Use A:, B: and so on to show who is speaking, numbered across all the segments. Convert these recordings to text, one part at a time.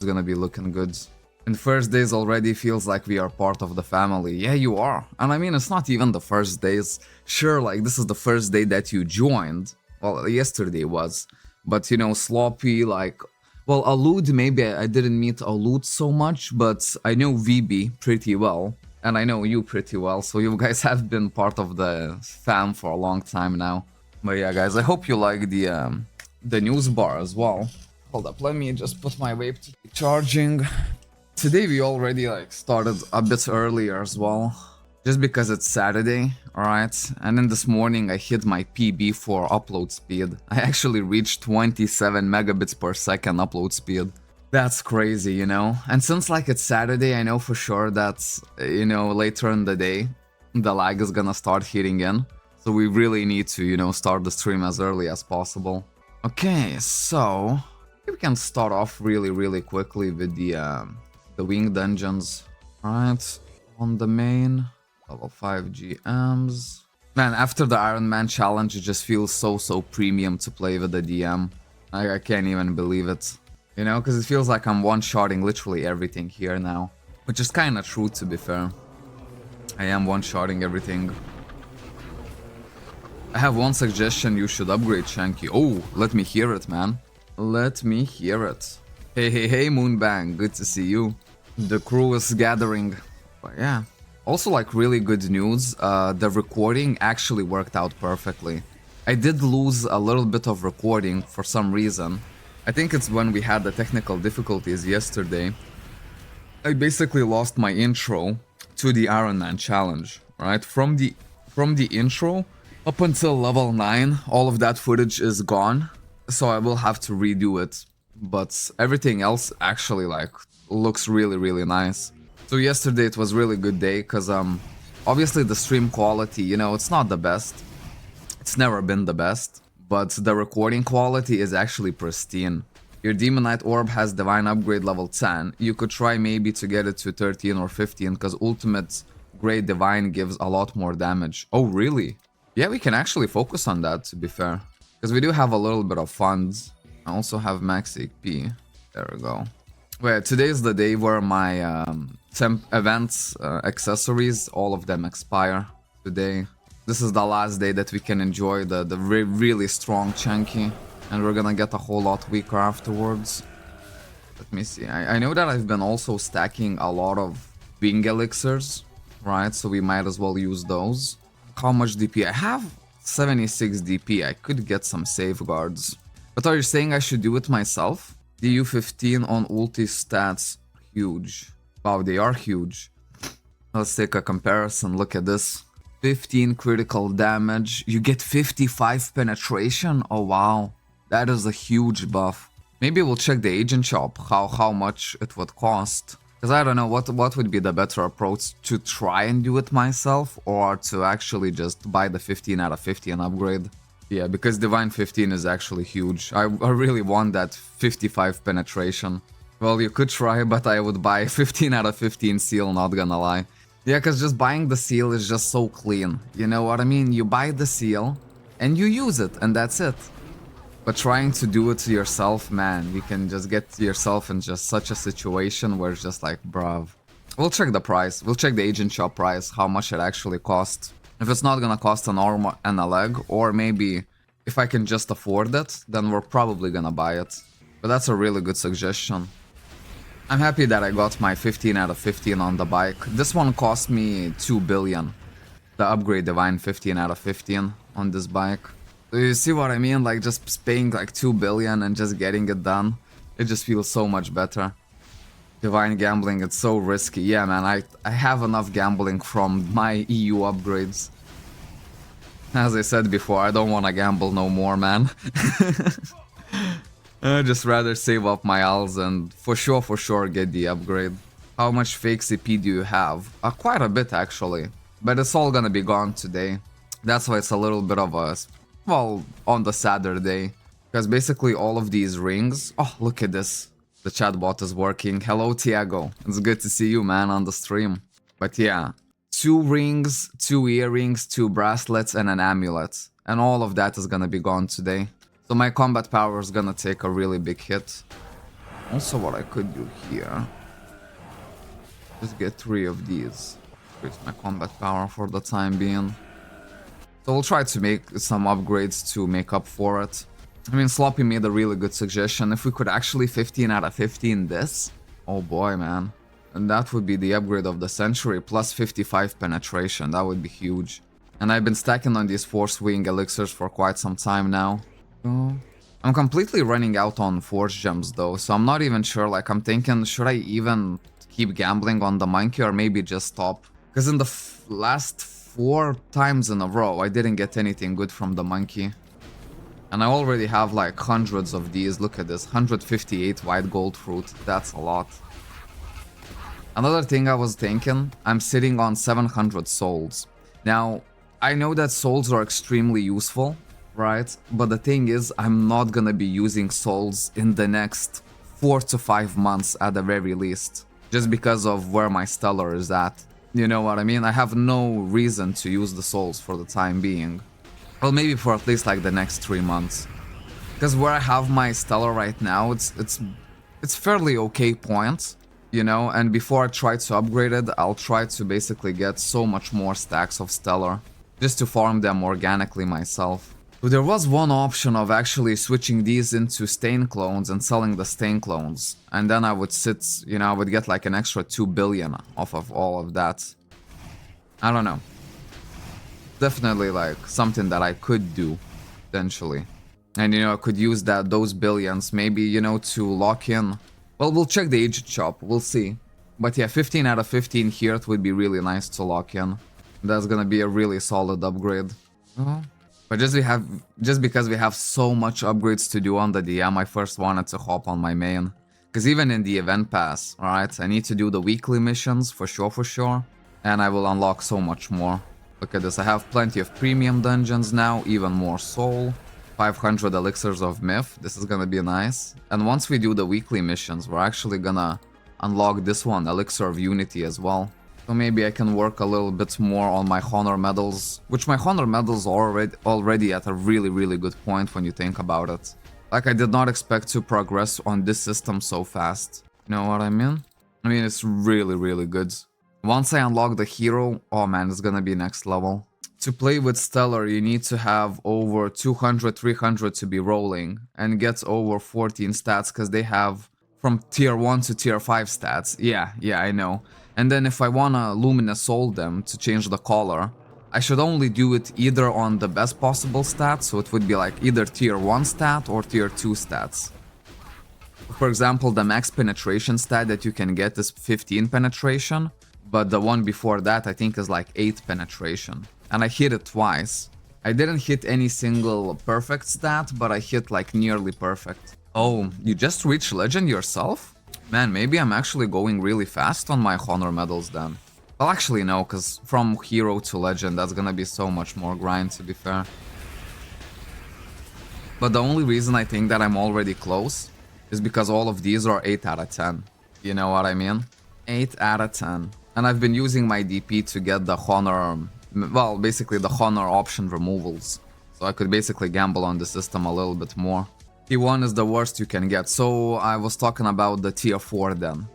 A: It's gonna be looking good. And first days already feels like we are part of the family. Yeah, you are. And I mean, it's not even the first days. Sure, like, this is the first day that you joined. Well, yesterday was. But, you know, Sloppy, like... Well, Alud, maybe I didn't meet Alud so much, but I know VB pretty well. And I know you pretty well, so you guys have been part of the fam for a long time now. But yeah, guys, I hope you like the news bar as well. Hold up, let me just put my vape to be charging. Today we already like started a bit earlier as well, just because it's Saturday, alright? And then this morning I hit my PB for upload speed. I actually reached 27 megabits per second upload speed. That's crazy, you know? And since like it's Saturday, I know for sure that, you know, later in the day, the lag is gonna start hitting in. So we really need to, you know, start the stream as early as possible. Okay, so we can start off really quickly with the wing dungeons. Alright, on the main, level 5 GMs. Man, after the Iron Man challenge, it just feels so premium to play with the DM. I can't even believe it. You know, because it feels like I'm one-shotting literally everything here now. Which is kind of true, to be fair. I am one-shotting everything. I have one suggestion, you should upgrade Shanky. Oh, let me hear it, man. Let me hear it. Hey, Moonbang, good to see you. The crew is gathering. But yeah. Also, like, really good news, the recording actually worked out perfectly. I did lose a little bit of recording for some reason. I think it's when we had the technical difficulties yesterday. I basically lost my intro to the Iron Man challenge, right? From the intro up until level 9, all of that footage is gone, so I will have to redo it. But everything else actually like looks really nice. So yesterday it was really good day, cause obviously the stream quality, you know, it's not the best. It's never been the best, but the recording quality is actually pristine. Your Demonite Orb has Divine Upgrade level 10. You could try maybe to get it to 13 or 15, cause Ultimate Grade Divine gives a lot more damage. Oh, really? Yeah, we can actually focus on that, to be fair. Because we do have a little bit of funds. I also have max HP. There we go. Wait, today is the day where my temp events, accessories, all of them expire today. This is the last day that we can enjoy the really strong Chunky. And we're gonna get a whole lot weaker afterwards. Let me see. I know that I've been also stacking a lot of wing elixirs, right? So we might as well use those. How much DP? I have 76 DP. I could get some safeguards. But are you saying I should do it myself? DU 15 on ulti stats. Huge. Wow, they are huge. Let's take a comparison. Look at this. 15 critical damage. You get 55 penetration? Oh, wow. That is a huge buff. Maybe we'll check the agent shop, how much it would cost. Because I don't know, what would be the better approach, to try and do it myself, or to actually just buy the 15 out of 15 upgrade? Yeah, because Divine 15 is actually huge. I really want that 55 penetration. Well, you could try, but I would buy 15 out of 15 seal, not gonna lie. Yeah, because just buying the seal is just so clean. You know what I mean? You buy the seal, and you use it, and that's it. But trying to do it to yourself, man, you can just get yourself in just such a situation where it's just like, bruv. We'll check the price. We'll check the agent shop price, how much it actually costs. If it's not gonna cost an arm and a leg, or maybe if I can just afford it, then we're probably gonna buy it. But that's a really good suggestion. I'm happy that I got my 15 out of 15 on the bike. This one cost me 2 billion. The upgrade Divine 15 out of 15 on this bike. Do you see what I mean? Like, just paying like 2 billion and just getting it done. It just feels so much better. Divine gambling, it's so risky. Yeah, man, I have enough gambling from my EU upgrades. As I said before, I don't want to gamble no more, man. I'd just rather save up my alts and for sure get the upgrade. How much fake CP do you have? Quite a bit, actually. But it's all gonna be gone today. That's why it's a little bit of a... well, on the Saturday. Because basically all of these rings... oh, look at this. The chatbot is working. Hello, Tiago. It's good to see you, man, on the stream. But yeah, 2 rings, 2 earrings, 2 bracelets, and an amulet. And all of that is gonna be gone today. So my combat power is gonna take a really big hit. Also, what I could do here, just get 3 of these. Increase my combat power for the time being. So we'll try to make some upgrades to make up for it. I mean, Sloppy made a really good suggestion. If we could actually 15 out of 15 this, oh boy, man. And that would be the upgrade of the century, plus 55 penetration. That would be huge. And I've been stacking on these Force Wing elixirs for quite some time now. Oh. I'm completely running out on Force Gems though, so I'm not even sure. Like, I'm thinking, should I even keep gambling on the monkey or maybe just stop? Because in the last 4 times in a row, I didn't get anything good from the monkey. And I already have like hundreds of these. Look at this, 158 white gold fruit. That's a lot. Another thing I was thinking, I'm sitting on 700 souls. Now, I know that souls are extremely useful, right? But the thing is, I'm not gonna be using souls in the next 4 to 5 months at the very least. Just because of where my stellar is at. You know what I mean? I have no reason to use the souls for the time being. Well, maybe for at least like the next 3 months. Because where I have my stellar right now, it's fairly okay points. You know, and before I try to upgrade it, I'll try to basically get so much more stacks of stellar, just to farm them organically myself. But there was one option of actually switching these into stain clones and selling the stain clones, and then I would sit, you know, I would get like an extra 2 billion off of all of that. I don't know. Definitely like something that I could do, potentially. And you know, I could use those billions maybe, you know, to lock in. Well, we'll check the aged shop, we'll see. But yeah, 15 out of 15 here, it would be really nice to lock in. That's gonna be a really solid upgrade. Oh. But just because we have so much upgrades to do on the DM, I first wanted to hop on my main. Because even in the event pass, alright, I need to do the weekly missions for sure. And I will unlock so much more. Look at this, I have plenty of premium dungeons now, even more soul. 500 elixirs of myth. This is gonna be nice. And once we do the weekly missions, we're actually gonna unlock this one, elixir of unity, as well. So maybe I can work a little bit more on my honor medals, which my honor medals are already at a really good point when you think about it. Like, I did not expect to progress on this system so fast. You know what I mean? I mean, it's really good. Once I unlock the hero, oh man, it's gonna be next level. To play with Stellar, you need to have over 200, 300 to be rolling and get over 14 stats because they have from tier 1 to tier 5 stats. Yeah, I know. And then if I wanna Luminous Soul them to change the color, I should only do it either on the best possible stats, so it would be like either tier 1 stat or tier 2 stats. For example, the max penetration stat that you can get is 15 penetration, but the one before that I think is like 8 penetration. And I hit it twice. I didn't hit any single perfect stat, but I hit like nearly perfect. Oh, you just reached legend yourself? Man, maybe I'm actually going really fast on my honor medals then. Well, actually no, because from hero to legend, that's gonna be so much more grind, to be fair. But the only reason I think that I'm already close is because all of these are 8 out of 10. You know what I mean? 8 out of 10. And I've been using my DP to get the honor... well, basically the honor option removals. So I could basically gamble on the system a little bit more. T1 is the worst you can get, so I was talking about the tier 4 then.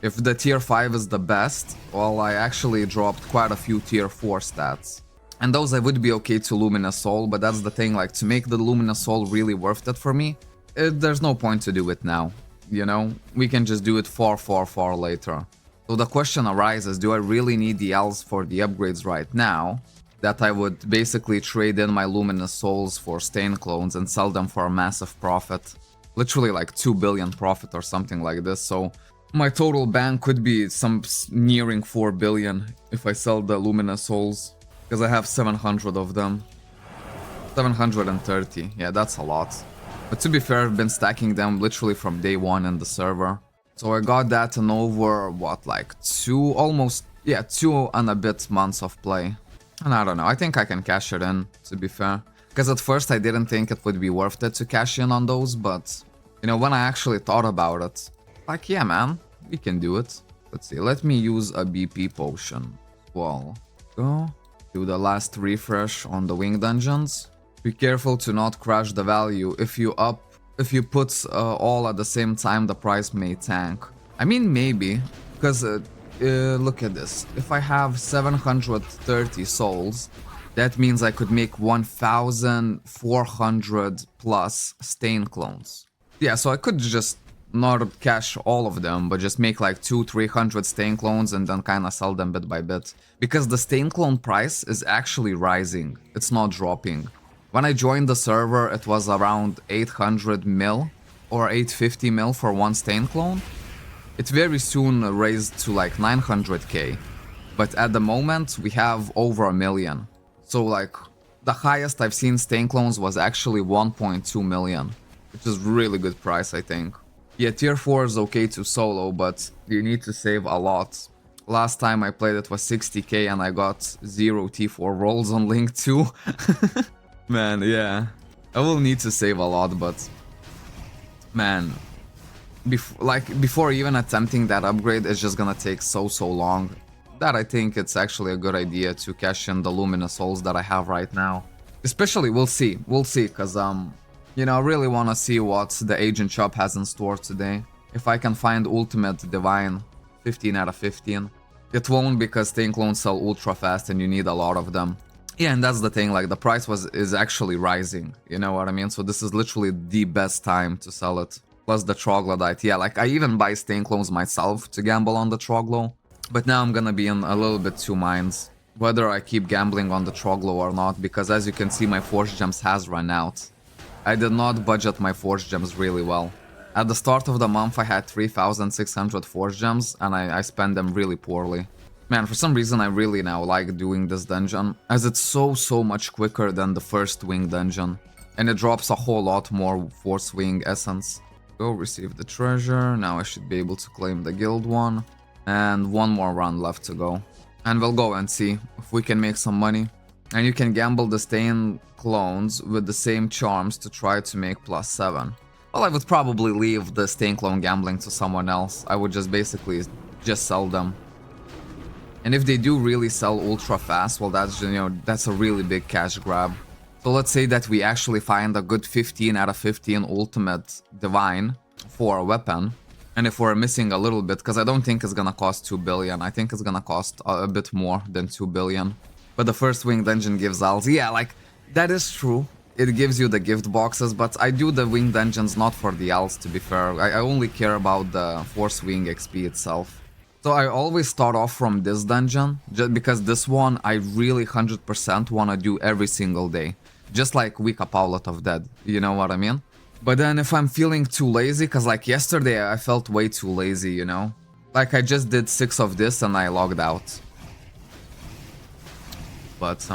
A: If the tier 5 is the best, well, I actually dropped quite a few tier 4 stats. And those I would be okay to Luminous Soul, but that's the thing, like, to make the Luminous Soul really worth it for me, there's no point to do it now, you know? We can just do it far later. So the question arises, do I really need the Ls for the upgrades right now? That I would basically trade in my Luminous Souls for Stain Clones and sell them for a massive profit. Literally like 2 billion profit or something like this, so my total bank could be some nearing 4 billion if I sell the Luminous Souls. Because I have 700 of them. 730, yeah, that's a lot. But to be fair, I've been stacking them literally from day 1 in the server. So I got that in over, what, like 2 and a bit months of play. And I don't know, I think I can cash it in, to be fair. Because at first I didn't think it would be worth it to cash in on those, but, you know, when I actually thought about it, like, yeah, man, we can do it. Let's see, let me use a BP potion. Well, go. Do the last refresh on the wing dungeons. Be careful to not crash the value. If you up if you put all at the same time, the price may tank. I mean, maybe, because look at this. If I have 730 souls, that means I could make 1,400 plus stain clones. Yeah, so I could just not cash all of them, but just make like 200-300 stain clones and then kind of sell them bit by bit. Because the stain clone price is actually rising, it's not dropping. When I joined the server, it was around 800 mil or 850 mil for one stain clone. It very soon raised to like 900k, but at the moment we have over a million. So like the highest I've seen stain clones was actually 1.2 million, which is really good price, I think. Yeah, tier 4 is okay to solo, but you need to save a lot. Last time I played it was 60k and I got 0 T4 rolls on Link 2. Man, yeah. I will need to save a lot, but... Man... Before even attempting that upgrade, it's just gonna take so long. That I think it's actually a good idea to cash in the Luminous Souls that I have right now. Especially, we'll see, cause you know, I really wanna see what the Agent Shop has in store today. If I can find Ultimate Divine, 15 out of 15. It won't because stain clones sell ultra fast and you need a lot of them. Yeah, and that's the thing, like the price is actually rising, you know what I mean? So this is literally the best time to sell it. Plus the troglodyte, yeah, like I even buy stain clones myself to gamble on the troglo. But now I'm gonna be in a little bit two minds, whether I keep gambling on the troglo or not, because as you can see my force gems has run out. I did not budget my force gems really well. At the start of the month I had 3,600 force gems and I spent them really poorly. Man, for some reason I really now like doing this dungeon, as it's so much quicker than the first wing dungeon. And it drops a whole lot more force wing essence. Go receive the treasure, now I should be able to claim the guild one. And one more run left to go. And we'll go and see if we can make some money. And you can gamble the stain clones with the same charms to try to make +7. Well, I would probably leave the stain clone gambling to someone else. I would just basically just sell them. And if they do really sell ultra fast, well, that's, you know, that's a really big cash grab. So let's say that we actually find a good 15 out of 15 ultimate divine for a weapon. And if we're missing a little bit, because I don't think it's gonna cost 2 billion, I think it's gonna cost a bit more than 2 billion. But the first wing dungeon gives alts. Yeah, like, that is true. It gives you the gift boxes, but I do the wing dungeons not for the alts, to be fair. I only care about the force wing XP itself. So I always start off from this dungeon, just because this one I really 100% want to do every single day. Just like Wika Paulet of Dead, you know what I mean? But then if I'm feeling too lazy, because like yesterday I felt way too lazy, you know? Like I just did 6 of this and I logged out. But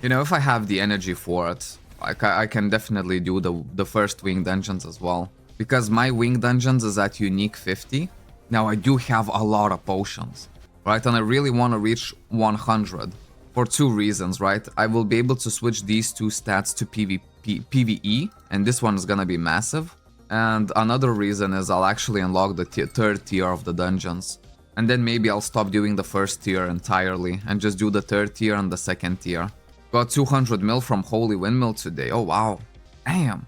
A: you know, if I have the energy for it, like I can definitely do the first wing dungeons as well. Because my wing dungeons is at unique 50. Now I do have a lot of potions, right? And I really want to reach 100 for 2 reasons, right? I will be able to switch these 2 stats to PvE, and this one is gonna be massive. And another reason is I'll actually unlock the 3rd tier of the dungeons. And then maybe I'll stop doing the 1st tier entirely and just do the 3rd tier and the 2nd tier. Got 200 mil from Holy Windmill today. Oh wow. Damn.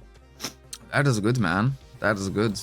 A: That is good, man. That is good.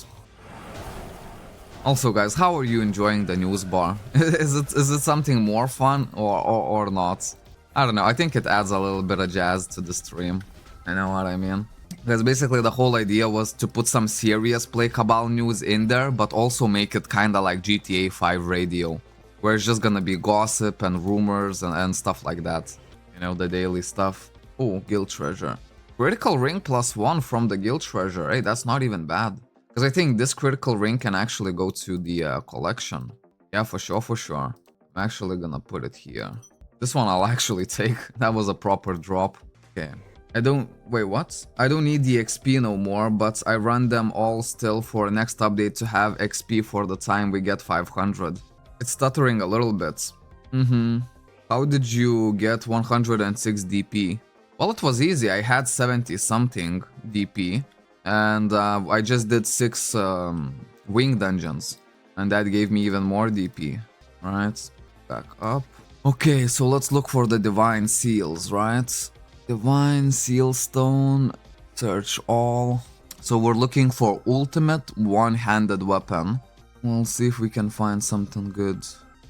A: Also, guys, how are you enjoying the news bar? Is it something more fun or not? I don't know. I think it adds a little bit of jazz to the stream. I know what I mean. Because basically the whole idea was to put some serious Play Cabal news in there, but also make it kinda like GTA 5 radio, where it's just gonna be gossip and rumors and stuff like that. You know, the daily stuff. Oh, guild treasure. Critical ring +1 from the guild treasure. Hey, that's not even bad. Because I think this critical ring can actually go to the collection. Yeah, for sure, for sure. I'm actually gonna put it here. This one I'll actually take. That was a proper drop. Okay. Wait, what? I don't need the XP no more, but I run them all still for next update to have XP for the time we get 500. It's stuttering a little bit. How did you get 106 DP? Well, it was easy. I had 70 something DP. And I just did 6 wing dungeons, and that gave me even more DP. Right, back up. Okay, so let's look for the divine seals, right? Divine seal stone, search all. So we're looking for ultimate one-handed weapon. We'll see if we can find something good.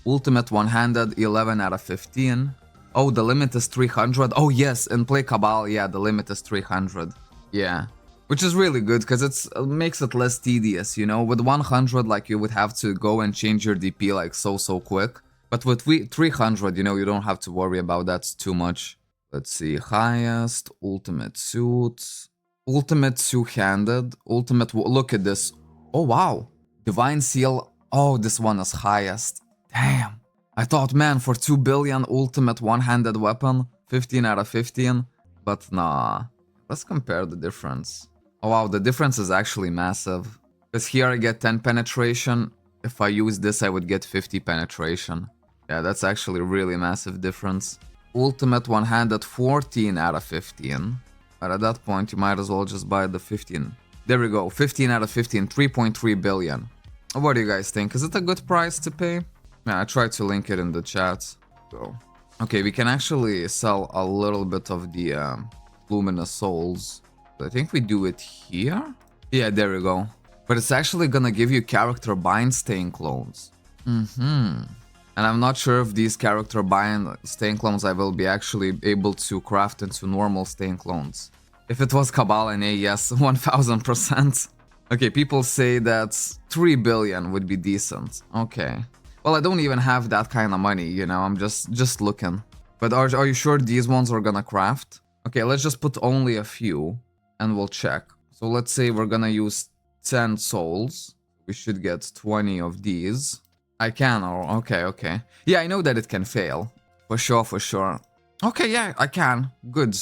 A: Ultimate one-handed, 11 out of 15. Oh, the limit is 300. Oh yes, in Play Cabal, yeah, the limit is 300. Yeah. Which is really good, because it makes it less tedious, you know? With 100, like, you would have to go and change your DP, like, so quick. But with 300, you know, you don't have to worry about that too much. Let's see, highest, ultimate suit, ultimate two-handed, ultimate... Look at this. Oh, wow. Divine Seal. Oh, this one is highest. Damn. I thought, man, for 2 billion, ultimate one-handed weapon, 15 out of 15. But nah. Let's compare the difference. Oh wow, the difference is actually massive. Because here I get 10 penetration. If I use this, I would get 50 penetration. Yeah, that's actually a really massive difference. Ultimate one-handed, 14 out of 15. But at that point, you might as well just buy the 15. There we go, 15 out of 15, 3.3 billion. What do you guys think? Is it a good price to pay? Yeah, I tried to link it in the chat. So, okay, we can actually sell a little bit of the Luminous Souls. I think we do it here? Yeah, there we go. But it's actually gonna give you character bind stain clones. And I'm not sure if these character bind stain clones I will be actually able to craft into normal stain clones. If it was Cabal and A, yes, 1000%. Okay, people say that 3 billion would be decent. Okay. Well, I don't even have that kind of money, you know, I'm just looking. But are you sure these ones are gonna craft? Okay, let's just put only a few. And we'll check. So let's say we're gonna use 10 souls. We should get 20 of these. I can, or okay. Yeah, I know that it can fail. For sure. Okay, yeah, I can. Good.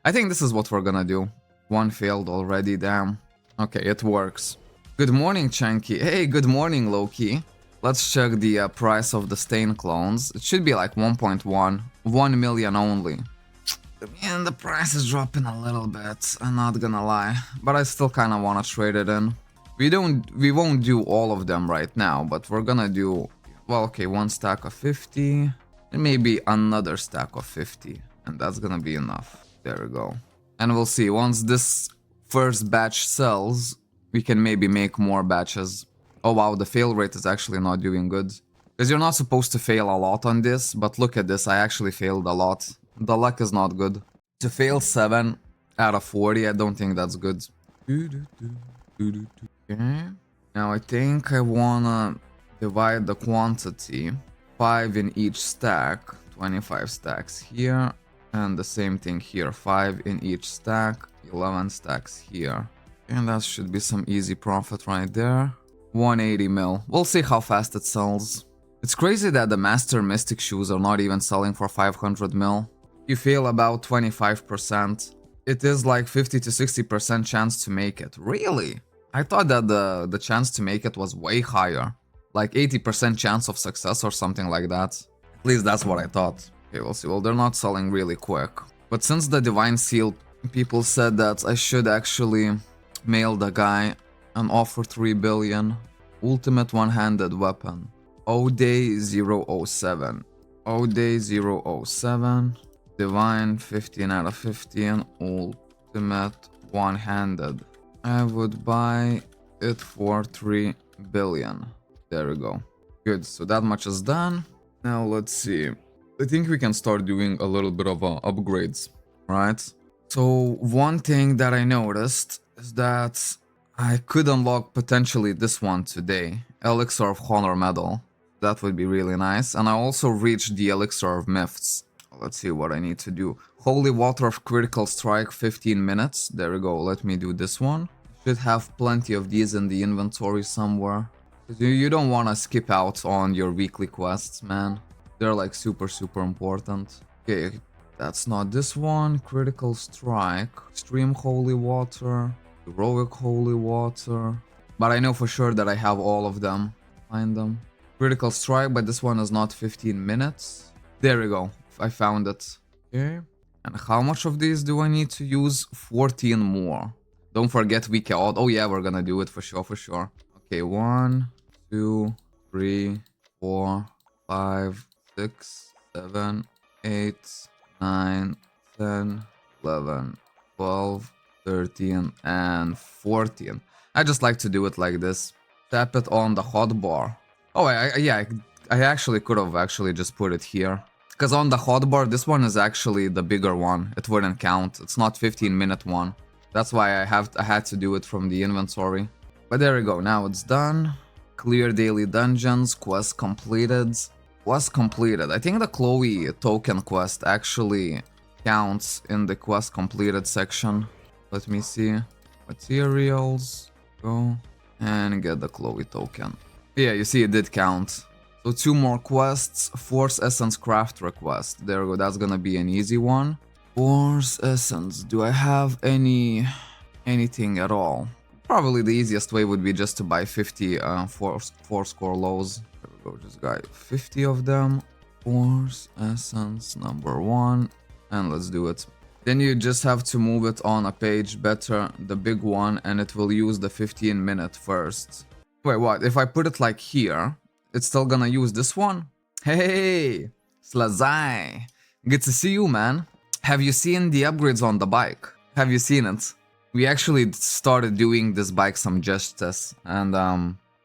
A: I think this is what we're gonna do. One failed already, damn. Okay, it works. Good morning, Chunky. Hey, good morning, Loki. Let's check the price of the stain clones. It should be like 1.1. 1 million only. And the price is dropping a little bit, I'm not gonna lie, but I still kinda wanna trade it in. We won't do all of them right now, but we're gonna do, well, okay, one stack of 50, and maybe another stack of 50, and that's gonna be enough. There we go. And we'll see, once this first batch sells, we can maybe make more batches. Oh wow, the fail rate is actually not doing good. Because you're not supposed to fail a lot on this, but look at this, I actually failed a lot. The luck is not good. To fail 7 out of 40, I don't think that's good. Okay. Now I think I wanna divide the quantity. 5 in each stack. 25 stacks here. And the same thing here. 5 in each stack. 11 stacks here. And that should be some easy profit right there. 180 mil. We'll see how fast it sells. It's crazy that the Master Mystic shoes are not even selling for 500 mil. You fail about 25%. It is like 50 to 60% chance to make it. Really? I thought that the chance to make it was way higher. Like 80% chance of success or something like that. At least that's what I thought. Okay, we'll see. Well, they're not selling really quick. But since the Divine Seal, people said that I should actually mail the guy and offer 3 billion. Ultimate one-handed weapon. O-Day 007. O-Day 007. Divine 15 out of 15, ultimate one-handed. I would buy it for 3 billion. There we go. Good, so that much is done. Now let's see. I think we can start doing a little bit of upgrades, right? So one thing that I noticed is that I could unlock potentially this one today. Elixir of Honor Medal. That would be really nice. And I also reached the Elixir of Myths. Let's see what I need to do. Holy Water of Critical Strike, 15 minutes. There we go. Let me do this one. Should have plenty of these in the inventory somewhere. You don't want to skip out on your weekly quests, man. They're like super important. Okay, that's not this one. Critical Strike. Extreme Holy Water. Heroic Holy Water. But I know for sure that I have all of them. Find them. Critical Strike, but this one is not 15 minutes. There we go. I found it. Okay. And how much of these do I need to use? 14 more. Don't forget week out. Oh yeah, we're gonna do it for sure. Okay, 1, 2, 3, 4, 5, 6, 7, 8, 9, 10, 11, 12, 13, and 14. I just like to do it like this. Tap it on the hotbar. Oh, yeah, I actually could have actually just put it here. Because on the hotbar, this one is actually the bigger one. It wouldn't count. It's not 15-minute one. That's why I had to do it from the inventory. But there we go. Now it's done. Clear daily dungeons. Quest completed. Quest completed. I think the Chloe token quest actually counts in the quest completed section. Let me see. Materials. Go. And get the Chloe token. Yeah, you see it did count. So 2 more quests. Force Essence Craft request. There we go. That's gonna be an easy one. Force Essence. Do I have anything at all? Probably the easiest way would be just to buy 50 four score lows. There we go. Just got 50 of them. Force Essence number 1. And let's do it. Then you just have to move it on a page better, the big one, and it will use the 15-minute first. Wait, what? If I put it like here, it's still gonna use this one? Hey, Slazai. Good to see you, man. Have you seen the upgrades on the bike? Have you seen it? We actually started doing this bike some justice, and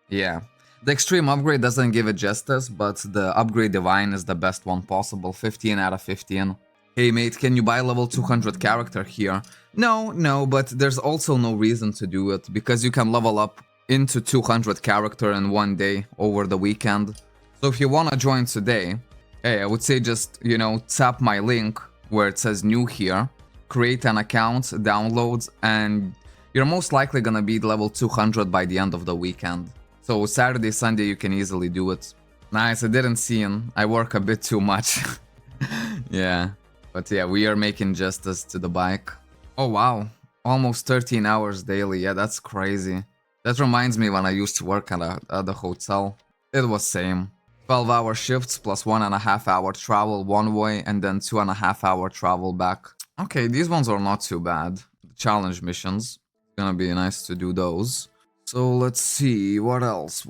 A: yeah. The extreme upgrade doesn't give it justice, but the upgrade divine is the best one possible, 15 out of 15. Hey mate, can you buy level 200 character here? No, but there's also no reason to do it, because you can level up into 200 character in one day over the weekend. So if you wanna join today, hey, I would say just, you know, tap my link where it says new here, create an account, downloads, and you're most likely gonna be level 200 by the end of the weekend. So Saturday, Sunday, you can easily do it. Nice, I didn't see him. I work a bit too much. Yeah. But yeah, we are making justice to the bike. Oh wow, almost 13 hours daily. Yeah, that's crazy. That reminds me when I used to work at a hotel. It was same. 12-hour shifts plus 1.5 hour travel one way and then 2.5 hour travel back. Okay, these ones are not too bad. Challenge missions. Gonna be nice to do those. So let's see, what else?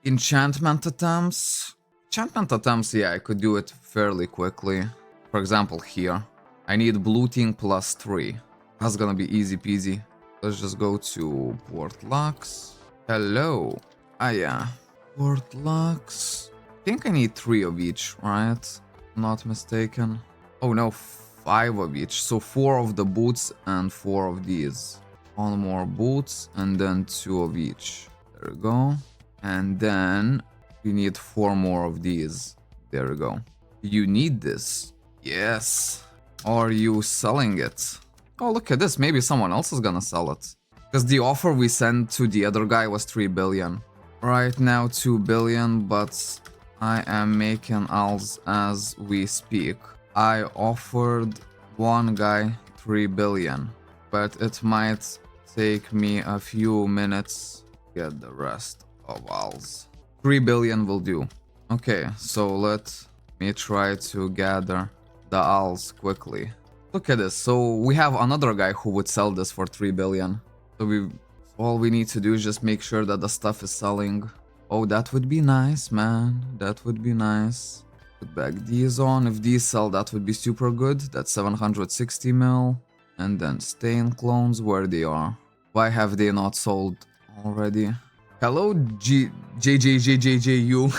A: Enchantment attempts. Enchantment attempts, yeah, I could do it fairly quickly. For example, here, I need bluting plus 3. That's gonna be easy peasy. Let's just go to Port Lux. Hello. Ah, yeah. Port Lux. I think I need 3 of each, right? Not mistaken. Oh no, 5 of each. So 4 of the boots and 4 of these. 1 more boots and then 2 of each. There we go. And then we need 4 more of these. There we go. You need this. Yes. Are you selling it? Oh, look at this. Maybe someone else is gonna sell it. Because the offer we sent to the other guy was 3 billion. Right now 2 billion, but I am making alls as we speak. I offered one guy 3 billion, but it might take me a few minutes to get the rest of alls. 3 billion will do. Okay, so let me try to gather the alls quickly. Look at this. So we have another guy who would sell this for 3 billion. So all we need to do is just make sure that the stuff is selling. Oh, that would be nice, man. That would be nice. Put back these on. If these sell, that would be super good. That's 760 mil. And then stain clones, where they are. Why have they not sold already? Hello, JJJJJU.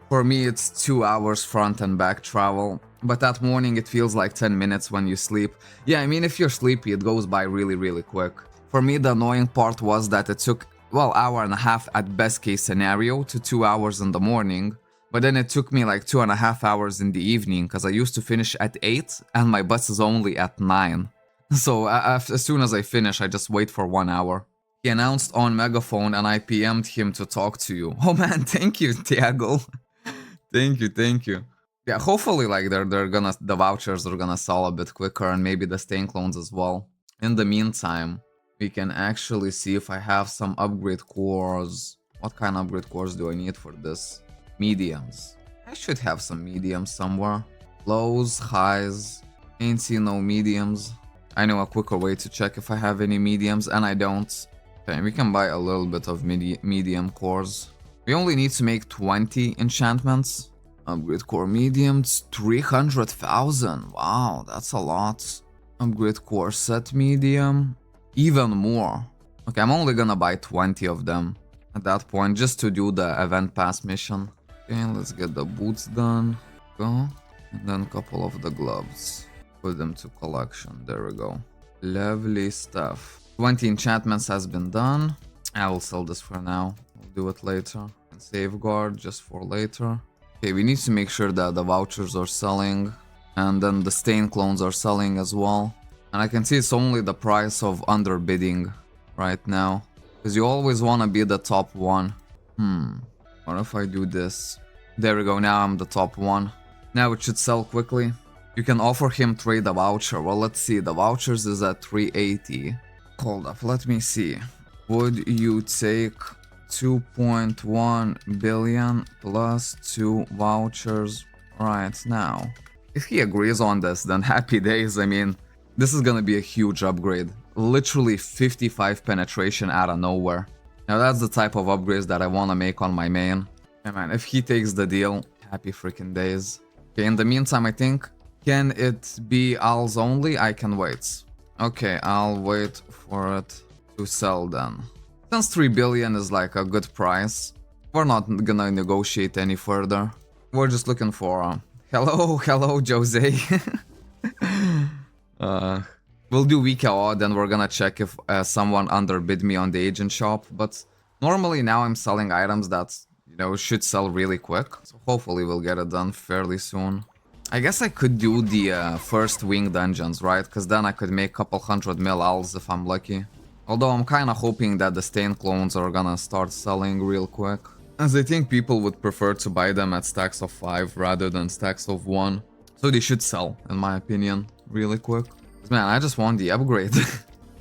A: For me, it's 2 hours front and back travel. But that morning, it feels like 10 minutes when you sleep. Yeah, I mean, if you're sleepy, it goes by really, really quick. For me, the annoying part was that it took, well, hour and a half at best case scenario to 2 hours in the morning. But then it took me like 2.5 hours in the evening because I used to finish at 8 and my bus is only at 9. So as soon as I finish, I just wait for 1 hour. He announced on megaphone and I PM'd him to talk to you. Oh man, thank you, Tiago. Thank you. Yeah, hopefully like the vouchers are gonna sell a bit quicker and maybe the stain clones as well. In the meantime, we can actually see if I have some upgrade cores. What kind of upgrade cores do I need for this? Mediums. I should have some mediums somewhere. Lows, highs. Ain't seen no mediums. I know a quicker way to check if I have any mediums, and I don't. Okay, we can buy a little bit of medium cores. We only need to make 20 enchantments. Upgrade core mediums, 300,000. Wow, that's a lot. Upgrade core set medium. Even more. Okay, I'm only gonna buy 20 of them at that point just to do the event pass mission. Okay, let's get the boots done. Go. And then a couple of the gloves. Put them to collection. There we go. Lovely stuff. 20 enchantments has been done. I will sell this for now. We'll do it later. And safeguard just for later. Okay, we need to make sure that the vouchers are selling. And then the stain clones are selling as well. And I can see it's only the price of underbidding right now. Because you always want to be the top one. What if I do this? There we go, now I'm the top one. Now it should sell quickly. You can offer him trade a voucher. Well, let's see, the vouchers is at 380. Hold up, let me see. Would you take 2.1 billion plus 2 vouchers right now? If he agrees on this, then happy days. I mean, this is gonna be a huge upgrade. Literally 55 penetration out of nowhere. Now that's the type of upgrades that I wanna make on my main. Yeah man, if he takes the deal, happy freaking days. Okay, in the meantime, I think, can it be ALs only? I can wait. Okay, I'll wait for it to sell then. Since 3 billion is like a good price, we're not gonna negotiate any further. We're just looking for hello, Jose. We'll do week odd, then we're gonna check if someone underbid me on the agent shop. But normally now I'm selling items that, you know, should sell really quick. So hopefully we'll get it done fairly soon. I guess I could do the first wing dungeons, right? Because then I could make a couple 100 mil ALs if I'm lucky. Although I'm kind of hoping that the stain clones are gonna start selling real quick. As I think people would prefer to buy them at stacks of 5 rather than stacks of 1. So they should sell, in my opinion, really quick. Man, I just want the upgrade.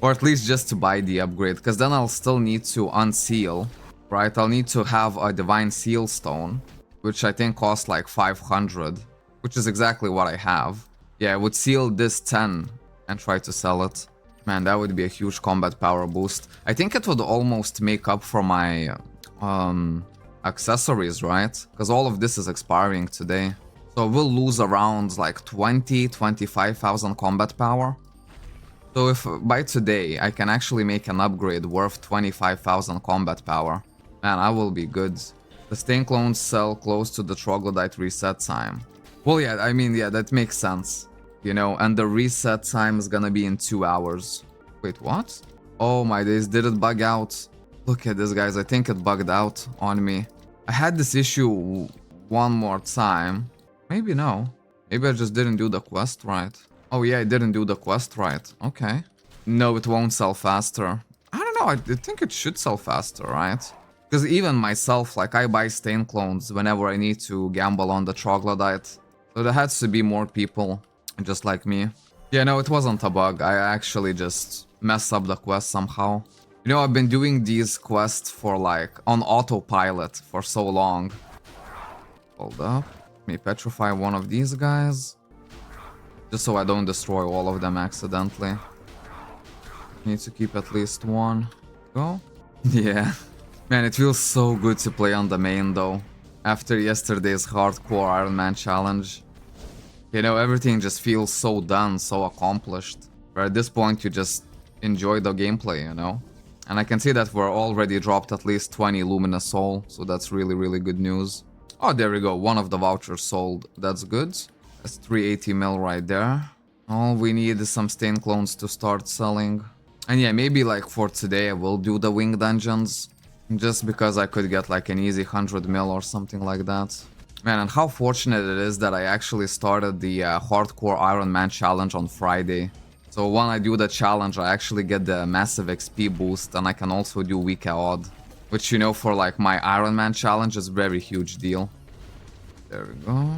A: Or at least just to buy the upgrade, because then I'll still need to unseal, right? I'll need to have a divine seal stone, which I think costs like 500, which is exactly what I have. Yeah, I would seal this 10 and try to sell it. Man, that would be a huge combat power boost. I think it would almost make up for my accessories, right? Because all of this is expiring today. So we'll lose around like 25,000 combat power. So if by today I can actually make an upgrade worth 25,000 combat power, man, I will be good. The stain clones sell close to the troglodyte reset time. Well, yeah, I mean, yeah, that makes sense. You know, and the reset time is gonna be in 2 hours. Wait, what? Oh my days, did it bug out? Look at this, guys, I think it bugged out on me. I had this issue one more time. Maybe no. Maybe I just didn't do the quest right. Oh yeah, I didn't do the quest right. Okay. No, it won't sell faster. I don't know, I think it should sell faster, right? Because even myself, like, I buy stain clones whenever I need to gamble on the troglodyte. So there has to be more people just like me. Yeah, no, it wasn't a bug. I actually just messed up the quest somehow. You know, I've been doing these quests for like on autopilot for so long. Hold up. Let me petrify one of these guys. Just so I don't destroy all of them accidentally. Need to keep at least one. Go. Yeah. Man, it feels so good to play on the main though. After yesterday's hardcore Iron Man challenge. You know, everything just feels so done, so accomplished. Where at this point you just enjoy the gameplay, you know? And I can see that we're already dropped at least 20 Luminous Soul, so that's really, really good news. Oh, there we go, one of the vouchers sold. That's good. That's 380 mil right there. All we need is some stain clones to start selling. And yeah, maybe like for today I will do the wing dungeons. Just because I could get like an easy 100 mil or something like that. Man, and how fortunate it is that I actually started the hardcore Iron Man challenge on Friday. So when I do the challenge, I actually get the massive XP boost, and I can also do week odd. Which, you know, for like my Iron Man challenge is a very huge deal. There we go.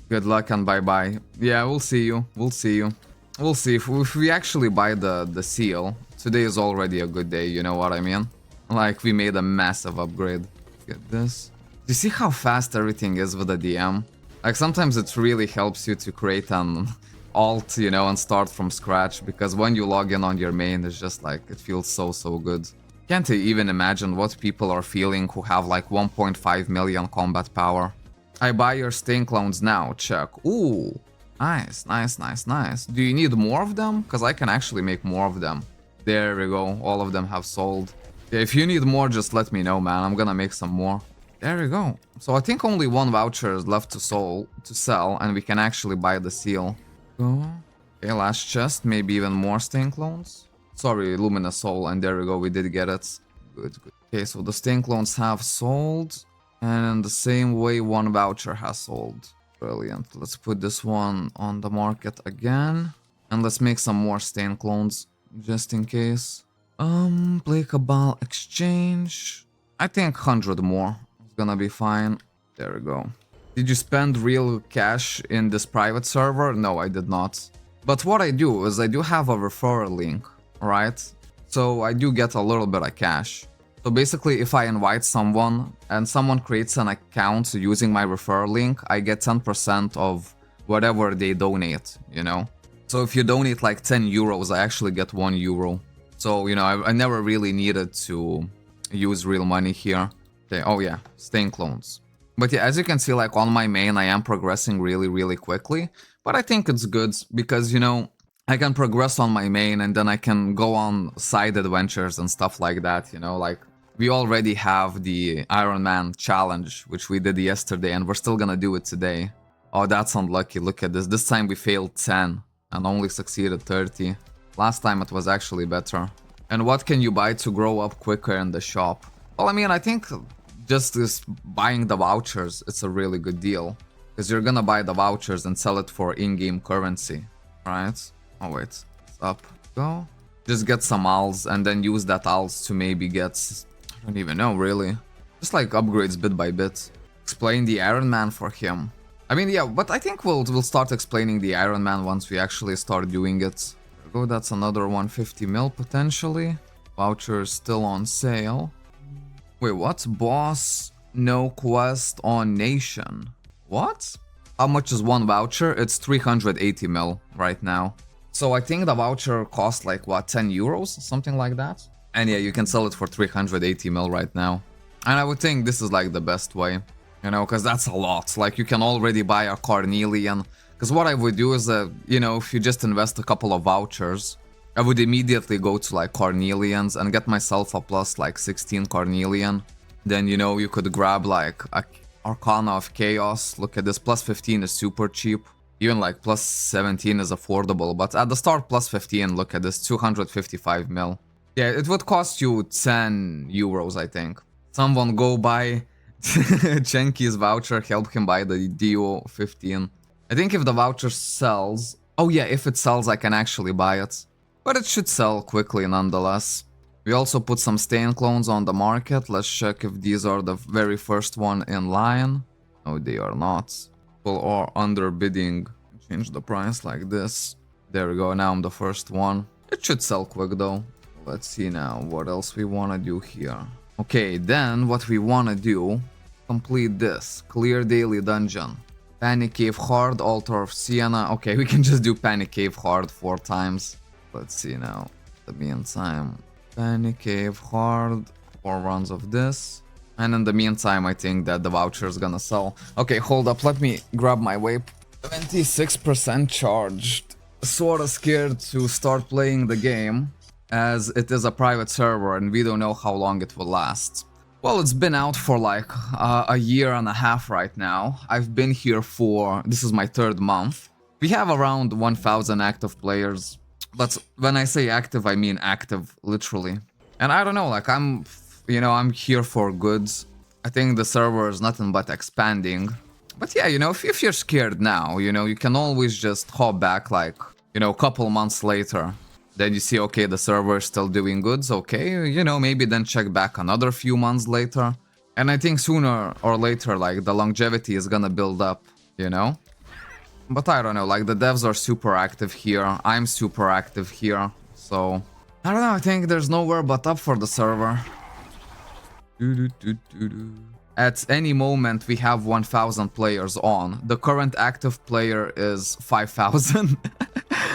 A: Good luck and bye-bye. Yeah, we'll see you. We'll see you. We'll see if we actually buy the seal. Today is already a good day, you know what I mean? Like, we made a massive upgrade. Get this. Do you see how fast everything is with the DM? Like, sometimes it really helps you to create an alt, you know, and start from scratch. Because when you log in on your main, it's just like, it feels so good. Can't even imagine what people are feeling who have like 1.5 million combat power. I buy your stain clones now, check. Ooh, Nice, nice, nice, nice. Do you need more of them? Because I can actually make more of them. There we go. All of them have sold. Yeah, if you need more, just let me know, man. I'm gonna make some more. There we go. So I think only one voucher is left to sell, and we can actually buy the seal. Go. Okay, last chest. Maybe even more stain clones. Sorry, Luminous Soul, and there we go. We did get it. Good, good. Okay, so the stain clones have sold, and in the same way, one voucher has sold. Brilliant. Let's put this one on the market again. And let's make some more stain clones, just in case. Play Cabal exchange. I think 100 more is gonna be fine. There we go. Did you spend real cash in this private server? No, I did not. But what I do is I do have a referral link, right? So I do get a little bit of cash. So basically, if I invite someone and someone creates an account using my referral link, I get 10% of whatever they donate, you know? So if you donate like 10 euros, I actually get 1 euro. So, you know, I never really needed to use real money here. Okay, oh yeah, stain clones. But yeah, as you can see, like on my main, I am progressing really, really quickly. But I think it's good because, you know, I can progress on my main and then I can go on side adventures and stuff like that, you know, like we already have the Iron Man challenge, which we did yesterday, and we're still gonna do it today. Oh, that's unlucky. Look at this. This time we failed 10 and only succeeded 30. Last time it was actually better. And what can you buy to grow up quicker in the shop? Well, I mean, I think just this buying the vouchers, it's a really good deal. Because you're gonna buy the vouchers and sell it for in-game currency, right? Oh, wait. It's up. Go. Just get some ALs and then use that ALs to maybe get... I don't even know, really. Just like upgrades bit by bit. Explain the Iron Man for him. I mean, yeah, but I think we'll start explaining the Iron Man once we actually start doing it. Go, that's another 150 mil potentially. Voucher still on sale. Wait, what? Boss, no quest on nation. What? How much is one voucher? It's 380 mil right now. So I think the voucher costs like, what, 10 euros? Something like that? And yeah, you can sell it for 380 mil right now. And I would think this is like the best way, you know, because that's a lot. Like you can already buy a Carnelian. Because what I would do is, you know, if you just invest a couple of vouchers, I would immediately go to like Carnelians and get myself a plus like 16 Carnelian. Then, you know, you could grab like a Arcana of Chaos. Look at this, plus 15 is super cheap. Even like plus 17 is affordable. But at the start, plus 15, look at this, 255 mil. Yeah, it would cost you 10 euros, I think. Someone go buy Chenki's voucher, help him buy the Dio 15. I think if the voucher sells... Oh yeah, if it sells, I can actually buy it. But it should sell quickly nonetheless. We also put some stain clones on the market. Let's check if these are the very first one in line. No, they are not. People are underbidding. Change the price like this. There we go, now I'm the first one. It should sell quick though. Let's see now what else we want to do here. Okay, then what we want to do, complete this. Clear daily dungeon. Panic Cave hard, Altar of Sienna. Okay, we can just do Panic Cave hard 4 times. Let's see now. In the meantime, Panic Cave hard, 4 runs of this. And in the meantime, I think that the voucher is gonna sell. Okay, hold up, let me grab my vape. 26% charged. Sorta scared to start playing the game, as it is a private server and we don't know how long it will last. Well, it's been out for like a year and a half right now. I've been here for... this is my 3rd month. We have around 1,000 active players. But when I say active, I mean active, literally. And I don't know, like I'm here for good. I think the server is nothing but expanding. But yeah, you know, if you're scared now, you know, you can always just hop back like, you know, a couple months later. Then you see, okay, the server is still doing good, okay, you know, maybe then check back another few months later. And I think sooner or later, like, the longevity is gonna build up, you know? But I don't know, like, the devs are super active here, I'm super active here, so... I don't know, I think there's nowhere but up for the server. At any moment, we have 1,000 players on. The current active player is 5,000.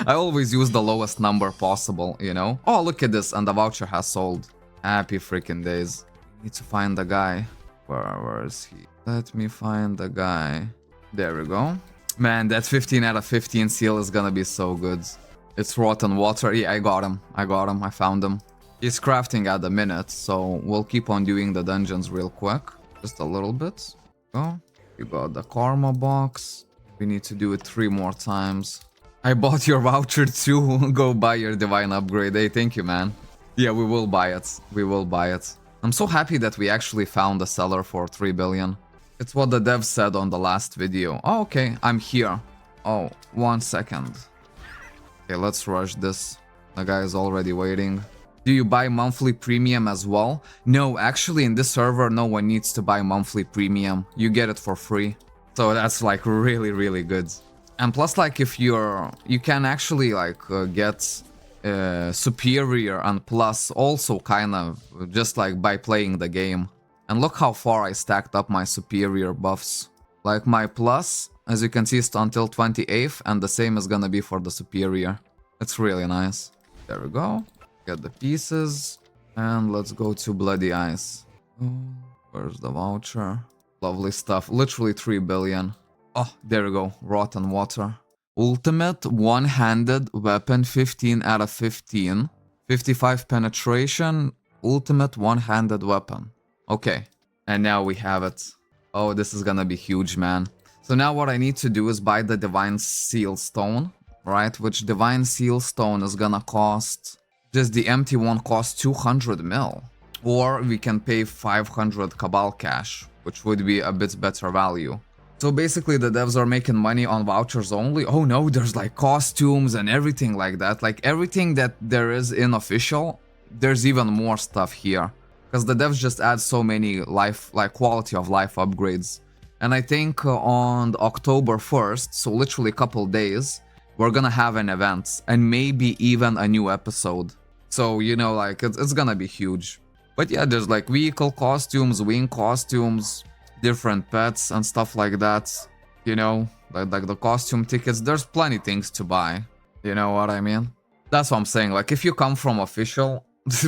A: I always use the lowest number possible, you know? Oh, look at this, and the voucher has sold. Happy freaking days. Need to find the guy. Where is he? Let me find the guy. There we go. Man, that 15 out of 15 seal is gonna be so good. It's rotten water. Yeah, I got him. I found him. He's crafting at the minute, so we'll keep on doing the dungeons real quick. Just a little bit. Oh, you got the karma box. We need to do it 3 more times. I bought your voucher too. Go buy your divine upgrade. Hey, thank you, man. Yeah, we will buy it. We will buy it. I'm so happy that we actually found a seller for 3 billion. It's what the dev said on the last video. Oh, okay, I'm here. Oh, 1 second. Okay, let's rush this. The guy is already waiting. Do you buy monthly premium as well? No, actually in this server, no one needs to buy monthly premium. You get it for free. So that's like really, really good. And plus, like, if you can actually like get superior and plus also kind of just like by playing the game. And look how far I stacked up my superior buffs. Like my plus, as you can see, is until 28th, and the same is gonna be for the superior. It's really nice. There we go. Get the pieces. And let's go to Bloody Ice. Oh, where's the voucher? Lovely stuff. Literally 3 billion. Oh, there we go. Rotten water. Ultimate one-handed weapon, 15 out of 15. 55 penetration. Ultimate one-handed weapon. Okay, and now we have it. Oh, this is gonna be huge, man. So now what I need to do is buy the Divine Seal Stone, right? Which Divine Seal Stone is gonna cost... Just the empty one costs 200 mil. Or we can pay 500 Cabal cash, which would be a bit better value. So basically the devs are making money on vouchers only. Oh no, there's like costumes and everything like that. Like everything that there is in official, there's even more stuff here. Because the devs just add so many quality of life upgrades. And I think on October 1st, so literally a couple days, we're gonna have an event and maybe even a new episode. So, you know, like it's gonna be huge. But yeah, there's like vehicle costumes, wing costumes, different pets and stuff like that. You know, like the costume tickets, there's plenty things to buy. You know what I mean? That's what I'm saying. Like if you come from official,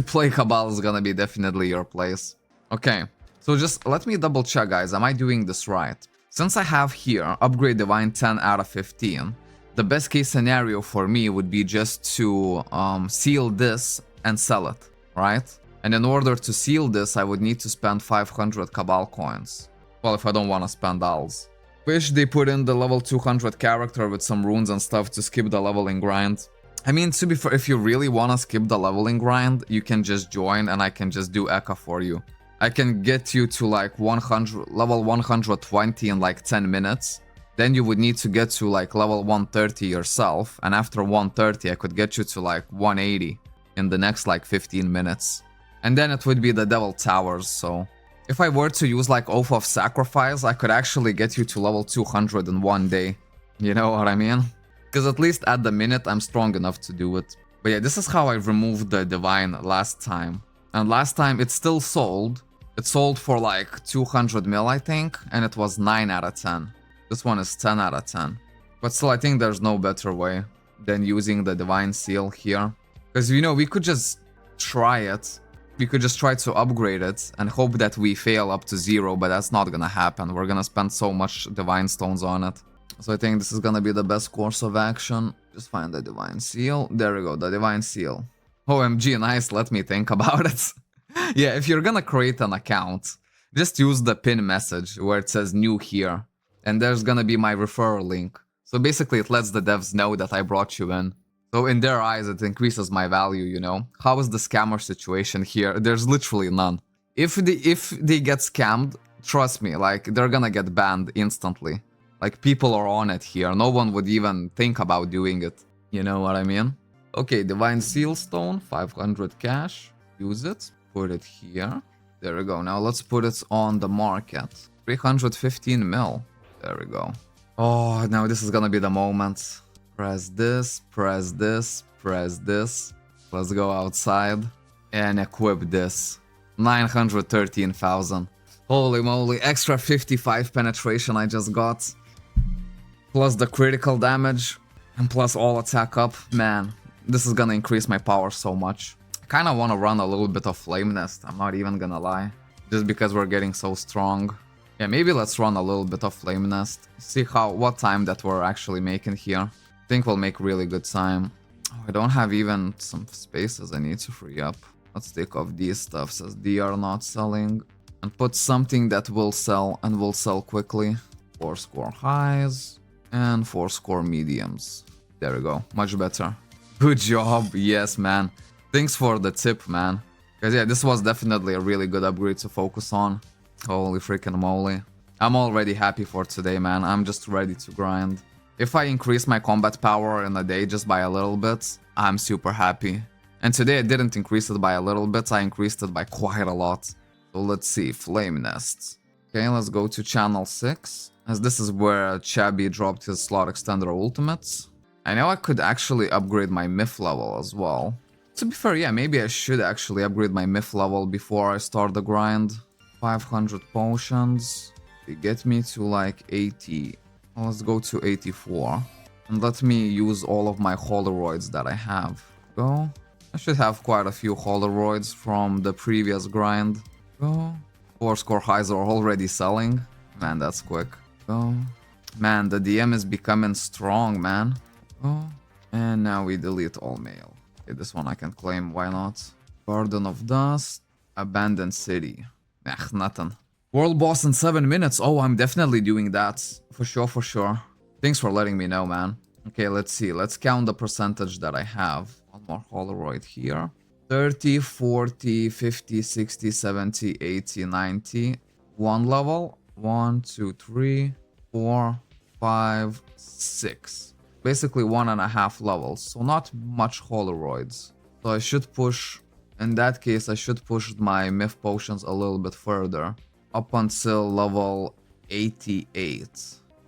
A: play Cabal is gonna be definitely your place. Okay, so just let me double check, guys. Am I doing this right? Since I have here upgrade divine 10 out of 15, the best case scenario for me would be just to seal this and sell it, right? And in order to seal this, I would need to spend 500 Cabal coins. Well, if I don't want to spend ALs. Wish they put in the level 200 character with some runes and stuff to skip the leveling grind. I mean, to be fair, if you really want to skip the leveling grind, you can just join and I can just do Eka for you. I can get you to like level 120 in like 10 minutes. Then you would need to get to like level 130 yourself. And after 130, I could get you to like 180 in the next like 15 minutes. And then it would be the Devil Towers, so... If I were to use like Oath of Sacrifice, I could actually get you to level 200 in 1 day. You know what I mean? Because at least at the minute, I'm strong enough to do it. But yeah, this is how I removed the Divine last time. And last time, it still sold. It sold for like 200 mil, I think. And it was 9 out of 10. This one is 10 out of 10. But still, I think there's no better way than using the Divine Seal here. Because, you know, we could just try it. We could just try to upgrade it and hope that we fail up to 0. But that's not gonna happen. We're gonna spend so much Divine Stones on it. So I think this is gonna be the best course of action. Just find the Divine Seal. There we go, the Divine Seal. OMG, nice, let me think about it. Yeah, if you're gonna create an account, just use the pin message where it says new here. And there's gonna be my referral link. So basically it lets the devs know that I brought you in. So in their eyes it increases my value, you know. How is the scammer situation here? There's literally none. If they get scammed, trust me, like they're gonna get banned instantly. Like, people are on it here. No one would even think about doing it. You know what I mean? Okay, Divine Seal Stone, 500 cash. Use it. Put it here. There we go. Now let's put it on the market. 315 mil. There we go. Oh, now this is gonna be the moment. Press this, press this, press this. Let's go outside and equip this. 913,000. Holy moly, extra 55 penetration I just got. Plus the critical damage, and plus all attack up. Man, this is gonna increase my power so much. I kinda wanna run a little bit of Flame Nest, I'm not even gonna lie. Just because we're getting so strong. Yeah, maybe let's run a little bit of Flame Nest. See what time that we're actually making here. I think we'll make really good time. Oh, I don't have even some spaces I need to free up. Let's take off these stuffs as they are not selling. And put something that will sell and will sell quickly. 4 score highs and 4 score mediums. There we go, much better. Good job, yes man. Thanks for the tip, man. Because yeah, this was definitely a really good upgrade to focus on. Holy freaking moly. I'm already happy for today, man. I'm just ready to grind. If I increase my combat power in a day just by a little bit, I'm super happy. And today I didn't increase it by a little bit, I increased it by quite a lot. So let's see, Flame Nests. Okay, let's go to channel 6, as this is where Chabby dropped his slot extender ultimates. I know I could actually upgrade my myth level as well. To be fair, yeah, maybe I should actually upgrade my myth level before I start the grind. 500 potions. They get me to like 80. Well, let's go to 84. And let me use all of my Holoroids that I have. Go. I should have quite a few Holoroids from the previous grind. Go. 4 score highs are already selling. Man, that's quick. Go. Man, the DM is becoming strong, man. Go. And now we delete all mail. Okay, this one I can claim, why not? Garden of Dust. Abandoned City. Nothing. World boss in 7 minutes. Oh, I'm definitely doing that. For sure, for sure. Thanks for letting me know, man. Okay, let's see. Let's count the percentage that I have. One more Holoroid here. 30, 40, 50, 60, 70, 80, 90. One level. 1, 2, 3, 4, 5, 6. Basically 1.5 levels. So not much Holoroids. So I should push... In that case, I should push my myth potions a little bit further. Up until level 88.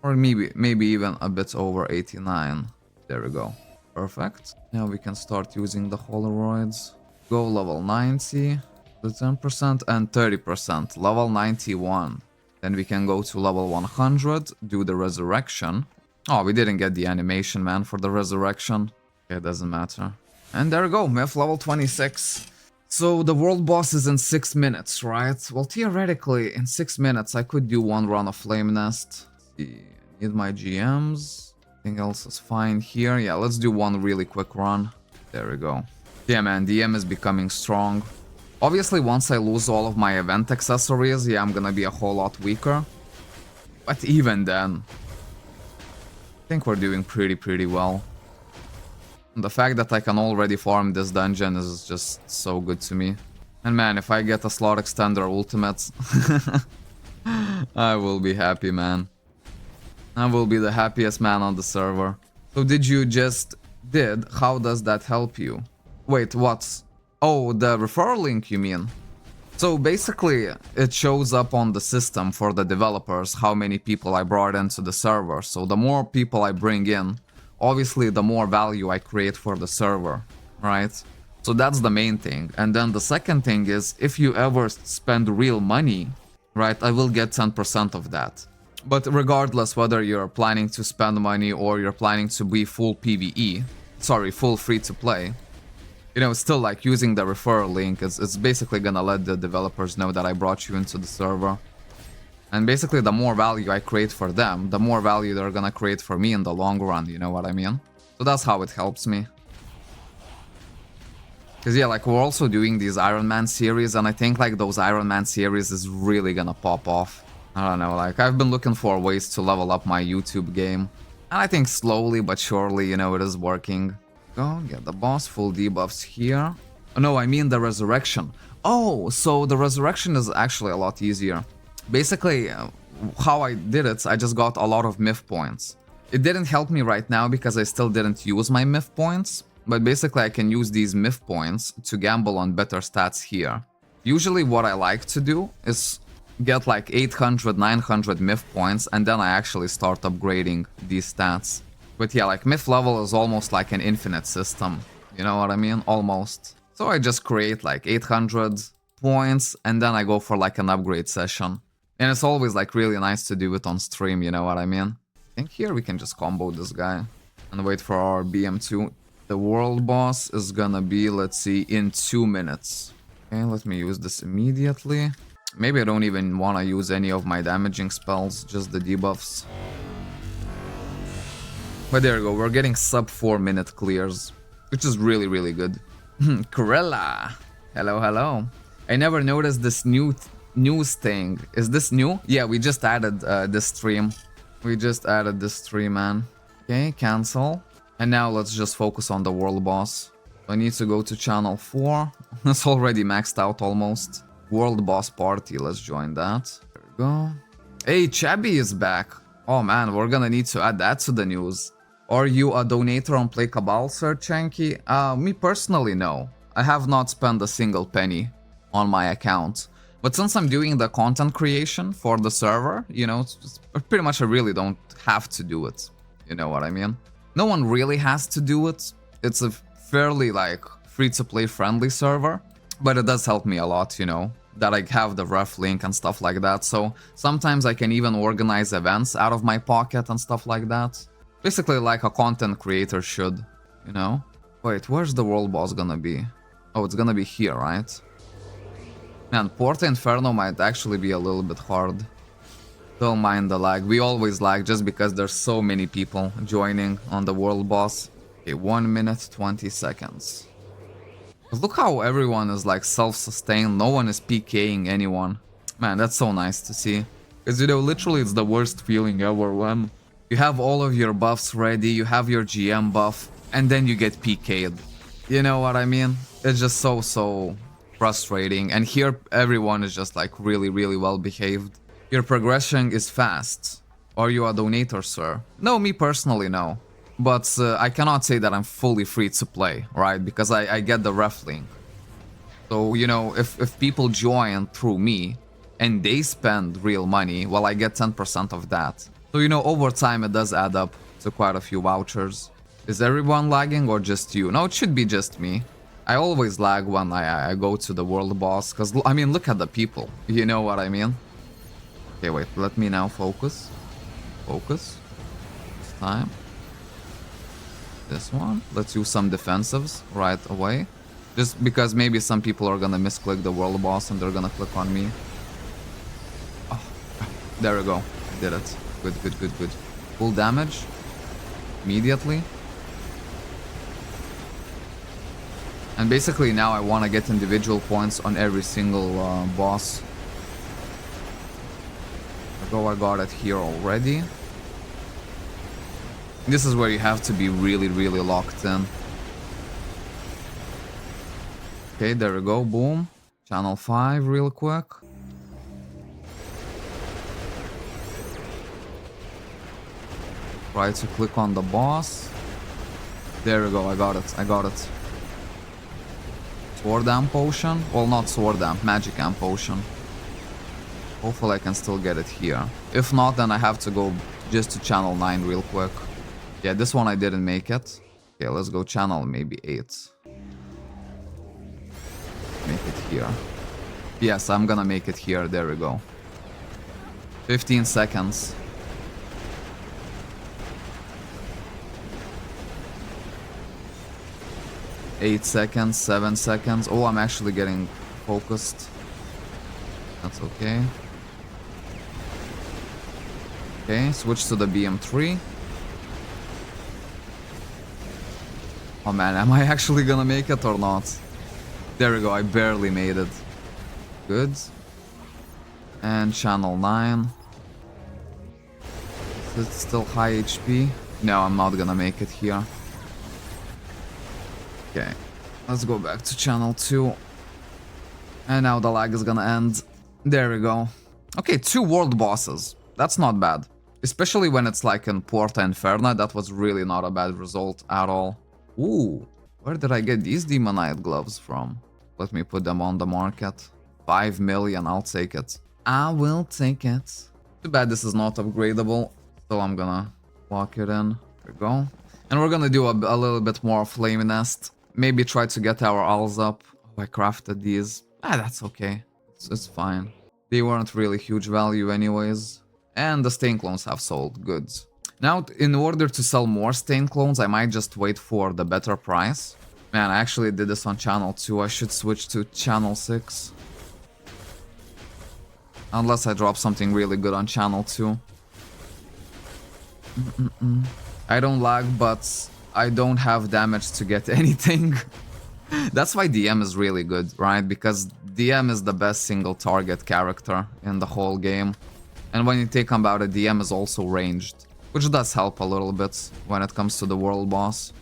A: Or maybe even a bit over 89. There we go. Perfect. Now we can start using the Holoroids. Go level 90, the 10% and 30%, level 91. Then we can go to level 100, do the resurrection. Oh, we didn't get the animation, man, for the resurrection. Okay, it doesn't matter. And there we go, myth level 26. So the world boss is in 6 minutes, right? Well, theoretically, in 6 minutes, I could do one run of Flame Nest. Let's see, I need my GMs. Everything else is fine here. Yeah, let's do one really quick run. There we go. Yeah, man, DM is becoming strong. Obviously, once I lose all of my event accessories, yeah, I'm gonna be a whole lot weaker. But even then, I think we're doing pretty well. And the fact that I can already farm this dungeon is just so good to me. And man, if I get a slot extender ultimate, I will be happy, man. I will be the happiest man on the server. So did you just did? How does that help you? Wait, what? Oh, the referral link, you mean? So basically, it shows up on the system for the developers how many people I brought into the server. So the more people I bring in, obviously the more value I create for the server, right? So that's the main thing. And then the second thing is, if you ever spend real money, right, I will get 10% of that. But regardless whether you're planning to spend money or you're planning to be full PvE, sorry, full free to play, you know, still like using the referral link is basically gonna let the developers know that I brought you into the server. And basically the more value I create for them, the more value they're gonna create for me in the long run, you know what I mean? So that's how it helps me. Because yeah, like we're also doing these Iron Man series, and I think like those Iron Man series is really gonna pop off. I don't know, like I've been looking for ways to level up my YouTube game. And I think slowly but surely, you know, it is working. Go get the boss, full debuffs here. Oh, no, I mean the resurrection. Oh, so the resurrection is actually a lot easier. Basically, how I did it, I just got a lot of myth points. It didn't help me right now because I still didn't use my myth points, but basically I can use these myth points to gamble on better stats here. Usually what I like to do is get like 800, 900 myth points, and then I actually start upgrading these stats. But yeah, like myth level is almost like an infinite system, you know what I mean? Almost. So I just create like 800 points, and then I go for like an upgrade session. And it's always like really nice to do it on stream, you know what I mean? I think here we can just combo this guy and wait for our BM2. The world boss is gonna be, let's see, in 2 minutes. Okay, let me use this immediately. Maybe I don't even want to use any of my damaging spells, just the debuffs. But there you go, we're getting sub 4-minute clears, which is really, really good. Corella! Hello, hello. I never noticed this new news thing. Is this new? Yeah, we just added this stream. We just added this stream, man. Okay, cancel. And now let's just focus on the world boss. I need to go to channel 4. It's already maxed out almost. World boss party, let's join that. There we go. Hey, Chabby is back. Oh man, we're gonna need to add that to the news. Are you a donator on Play Cabal, Sir Chanky? Me personally, no. I have not spent a single penny on my account. But since I'm doing the content creation for the server, you know, pretty much I really don't have to do it. You know what I mean? No one really has to do it. It's a fairly, like, free-to-play friendly server. But it does help me a lot, you know, that I have the ref link and stuff like that. So sometimes I can even organize events out of my pocket and stuff like that. Basically like a content creator should, you know? Wait, where's the world boss gonna be? Oh, it's gonna be here, right? Man, Porta Inferno might actually be a little bit hard. Don't mind the lag. We always lag just because there's so many people joining on the world boss. Okay, 1 minute, 20 seconds. Look how everyone is like self-sustained. No one is PKing anyone. Man, that's so nice to see. Because, you know, literally it's the worst feeling ever when you have all of your buffs ready, you have your GM buff, and then you get PK'd. You know what I mean? It's just so frustrating. And here everyone is just like really well behaved. Your progression is fast. Are you a donator, sir? No, me personally, no. But I cannot say that I'm fully free to play, right? Because I get the ref link. So, you know, if people join through me and they spend real money, well, I get 10% of that. So, you know, over time it does add up to quite a few vouchers. Is everyone lagging or just you? No, it should be just me. I always lag when I go to the world boss, because, I mean, look at the people. You know what I mean? Okay, wait, let me now focus. Focus. This time. This one. Let's use some defensives right away. Just because maybe some people are gonna misclick the world boss and they're gonna click on me. Oh, there we go. I did it. Good. Full damage. Immediately. And basically now I want to get individual points on every single boss. I got it here already. This is where you have to be really locked in. Okay, there we go, boom. Channel 5 real quick. Try to click on the boss. There we go, I got it. Sword Amp potion? Well, not Sword Amp, Magic Amp potion. Hopefully I can still get it here. If not, then I have to go just to channel 9 real quick. Yeah, this one I didn't make it. Okay, let's go channel maybe 8. Make it here. Yes, I'm gonna make it here. There we go. 15 seconds. Eight seconds, 7 seconds. Oh, I'm actually getting focused. That's okay. Okay, switch to the BM3. Oh man, am I actually gonna make it or not? There we go, I barely made it. Good. And channel 9. Is it still high HP? No, I'm not gonna make it here. Okay, let's go back to channel 2. And now the lag is gonna end. There we go. Okay, 2 world bosses. That's not bad. Especially when it's like in Porta Inferno, that was really not a bad result at all. Ooh, where did I get these Demonite gloves from? Let me put them on the market. 5 million, I'll take it. I will take it. Too bad this is not upgradable, so I'm gonna lock it in. There we go. And we're gonna do a little bit more Flame Nest. Maybe try to get our owls up. Oh, I crafted these. That's okay. It's fine. They weren't really huge value anyways. And the stain clones have sold. Good. Now, in order to sell more stain clones, I might just wait for the better price. Man, I actually did this on channel 2. I should switch to channel 6. Unless I drop something really good on channel 2. I don't lag, but I don't have damage to get anything. That's why DM is really good, right? Because DM is the best single target character in the whole game. And when you think about it, DM is also ranged, which does help a little bit when it comes to the world boss.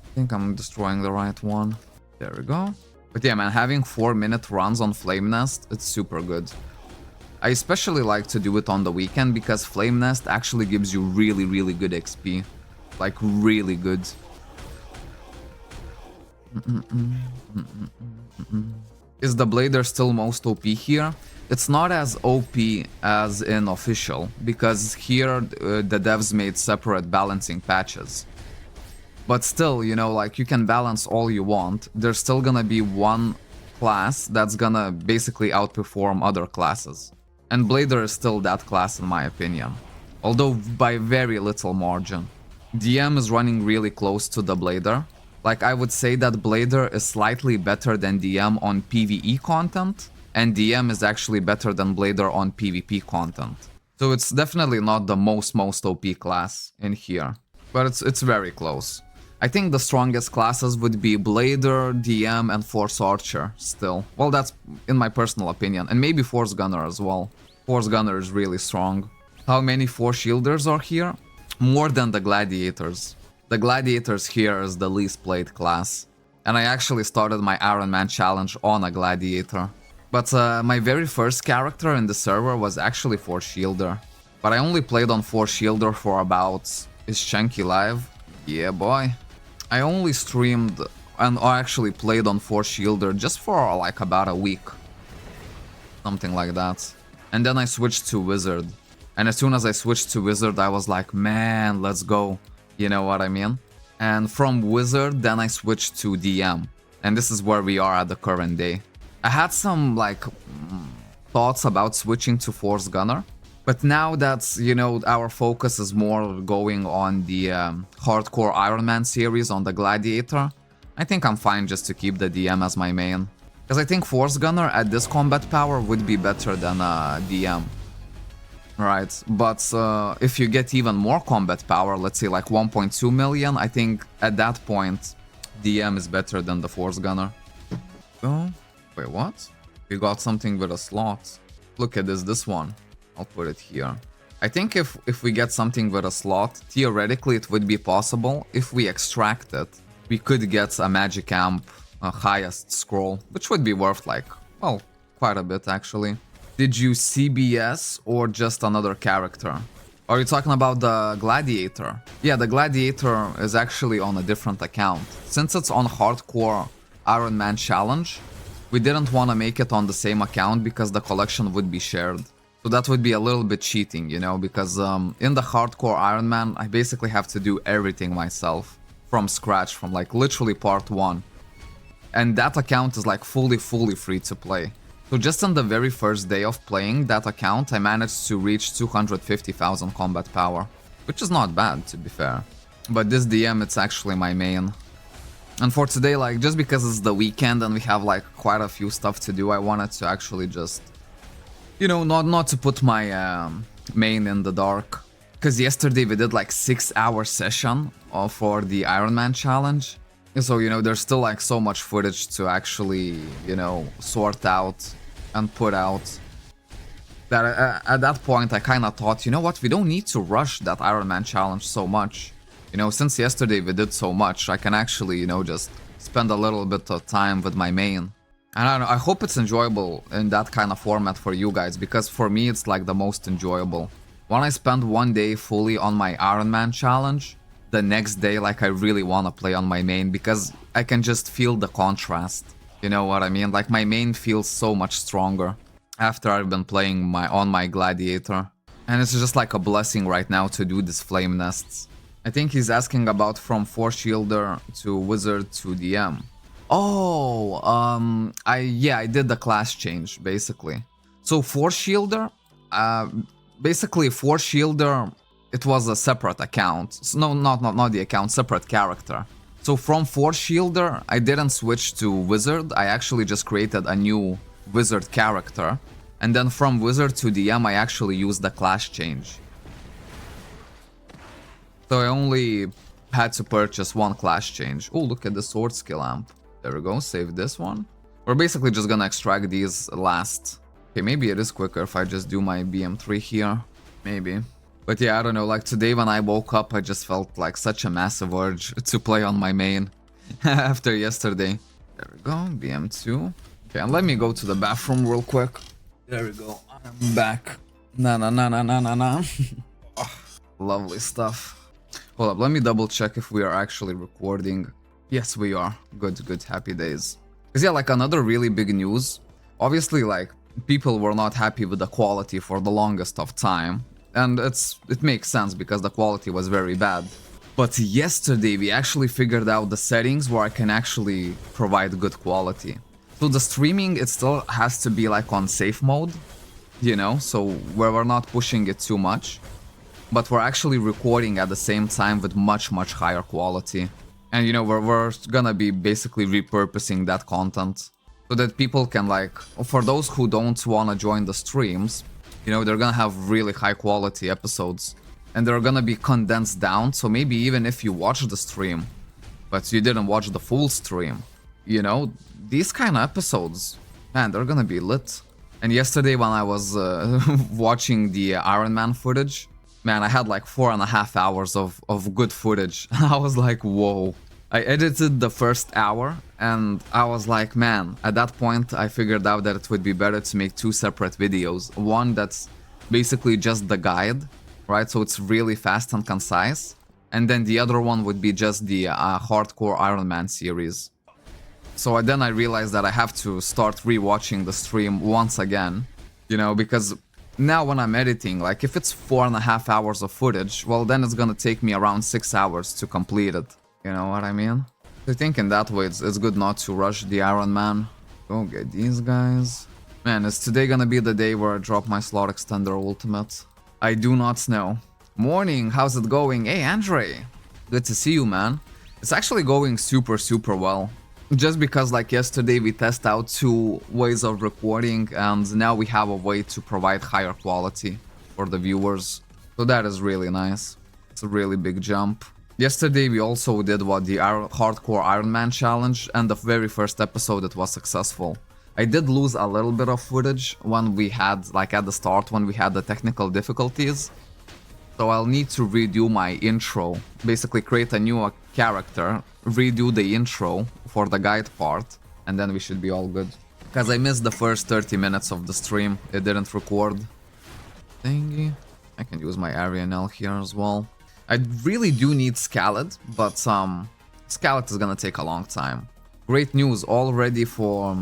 A: I think I'm destroying the right one. There we go. But yeah, man, having 4-minute runs on Flame Nest, it's super good. I especially like to do it on the weekend because Flame Nest actually gives you really, really good XP. Like, really good. Is the Blader still most OP here? It's not as OP as in official, because here the devs made separate balancing patches. But still, you know, like, you can balance all you want. There's still gonna be one class that's gonna basically outperform other classes. And Blader is still that class in my opinion. Although by very little margin. DM is running really close to the Blader. Like, I would say that Blader is slightly better than DM on PvE content, and DM is actually better than Blader on PvP content. So it's definitely not the most OP class in here, but it's very close. I think the strongest classes would be Blader, DM, and Force Archer still. Well, that's in my personal opinion, and maybe Force Gunner as well. Force Gunner is really strong. How many Force Shielders are here? More than the Gladiators. The Gladiators here is the least played class. And I actually started my Iron Man challenge on a Gladiator. But my very first character in the server was actually Force Shielder. But I only played on Force Shielder for about... Is Shanky live? Yeah, boy. I only streamed and actually played on Force Shielder just for like about a week. Something like that. And then I switched to Wizard. And as soon as I switched to Wizard, I was like, man, let's go. You know what I mean? And from Wizard, then I switched to DM. And this is where we are at the current day. I had some, like, thoughts about switching to Force Gunner. But now that, you know, our focus is more going on the hardcore Iron Man series on the Gladiator, I think I'm fine just to keep the DM as my main. Because I think Force Gunner at this combat power would be better than DM. Right, but if you get even more combat power, let's say like 1.2 million, I think at that point DM is better than the Force Gunner. Oh, wait, what? We got something with a slot. Look at this one. I'll put it here. I think if we get something with a slot, theoretically it would be possible. If we extract it, we could get a Magic Amp highest scroll, which would be worth like, well, quite a bit actually. Did you CBS or just another character? Are you talking about the Gladiator? Yeah, the Gladiator is actually on a different account. Since it's on Hardcore Iron Man Challenge, we didn't want to make it on the same account because the collection would be shared. So that would be a little bit cheating, you know, because in the Hardcore Iron Man, I basically have to do everything myself from scratch, from like literally part 1. And that account is like fully free to play. So just on the very first day of playing that account, I managed to reach 250,000 combat power, which is not bad, to be fair. But this DM, it's actually my main. And for today, like, just because it's the weekend and we have like quite a few stuff to do, I wanted to actually just, you know, not to put my main in the dark. Because yesterday we did like 6-hour session for the Iron Man challenge. So, you know, there's still like so much footage to actually, you know, sort out and put out. That at that point I kind of thought, you know what, we don't need to rush that Iron Man challenge so much. You know, since yesterday we did so much, I can actually, you know, just spend a little bit of time with my main. And I don't know, I hope it's enjoyable in that kind of format for you guys, because for me it's like the most enjoyable. When I spend one day fully on my Iron Man challenge, the next day, like, I really want to play on my main because I can just feel the contrast. You know what I mean? Like, my main feels so much stronger after I've been playing on my Gladiator. And it's just like a blessing right now to do these Flame Nests. I think he's asking about from Force Shielder to Wizard to DM. Oh, I did the class change, basically. So Force Shielder, basically Force Shielder, it was a separate account. So no, not the account, separate character. So from Force Shielder, I didn't switch to Wizard. I actually just created a new wizard character, and then from wizard to DM I actually used the class change. So I only had to purchase one class change. Oh, look at the sword skill amp. There we go, save this one. We're basically just gonna extract these last. Okay, maybe it is quicker if I just do my BM3 here. Maybe. But yeah, I don't know, like today when I woke up, I just felt like such a massive urge to play on my main after yesterday. There we go, BM2. Okay, and let me go to the bathroom real quick. There we go, I'm back. Na. Oh, lovely stuff. Hold up, let me double check if we are actually recording. Yes, we are. Good, happy days. Because yeah, like another really big news. Obviously, like, people were not happy with the quality for the longest of time. And it makes sense because the quality was very bad. But yesterday we actually figured out the settings where I can actually provide good quality. So the streaming, it still has to be like on safe mode, you know, so where we're not pushing it too much. But we're actually recording at the same time with much higher quality. And you know, we're gonna be basically repurposing that content so that people can, like, for those who don't wanna join the streams, you know, they're gonna have really high quality episodes. And they're gonna be condensed down, so maybe even if you watch the stream, but you didn't watch the full stream, you know, these kind of episodes, man, they're gonna be lit. And yesterday when I was watching the Iron Man footage, man, I had like 4.5 hours of good footage. I was like, whoa. I edited the first hour and I was like, man, at that point I figured out that it would be better to make two separate videos. One that's basically just the guide, right? So it's really fast and concise. And then the other one would be just the hardcore Iron Man series. So then I realized that I have to start rewatching the stream once again, you know, because now when I'm editing, like if it's 4.5 hours of footage, well then it's gonna take me around 6 hours to complete it. You know what I mean? I think in that way it's good not to rush the Iron Man. Go get these guys. Man, is today gonna be the day where I drop my slot extender ultimate? I do not know. Morning, how's it going? Hey Andre, good to see you, man. It's actually going super well. Just because like yesterday we test out 2 ways of recording and now we have a way to provide higher quality for the viewers. So that is really nice. It's a really big jump. Yesterday we also did the hardcore Iron Man challenge, and the very first episode it was successful. I did lose a little bit of footage when we had, like at the start, when we had the technical difficulties. So I'll need to redo my intro, basically create a new character, redo the intro for the guide part, and then we should be all good. Because I missed the first 30 minutes of the stream, it didn't record. Thingy. I can use my Arianel here as well. I really do need Scaled, but Scaled is gonna take a long time. Great news, all ready for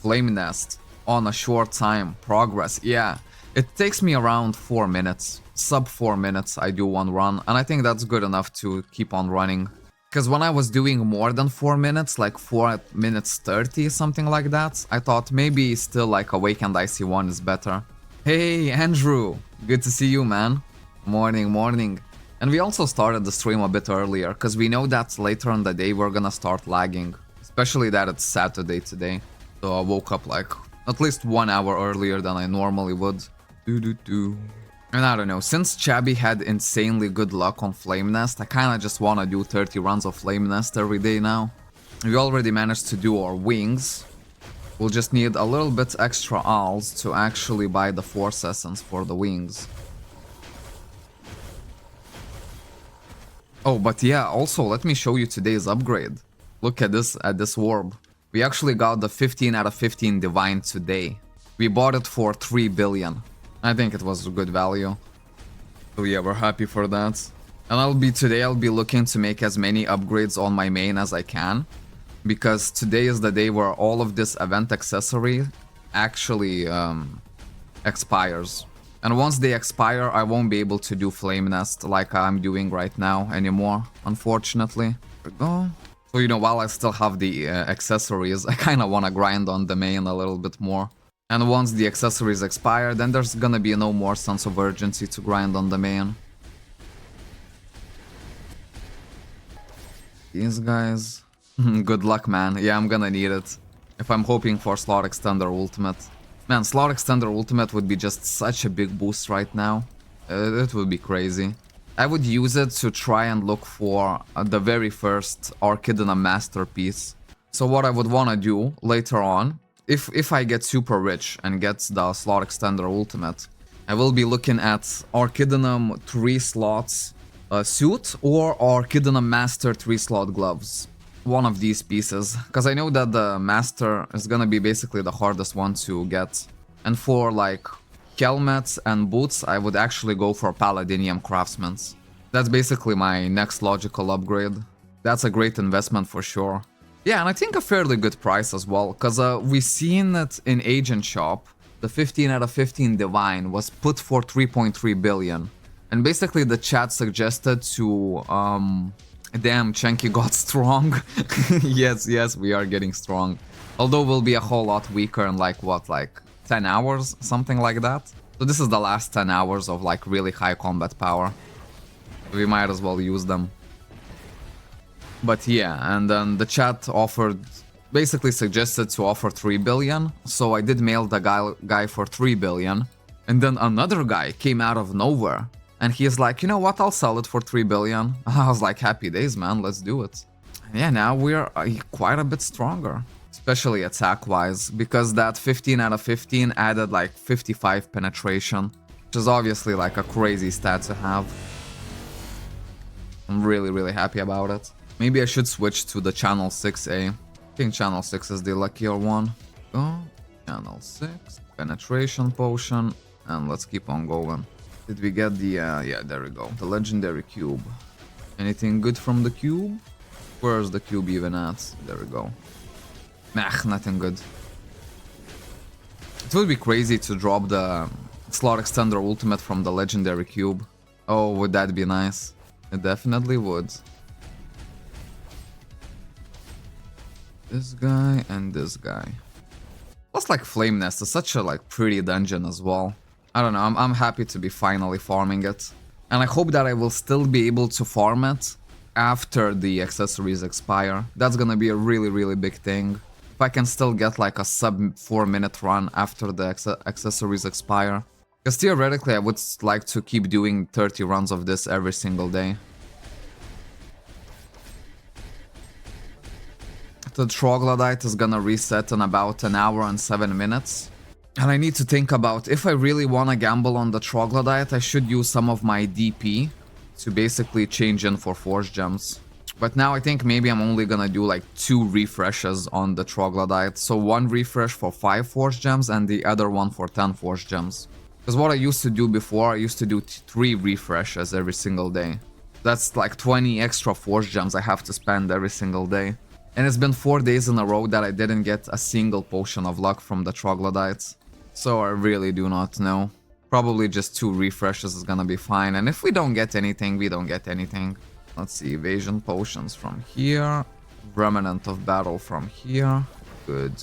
A: Flame Nest on a short time. Progress, yeah. It takes me around 4 minutes. Sub 4 minutes I do one run, and I think that's good enough to keep on running. Because when I was doing more than 4 minutes, like 4 minutes 30, something like that, I thought maybe still like Awakened IC1 is better. Hey Andrew, good to see you, man. Morning. And we also started the stream a bit earlier, because we know that later in the day we're gonna start lagging. Especially that it's Saturday today. So I woke up like at least 1 hour earlier than I normally would. And I don't know, since Chabby had insanely good luck on Flame Nest, I kinda just wanna do 30 runs of Flame Nest every day now. We already managed to do our wings. We'll just need a little bit extra alls to actually buy the Force Essence for the wings. Oh, but yeah, also let me show you today's upgrade. Look at this orb. We actually got the 15 out of 15 Divine today. We bought it for 3 billion. I think it was a good value. So yeah, we're happy for that. And today I'll be looking to make as many upgrades on my main as I can. Because today is the day where all of this event accessory actually expires. And once they expire, I won't be able to do Flame Nest like I'm doing right now anymore, unfortunately. There we go. So, you know, while I still have the accessories, I kind of want to grind on the main a little bit more. And once the accessories expire, then there's gonna be no more sense of urgency to grind on the main. These guys... Good luck, man. Yeah, I'm gonna need it. If I'm hoping for slot extender ultimate. Man, Slot Extender Ultimate would be just such a big boost right now. It would be crazy. I would use it to try and look for the very first Orchidna Masterpiece. So what I would want to do later on, if I get super rich and get the Slot Extender Ultimate, I will be looking at Orchidna 3 slots suit or Orchidna Master 3 slot gloves. One of these pieces, because I know that the Master is gonna be basically the hardest one to get. And for like helmets and boots, I would actually go for Paladinium Craftsman's. That's basically my next logical upgrade. That's a great investment for sure. Yeah, and I think a fairly good price as well, because we've seen it in Agent Shop. The 15 out of 15 Divine was put for 3.3 billion. And basically the chat suggested to... Damn, Chenky got strong. Yes, we are getting strong. Although we'll be a whole lot weaker in like, what, like 10 hours? Something like that. So this is the last 10 hours of like really high combat power. We might as well use them. But yeah, and then the chat offered, basically suggested to offer 3 billion. So I did mail the guy for 3 billion. And then another guy came out of nowhere. And he's like, you know what, I'll sell it for 3 billion. I was like, happy days, man, let's do it. And yeah, now we're quite a bit stronger. Especially attack-wise, because that 15 out of 15 added like 55 penetration. Which is obviously like a crazy stat to have. I'm really happy about it. Maybe I should switch to the channel 6A. I think channel 6 is the luckier one. Go, channel 6, penetration potion, and let's keep on going. Did we get the, yeah, there we go. The legendary cube. Anything good from the cube? Where's the cube even at? There we go. Meh, nothing good. It would be crazy to drop the Slot Extender Ultimate from the legendary cube. Oh, would that be nice? It definitely would. This guy and this guy. Plus, like, Flame Nest is such a, like, pretty dungeon as well. I don't know, I'm happy to be finally farming it. And I hope that I will still be able to farm it after the accessories expire. That's gonna be a really big thing. If I can still get like a sub 4 minute run after the accessories expire. Because theoretically I would like to keep doing 30 runs of this every single day. The Troglodyte is gonna reset in about an hour and 7 minutes. And I need to think about if I really want to gamble on the Troglodyte, I should use some of my DP to basically change in for Force Gems. But now I think maybe I'm only gonna do like 2 refreshes on the Troglodyte. So 1 refresh for 5 Force Gems and the other one for 10 Force Gems. Because what I used to do before, I used to do 3 refreshes every single day. That's like 20 extra Force Gems I have to spend every single day. And it's been 4 days in a row that I didn't get a single potion of luck from the Troglodytes. So I really do not know. Probably just 2 refreshes is gonna be fine. And if we don't get anything, we don't get anything. Let's see, evasion potions from here. Remnant of battle from here. Good.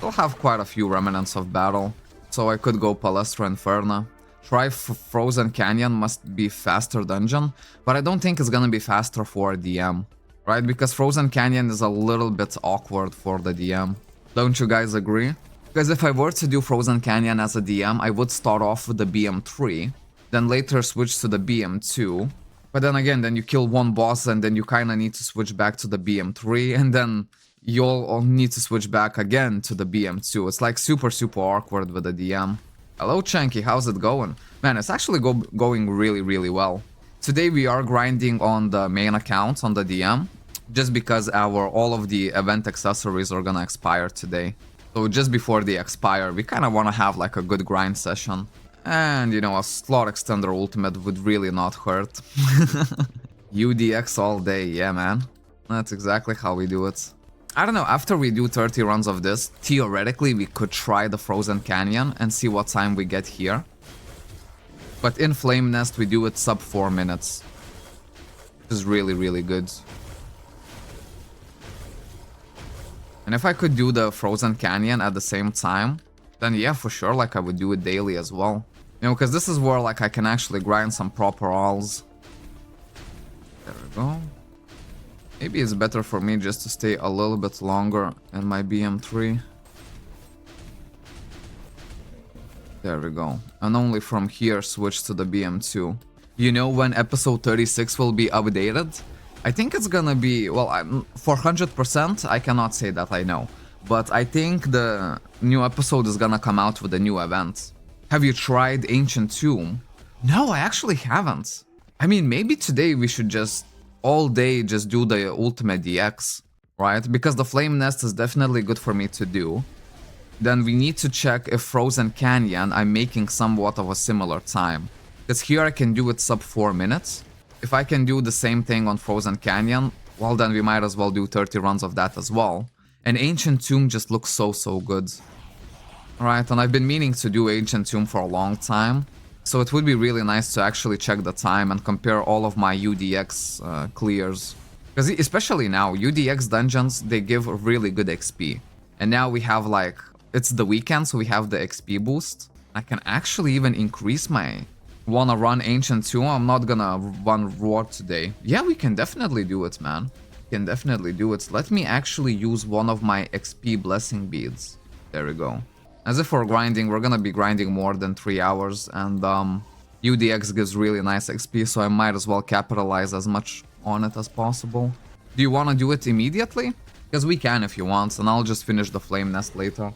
A: I'll have quite a few remnants of battle. So I could go Palestra Inferna. Try Frozen Canyon must be faster dungeon. But I don't think it's gonna be faster for DM. Right? Because Frozen Canyon is a little bit awkward for the DM. Don't you guys agree? Because if I were to do Frozen Canyon as a DM, I would start off with the BM3, then later switch to the BM2. But then again, then you kill one boss and then you kinda need to switch back to the BM3, and then you'll all need to switch back again to the BM2. It's like super awkward with the DM. Hello Chanky, how's it going? Man, it's actually going really well. Today we are grinding on the main account on the DM, just because all of the event accessories are gonna expire today. So just before they expire, we kind of want to have like a good grind session. And you know, a Slot Extender Ultimate would really not hurt. UDX all day, yeah man. That's exactly how we do it. I don't know, after we do 30 runs of this, theoretically we could try the Frozen Canyon and see what time we get here. But in Flame Nest we do it sub 4 minutes. Which is really good. And if I could do the Frozen Canyon at the same time, then yeah, for sure, like I would do it daily as well. You know, because this is where like I can actually grind some proper alls. There we go. Maybe it's better for me just to stay a little bit longer in my BM3. There we go. And only from here switch to the BM2. You know when episode 36 will be updated? I think it's gonna be, well, for 100%, I cannot say that I know. But I think the new episode is gonna come out with a new event. Have you tried Ancient Tomb? No, I actually haven't. I mean, maybe today we should just all day just do the Ultimate DX, right? Because the Flame Nest is definitely good for me to do. Then we need to check if Frozen Canyon I'm making somewhat of a similar time. Because here I can do it sub 4 minutes. If I can do the same thing on Frozen Canyon, well then we might as well do 30 runs of that as well. And Ancient Tomb just looks so good. Alright, and I've been meaning to do Ancient Tomb for a long time. So it would be really nice to actually check the time and compare all of my UDX clears. Because especially now, UDX dungeons, they give really good XP. And now we have like, it's the weekend, so we have the XP boost. I can actually even increase my... Wanna run Ancient Tomb? I'm not gonna run Roar today. Yeah, we can definitely do it, man. We can definitely do it. Let me actually use one of my XP blessing beads. There we go. As if we're grinding, we're gonna be grinding more than 3 hours, and UDX gives really nice XP, so I might as well capitalize as much on it as possible. Do you wanna do it immediately? Because we can if you want, and I'll just finish the Flame Nest later.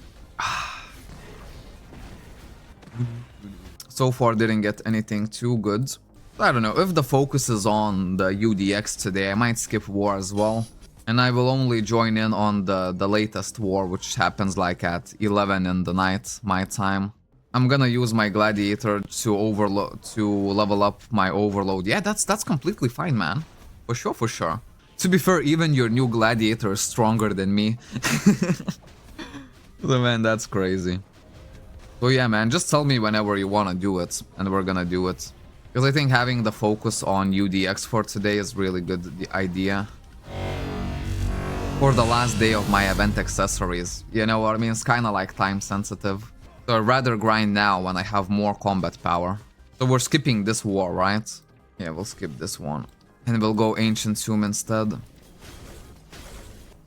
A: So far didn't get anything too good. I don't know, if the focus is on the UDX today, I might skip War as well. And I will only join in on the latest War, which happens like at 11 in the night, my time. I'm gonna use my Gladiator to level up my Overload. Yeah, that's completely fine, man. For sure, for sure. To be fair, even your new Gladiator is stronger than me. So man, that's crazy. So yeah, man, just tell me whenever you wanna do it, and we're gonna do it. Because I think having the focus on UDX for today is really good idea. For the last day of my event accessories. You know what I mean? It's kinda like time sensitive. So I'd rather grind now when I have more combat power. So we're skipping this war, right? Yeah, we'll skip this one. And we'll go Ancient Tomb instead.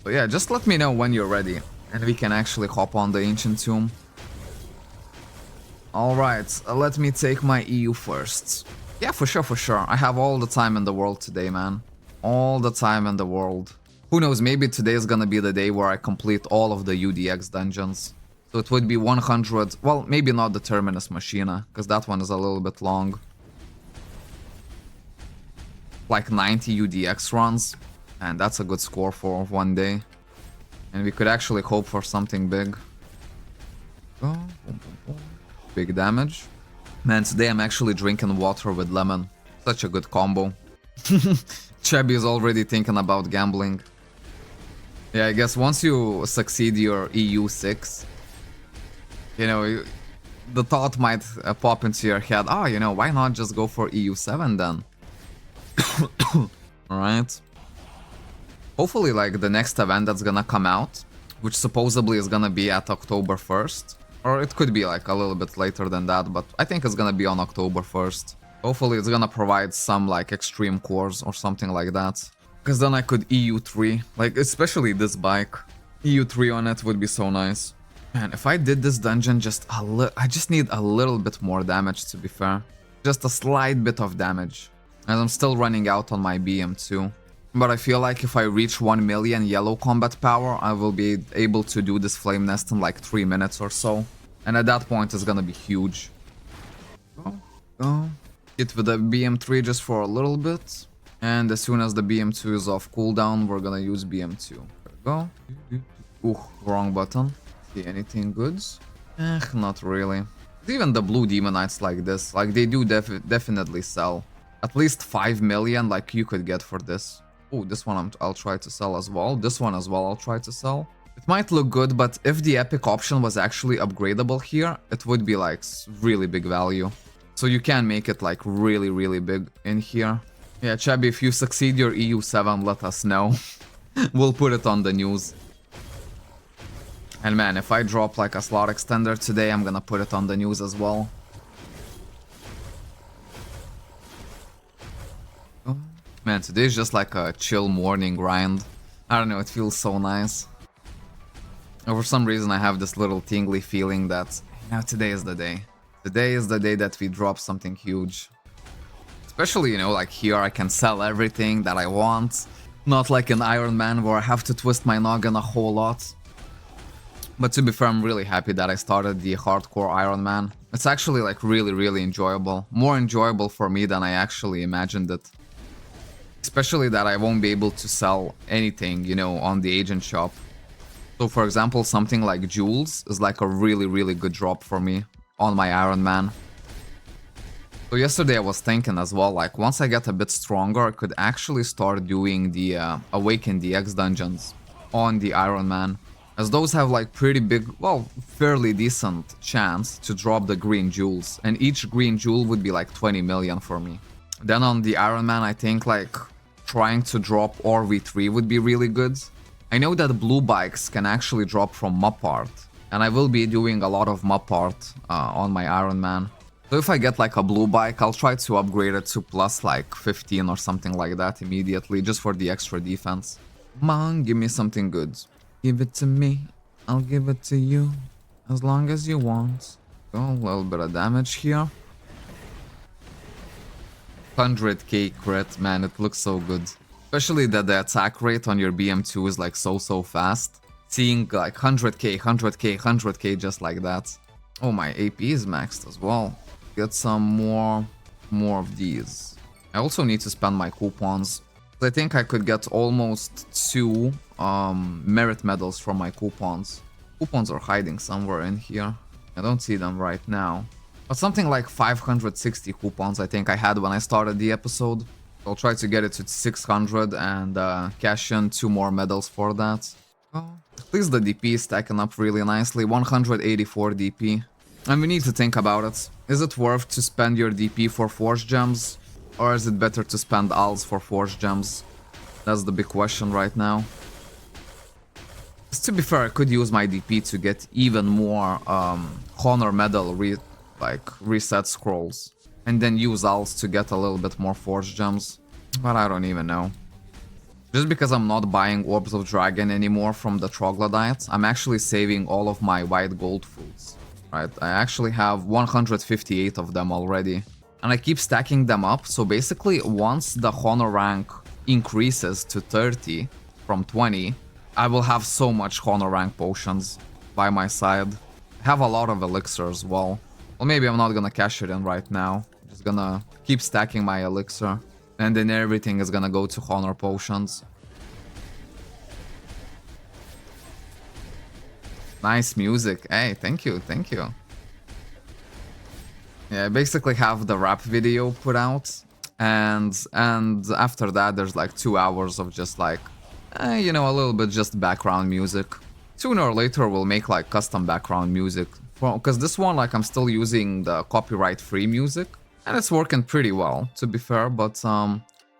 A: So yeah, just let me know when you're ready. And we can actually hop on the Ancient Tomb. Alright, let me take my EU first. Yeah, for sure, for sure. I have all the time in the world today, man. All the time in the world. Who knows, maybe today is gonna be the day where I complete all of the UDX dungeons. So it would be 100... Well, maybe not the Terminus Machina, because that one is a little bit long. Like 90 UDX runs. And that's a good score for one day. And we could actually hope for something big. Oh, big damage. Man, today I'm actually drinking water with lemon. Such a good combo. Chubby is already thinking about gambling. Yeah, I guess once you succeed your EU6, you know, the thought might pop into your head, oh, you know, why not just go for EU7 then? Alright. Hopefully, like, the next event that's gonna come out, which supposedly is gonna be at October 1st. Or it could be like a little bit later than that, but I think it's gonna be on October 1st. Hopefully it's gonna provide some like extreme cores or something like that. Because then I could EU3, like especially this bike. EU3 on it would be so nice. Man, if I did this dungeon just I just need a little bit more damage, to be fair. Just a slight bit of damage. And I'm still running out on my BM2. But I feel like if I reach 1 million yellow combat power, I will be able to do this Flame Nest in like 3 minutes or so. And at that point, it's gonna be huge. Go. Hit with the BM3 just for a little bit. And as soon as the BM2 is off cooldown, we're gonna use BM2. There we go. Ooh, wrong button. See anything good? Not really. Even the blue Demonites like this, like they do definitely sell. At least 5 million, like you could get for this. Oh, this one I'll try to sell as well. This one as well I'll try to sell. It might look good, but if the epic option was actually upgradable here, it would be like really big value. So you can make it like really big in here. Yeah, Chubby, if you succeed your EU7, let us know. We'll put it on the news. And man, if I drop like a slot extender today, I'm gonna put it on the news as well. Man, today's just like a chill morning grind. I don't know, it feels so nice. And for some reason I have this little tingly feeling that, you know, today is the day. Today is the day that we drop something huge. Especially, you know, like here I can sell everything that I want. Not like an Iron Man where I have to twist my noggin a whole lot. But to be fair, I'm really happy that I started the hardcore Iron Man. It's actually like really enjoyable. More enjoyable for me than I actually imagined it. Especially that I won't be able to sell anything, you know, on the agent shop. So for example, something like jewels is like a really good drop for me on my Iron Man. So yesterday I was thinking as well, like once I get a bit stronger, I could actually start doing the Awaken the X dungeons on the Iron Man. As those have like pretty big, well, fairly decent chance to drop the green jewels. And each green jewel would be like 20 million for me. Then on the Iron Man, I think like trying to drop RV3 would be really good. I know that blue bikes can actually drop from map art. And I will be doing a lot of map art on my Iron Man. So if I get like a blue bike, I'll try to upgrade it to plus like 15 or something like that immediately, just for the extra defense. Come on, give me something good. Give it to me, I'll give it to you, as long as you want. Oh, a little bit of damage here. 100k crit, man, it looks so good. Especially that the attack rate on your BM2 is like so fast. Seeing like 100k, 100k, 100k just like that. Oh, my AP is maxed as well. Get some more of these. I also need to spend my coupons. I think I could get almost 2 merit medals from my coupons. Coupons are hiding somewhere in here. I don't see them right now. But something like 560 coupons I think I had when I started the episode. I'll try to get it to 600 and cash in 2 more medals for that. Oh, at least the DP is stacking up really nicely. 184 DP. And we need to think about it. Is it worth to spend your DP for Force Gems? Or is it better to spend ALs for Force Gems? That's the big question right now. To be fair, I could use my DP to get even more Honor Medal reset scrolls. And then use ALs to get a little bit more Force Gems. But I don't even know. Just because I'm not buying Orbs of Dragon anymore from the Troglodytes, I'm actually saving all of my white gold fruits. Right, I actually have 158 of them already. And I keep stacking them up, so basically once the Honor rank increases to 30 from 20, I will have so much Honor rank potions by my side. I have a lot of elixir as well. Well, maybe I'm not gonna cash it in right now. I'm just gonna keep stacking my elixir. And then everything is gonna go to Honor potions. Nice music. Hey, thank you. Yeah, I basically have the rap video put out. And after that, there's like 2 hours of just like, you know, a little bit just background music. Sooner or later, we'll make like custom background music. Because this one, like, I'm still using the copyright-free music. And it's working pretty well, to be fair. But,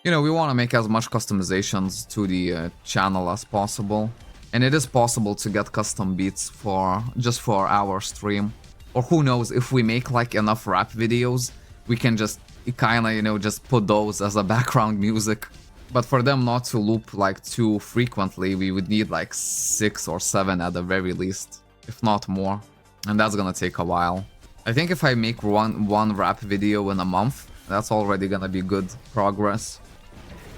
A: you know, we want to make as much customizations to the channel as possible. And it is possible to get custom beats for our stream. Or who knows, if we make like enough rap videos, we can just kinda, you know, just put those as a background music. But for them not to loop like too frequently, we would need like 6 or 7 at the very least, if not more. And that's gonna take a while. I think if I make one rap video in a month, that's already gonna be good progress.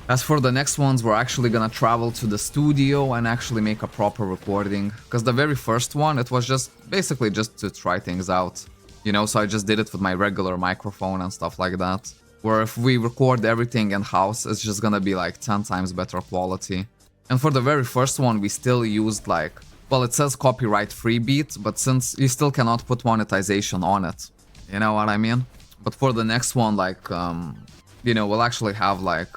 A: As for the next ones, we're actually gonna travel to the studio and actually make a proper recording. Because the very first one, it was just basically just to try things out. You know, so I just did it with my regular microphone and stuff like that. Where if we record everything in-house, it's just gonna be like 10 times better quality. And for the very first one, we still used like, well, it says copyright-free beat, but since you still cannot put monetization on it. You know what I mean? But for the next one, like, you know, we'll actually have like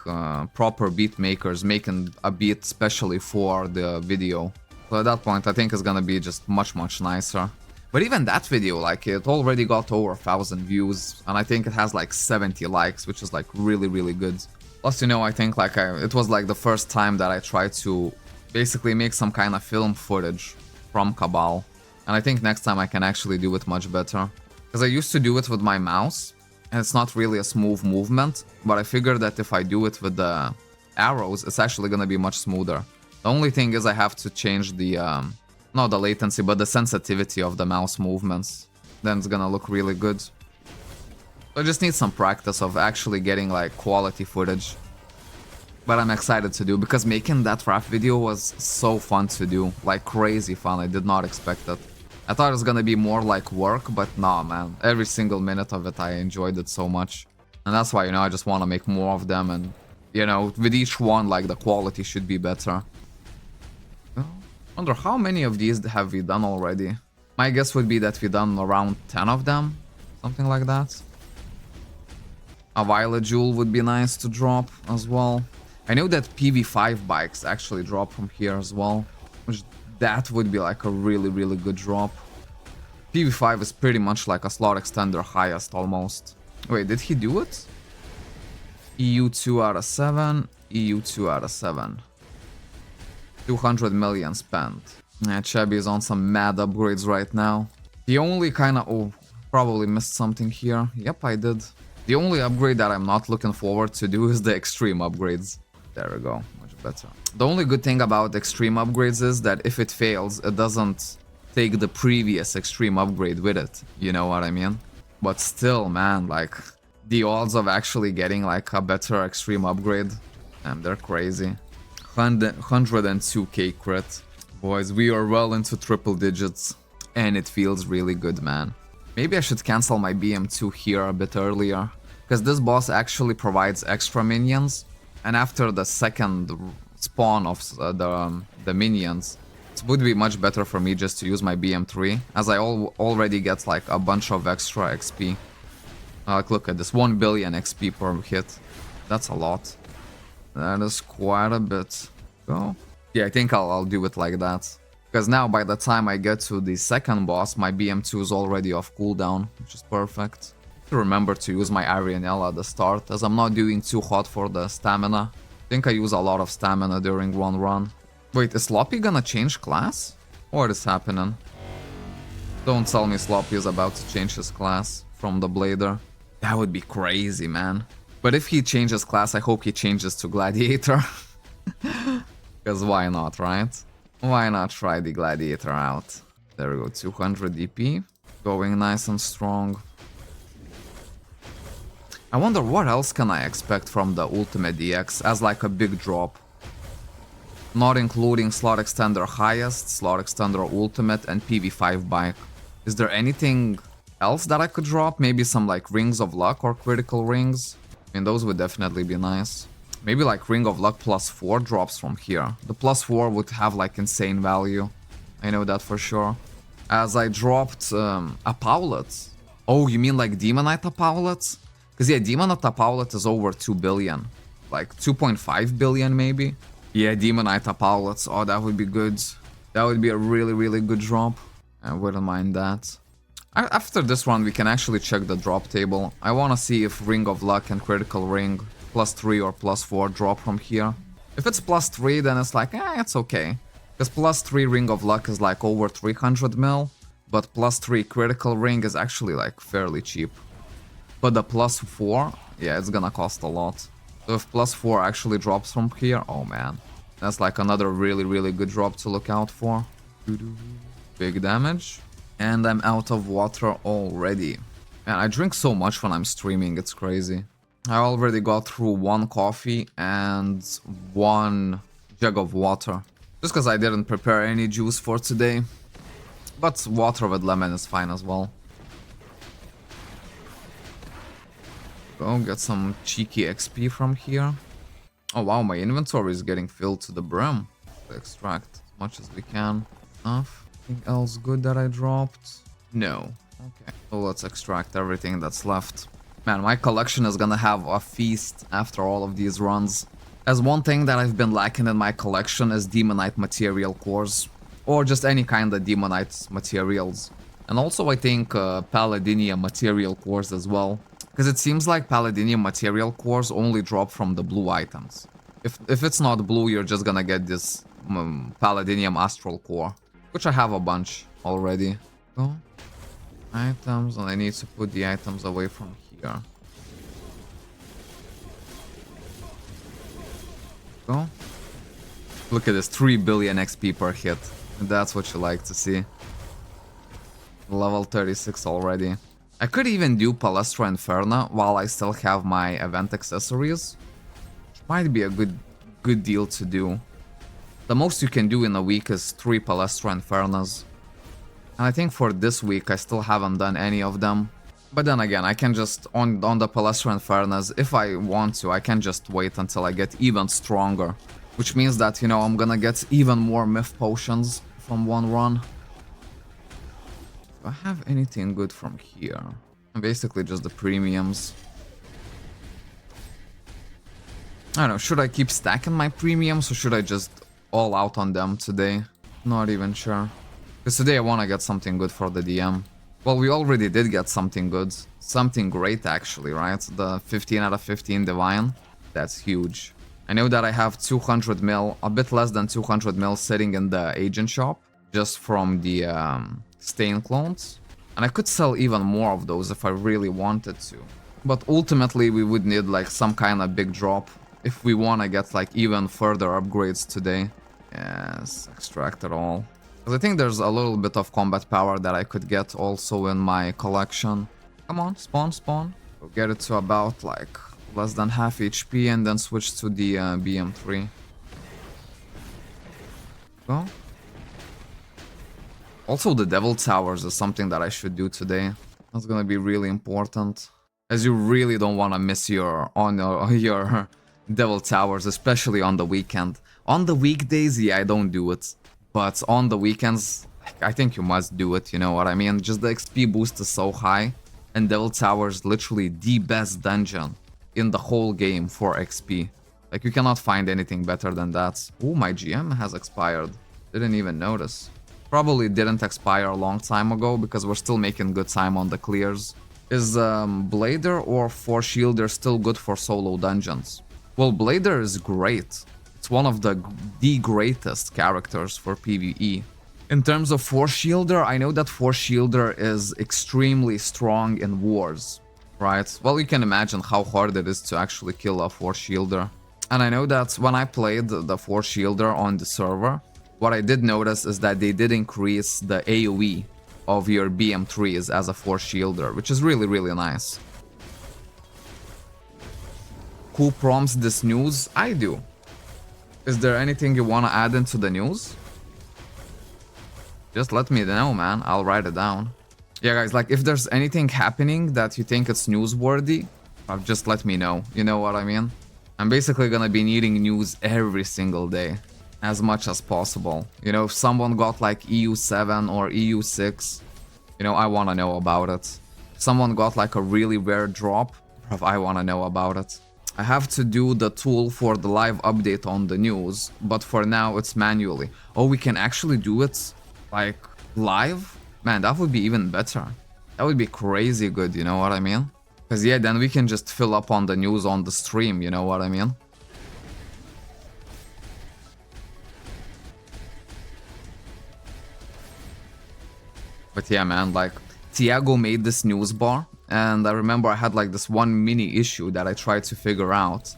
A: proper beat makers making a beat specially for the video. So at that point, I think it's gonna be just much nicer. But even that video, like, it already got over 1,000 views, and I think it has like 70 likes, which is like really good. Plus, you know, I think like it was like the first time that I tried to basically make some kind of film footage from Cabal. And I think next time I can actually do it much better. Because I used to do it with my mouse, and it's not really a smooth movement, but I figured that if I do it with the arrows, it's actually gonna be much smoother. The only thing is I have to change the, not the latency, but the sensitivity of the mouse movements. Then it's gonna look really good. So I just need some practice of actually getting like quality footage. But I'm excited to do because making that draft video was so fun to do. Like crazy fun. I did not expect it. I thought it was gonna be more like work, but nah, man. Every single minute of it, I enjoyed it so much. And that's why, you know, I just want to make more of them. And, you know, with each one, like, the quality should be better. I wonder how many of these have we done already? My guess would be that we done around 10 of them. Something like that. A Violet Jewel would be nice to drop as well. I know that PV5 bikes actually drop from here as well. Which that would be like a really, really good drop. PV5 is pretty much like a slot extender highest almost. Wait, did he do it? EU 2 out of 7. EU 2 out of 7. 200 million spent. Yeah, Chubby is on some mad upgrades right now. The only kind of... Oh, probably missed something here. Yep, I did. The only upgrade that I'm not looking forward to do is the extreme upgrades. There we go, much better. The only good thing about extreme upgrades is that if it fails, it doesn't take the previous extreme upgrade with it. You know what I mean? But still, man, like, the odds of actually getting like a better extreme upgrade, they're crazy. 102k crit. Boys, we are well into triple digits, and it feels really good, man. Maybe I should cancel my BM2 here a bit earlier, because this boss actually provides extra minions, and after the second spawn of the minions, it would be much better for me just to use my BM3, as I already get like a bunch of extra XP. Like, look at this, 1 billion XP per hit. That's a lot. That is quite a bit. So, yeah, I think I'll do it like that. Because now, by the time I get to the second boss, my BM2 is already off cooldown, which is perfect. To remember to use my Arianel at the start, as I'm not doing too hot for the stamina. I think I use a lot of stamina during one run. Wait, is Sloppy gonna change class? What is happening? Don't tell me Sloppy is about to change his class from the Blader. That would be crazy, man. But if he changes class, I hope he changes to Gladiator. Because why not, right? Why not try the Gladiator out? There we go, 200 DP. Going nice and strong. I wonder what else can I expect from the Ultimate DX as like a big drop. Not including Slot Extender Highest, Slot Extender Ultimate, and PV5 Bike. Is there anything else that I could drop? Maybe some like Rings of Luck or Critical Rings? I mean, those would definitely be nice. Maybe like Ring of Luck +4 drops from here. The +4 would have like insane value. I know that for sure. As I dropped a Powlet. Oh, you mean like Demonite Powlet? Because yeah, Demonite Powlet is over 2 billion. Like 2.5 billion maybe. Yeah, Demonite Powlets. Oh, that would be good. That would be a really, really good drop. I wouldn't mind that. After this one, we can actually check the drop table. I want to see if Ring of Luck and Critical Ring +3 or +4 drop from here. If it's +3, then it's like, it's okay. Because +3 Ring of Luck is like over 300 mil, but +3 Critical Ring is actually like fairly cheap. But the +4, yeah, it's gonna cost a lot. So if +4 actually drops from here, oh man. That's like another really, really good drop to look out for. Big damage. And I'm out of water already. Man, I drink so much when I'm streaming, it's crazy. I already got through 1 coffee and 1 jug of water. Just because I didn't prepare any juice for today. But water with lemon is fine as well. Go get some cheeky XP from here. Oh wow, my inventory is getting filled to the brim. Extract as much as we can. Enough. Anything else good that I dropped? No. Okay. So let's extract everything that's left. Man, my collection is gonna have a feast after all of these runs. As one thing that I've been lacking in my collection is Demonite material cores. Or just any kind of Demonite materials. And also I think Palladinium material cores as well. Because it seems like Palladinium material cores only drop from the blue items. If it's not blue, you're just gonna get this Palladinium astral core. Which I have a bunch already. So, items, and I need to put the items away from here. So, look at this, 3 billion XP per hit. That's what you like to see. Level 36 already. I could even do Palestra Inferno while I still have my event accessories. Which might be a good deal to do. The most you can do in a week is 3 Palestra Infernos. And I think for this week I still haven't done any of them. But then again, I can just, on the Palestra Infernos, if I want to, I can just wait until I get even stronger. Which means that, you know, I'm gonna get even more myth potions from one run. Do I have anything good from here? Basically just the premiums. I don't know, should I keep stacking my premiums or should I just all out on them today? Not even sure. Because today I want to get something good for the DM. Well, we already did get something good. Something great actually, right? The 15 out of 15 Divine. That's huge. I know that I have 200 mil, a bit less than 200 mil sitting in the agent shop. Just from the stain clones. And I could sell even more of those if I really wanted to. But ultimately we would need like some kind of big drop if we want to get like even further upgrades today. Yes, extract it all. Because I think there's a little bit of combat power that I could get also in my collection. Come on, spawn. We'll get it to about like less than half HP and then switch to the BM3. Go. Also, the Devil Towers is something that I should do today. That's gonna be really important. As you really don't want to miss your Devil Towers, especially on the weekend. On the weekdays, yeah, I don't do it. But on the weekends, I think you must do it, you know what I mean? Just the XP boost is so high. And Devil Towers literally the best dungeon in the whole game for XP. Like, you cannot find anything better than that. Ooh, my GM has expired. Didn't even notice. Probably didn't expire a long time ago because we're still making good time on the clears. Is Blader or Force Shielder still good for solo dungeons? Well, Blader is great. It's one of the greatest characters for PvE. In terms of Force Shielder, I know that Force Shielder is extremely strong in wars, right? Well, you can imagine how hard it is to actually kill a Force Shielder. And I know that when I played the Force Shielder on the server, what I did notice is that they did increase the AoE of your BM3s as a Force Shielder, which is really, really nice. Who prompts this news? I do. Is there anything you want to add into the news? Just let me know, man. I'll write it down. Yeah, guys, like, if there's anything happening that you think it's newsworthy, just let me know. You know what I mean? I'm basically gonna be needing news every single day. As much as possible. You know, if someone got like EU7 or EU6, you know, I want to know about it. If someone got like a really rare drop, I want to know about it. I have to do the tool for the live update on the news, but for now it's manually. Oh, we can actually do it like live? Man, that would be even better. That would be crazy good, you know what I mean? Because yeah, then we can just fill up on the news on the stream, you know what I mean? But yeah, man, like, Tiago made this news bar, and I remember I had like this one mini issue that I tried to figure out.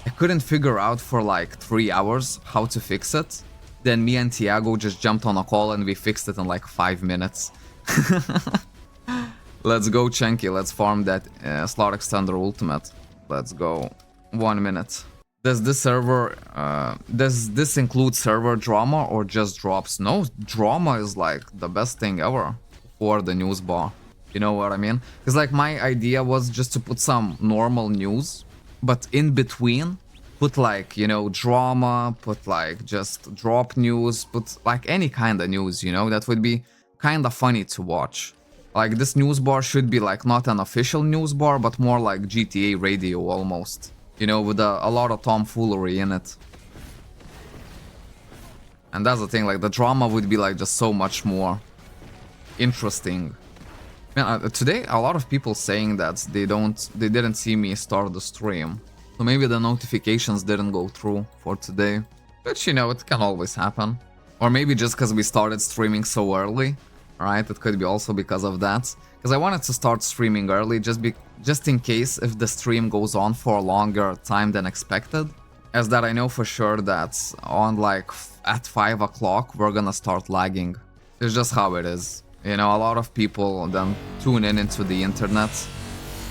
A: I couldn't figure out for like 3 hours how to fix it. Then me and Tiago just jumped on a call and we fixed it in like 5 minutes. Let's go, Chenky, let's farm that slot extender ultimate. Let's go. 1 minute. Does this server, does this include server drama or just drops? No, drama is like the best thing ever for the news bar. You know what I mean? Because like my idea was just to put some normal news, but in between, put like, you know, drama, put like just drop news, put like any kind of news, you know, that would be kind of funny to watch. Like this news bar should be like not an official news bar, but more like GTA radio almost. You know, with a lot of tomfoolery in it. And that's the thing, like the drama would be like just so much more interesting. Man, today a lot of people saying that they didn't see me start the stream. So maybe the notifications didn't go through for today. Which, you know, it can always happen. Or maybe just because we started streaming so early, right? It could be also because of that. Because I wanted to start streaming early just in case if the stream goes on for a longer time than expected. As that I know for sure that on like at 5 o'clock we're gonna start lagging. It's just how it is. You know, a lot of people then tune in into the internet,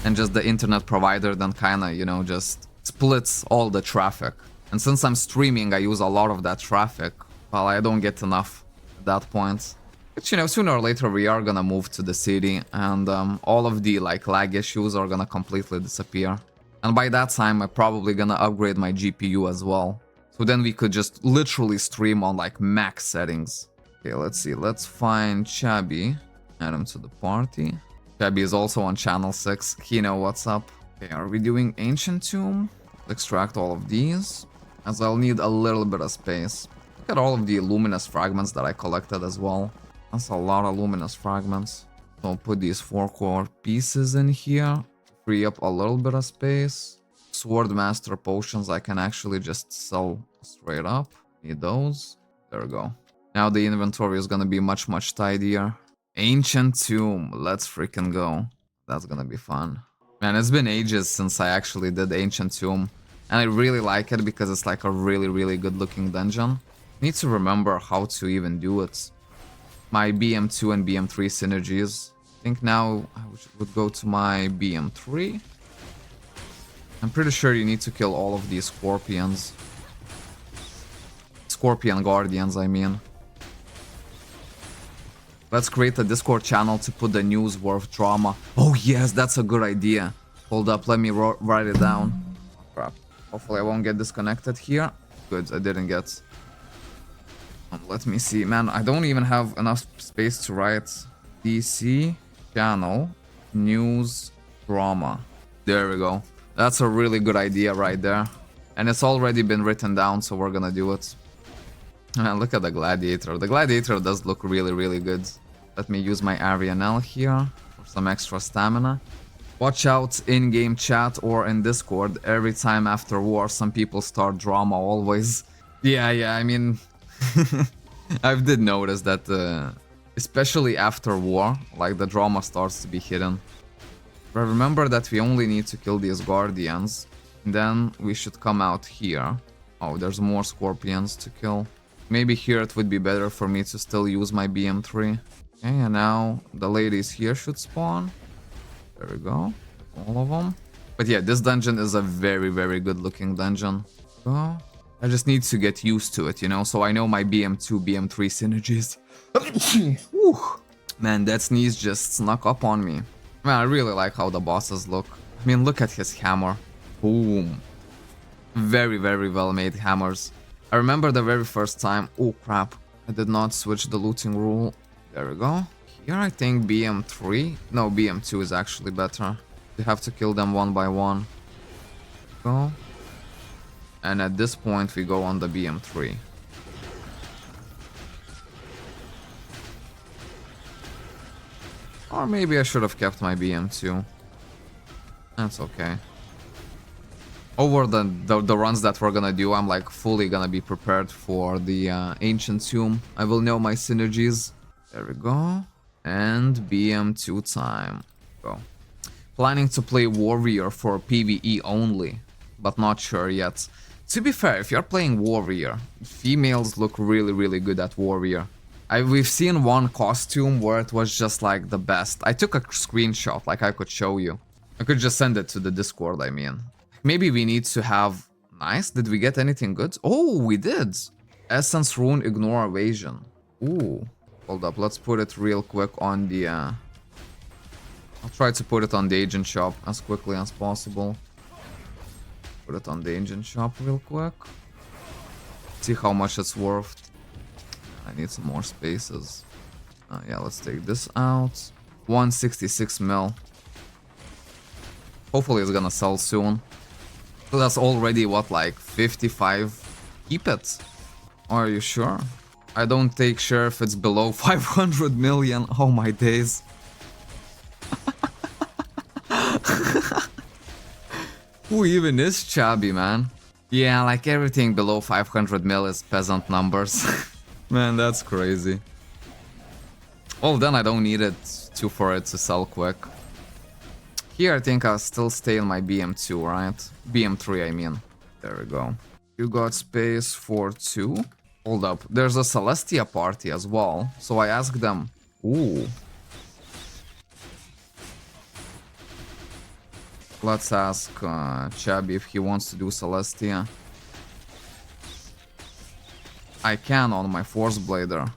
A: and just the internet provider then kind of, you know, just splits all the traffic. And since I'm streaming, I use a lot of that traffic. Well, I don't get enough at that point. But, you know, sooner or later we are gonna move to the city, and all of the, like, lag issues are gonna completely disappear. And by that time, I'm probably gonna upgrade my GPU as well. So then we could just literally stream on, like, max settings. Okay, let's see. Let's find Chabby. Add him to the party. Chabby is also on channel 6. He know what's up. Okay, are we doing Ancient Tomb? Extract all of these, as I'll need a little bit of space. Look at all of the luminous fragments that I collected as well. That's a lot of luminous fragments. So I'll put these 4 core pieces in here. Free up a little bit of space. Sword Master potions I can actually just sell straight up. Need those. There we go. Now the inventory is gonna be much, much tidier. Ancient Tomb. Let's freaking go. That's gonna be fun. Man, it's been ages since I actually did Ancient Tomb. And I really like it because it's like a really, really good looking dungeon. Need to remember how to even do it. My BM2 and BM3 synergies. I think now I would go to my BM3. I'm pretty sure you need to kill all of these scorpions. Scorpion guardians, I mean. Let's create a Discord channel to put the news worth drama. Oh yes, that's a good idea. Hold up, let me write it down. Oh, crap. Hopefully I won't get disconnected here. Good, I didn't get. Let me see, man. I don't even have enough space to write DC channel news drama. There we go. That's a really good idea right there. And it's already been written down, so we're gonna do it. Look at the gladiator. The gladiator does look really, really good. Let me use my Arianel here for some extra stamina. Watch out in-game chat or in Discord. Every time after war, some people start drama always. Yeah, I mean... I did notice that, especially after war, like the drama starts to be hidden. But remember that we only need to kill these guardians. Then we should come out here. Oh, there's more scorpions to kill. Maybe here it would be better for me to still use my BM3. Okay, and now the ladies here should spawn. There we go. All of them. But yeah, this dungeon is a very, very good looking dungeon. Go. I just need to get used to it, you know, so I know my BM2, BM3 synergies. Man, that sneeze just snuck up on me. Man, I really like how the bosses look. I mean, look at his hammer. Boom. Very, very well made hammers. I remember the very first time. Oh crap, I did not switch the looting rule. There we go. Here I think BM3. No, BM2 is actually better. You have to kill them one by one. Go. And at this point we go on the BM3. Or maybe I should have kept my BM2. That's okay. Over the runs that we're gonna do, I'm like fully gonna be prepared for the Ancient Tomb. I will know my synergies. There we go. And BM2 time. Go. Planning to play Warrior for PvE only, but not sure yet. To be fair, if you're playing Warrior, females look really, really good at Warrior. We've seen one costume where it was just like the best. I took a screenshot, like I could show you. I could just send it to the Discord, I mean. Maybe we need to have... Nice, did we get anything good? Oh, we did! Essence Rune, Ignore Evasion. Ooh. Hold up, let's put it real quick on the... I'll try to put it on the agent shop as quickly as possible. Put it on the agent shop real quick. See how much it's worth. I need some more spaces. Yeah, let's take this out. 166 mil. Hopefully it's gonna sell soon. So that's already what, like 55? Keep it. Are you sure? I don't take sure if it's below 500 million. Oh my days. Who even is Chubby, man? Yeah, like everything below 500 mil is peasant numbers. Man, that's crazy. Well, then I don't need it for it to sell quick. Here I think I'll still stay in my BM2, right? BM3, I mean. There we go. You got space for 2? Hold up, there's a Celestia party as well. So I asked them, Ooh. Let's ask Chubby if he wants to do Celestia. I can on my Force Blader.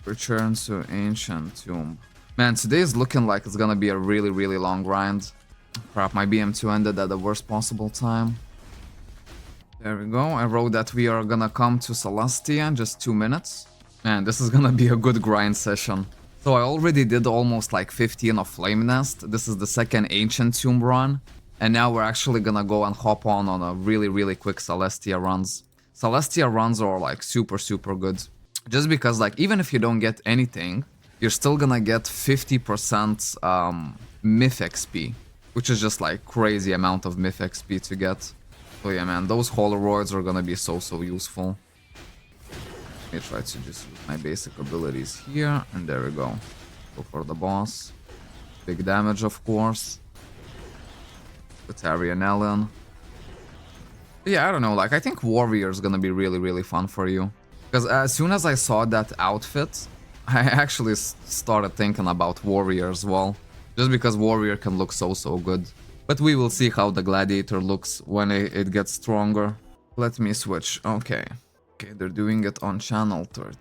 A: Return to Ancient Tomb. Man, today is looking like it's gonna be a really, really long grind. Crap, my BM2 ended at the worst possible time. There we go. I wrote that we are gonna come to Celestia in just 2 minutes. Man, this is gonna be a good grind session. So I already did almost like 15 of Flame Nest. This is the second Ancient Tomb run. And now we're actually gonna go and hop on a really, really quick Celestia runs. Celestia runs are like super, super good. Just because like even if you don't get anything, you're still gonna get 50% Myth XP. Which is just like crazy amount of Myth XP to get. So yeah man, those Holoroids are gonna be so useful. Let me try to just use my basic abilities here, and there we go. Go for the boss. Big damage of course. With Arian Ellen. Yeah, I don't know, like I think Warrior is gonna be really, really fun for you. Because as soon as I saw that outfit, I actually started thinking about Warrior as well. Just because Warrior can look so good. But we will see how the Gladiator looks when it gets stronger. Let me switch. Okay. Okay, they're doing it on channel 13.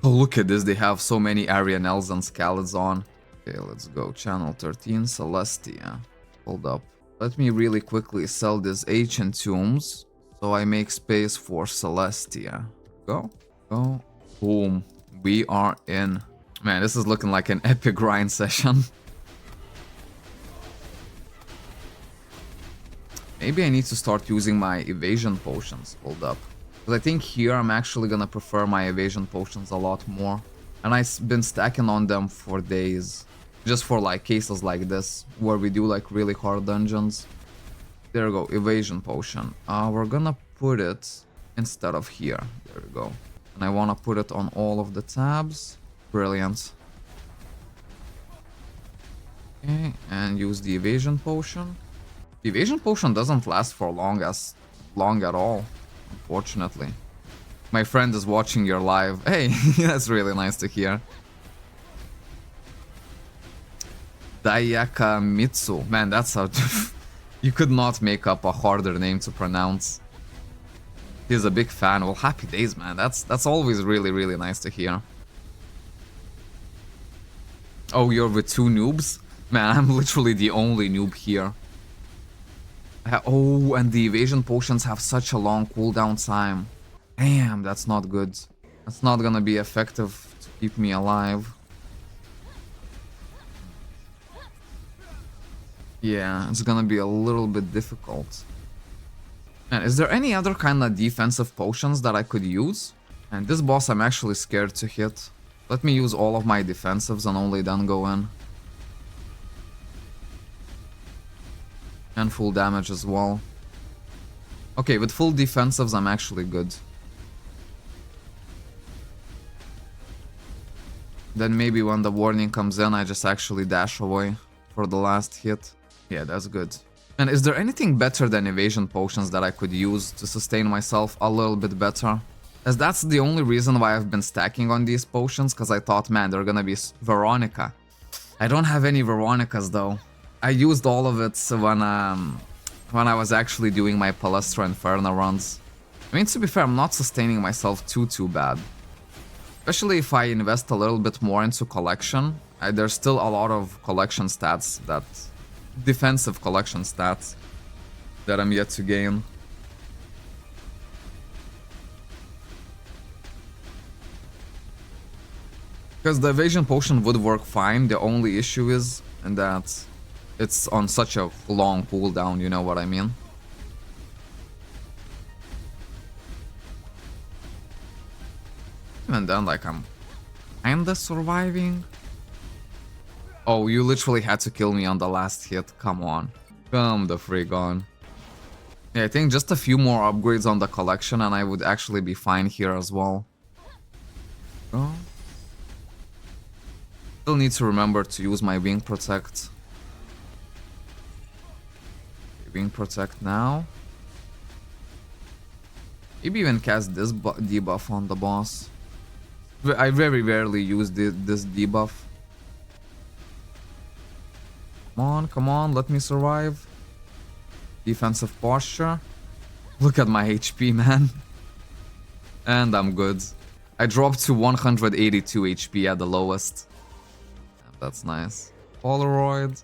A: Oh, look at this. They have so many Arianels and Scalids on. Okay, let's go. Channel 13, Celestia. Hold up. Let me really quickly sell these Ancient Tombs. So I make space for Celestia. Go. Go. Boom. We are in. Man, this is looking like an epic grind session. Maybe I need to start using my evasion potions. Hold up. Because I think here I'm actually gonna prefer my evasion potions a lot more. And I've been stacking on them for days. Just for like cases like this, where we do like really hard dungeons. There we go, evasion potion. We're gonna put it instead of here. There we go. And I wanna put it on all of the tabs. Brilliant. Okay, and use the evasion potion. The evasion potion doesn't last for long at all, unfortunately. My friend is watching your live. Hey, that's really nice to hear. Dayakamitsu. Man, that's a... You could not make up a harder name to pronounce. He's a big fan. Well, happy days, man. That's always really, really nice to hear. Oh, you're with 2 noobs? Man, I'm literally the only noob here. Oh, and the evasion potions have such a long cooldown time. Damn, that's not good. That's not gonna be effective to keep me alive. Yeah, it's gonna be a little bit difficult. Man, is there any other kind of defensive potions that I could use? And this boss I'm actually scared to hit. Let me use all of my defensives and only then go in. And full damage as well. Okay, with full defensives I'm actually good. Then maybe when the warning comes in I just actually dash away for the last hit. Yeah, that's good. And is there anything better than evasion potions that I could use to sustain myself a little bit better? As that's the only reason why I've been stacking on these potions, because I thought, man, they're gonna be Veronica. I don't have any Veronicas though. I used all of it when I was actually doing my Palestra Inferno runs. I mean, to be fair, I'm not sustaining myself too bad. Especially if I invest a little bit more into collection. There's still a lot of collection stats that... defensive collection stats that I'm yet to gain. Because the evasion potion would work fine, the only issue is that it's on such a long cooldown, you know what I mean? And then like I'm kinda surviving. Oh, you literally had to kill me on the last hit, come on. Come the frig on. Yeah, I think just a few more upgrades on the collection and I would actually be fine here as well. Oh. Still need to remember to use my Wing Protect. Wing Protect now. Maybe even cast this debuff on the boss. I very rarely use this debuff. Come on, let me survive. Defensive posture. Look at my HP, man. And I'm good. I dropped to 182 HP at the lowest. That's nice. Polaroid.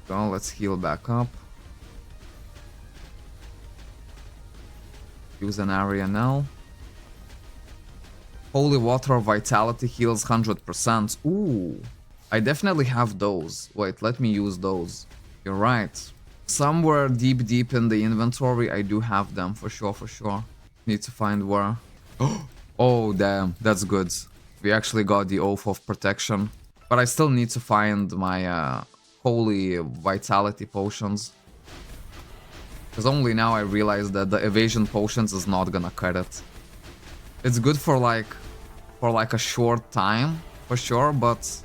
A: Go, let's heal back up. Use an area now. Holy Water Vitality heals 100%. Ooh. I definitely have those. Wait, let me use those. You're right. Somewhere deep in the inventory, I do have them for sure. Need to find where. Oh, damn. That's good. We actually got the Oath of Protection. But I still need to find my Holy Vitality potions. Because only now I realize that the evasion potions is not gonna cut it. It's good for like a short time, for sure, but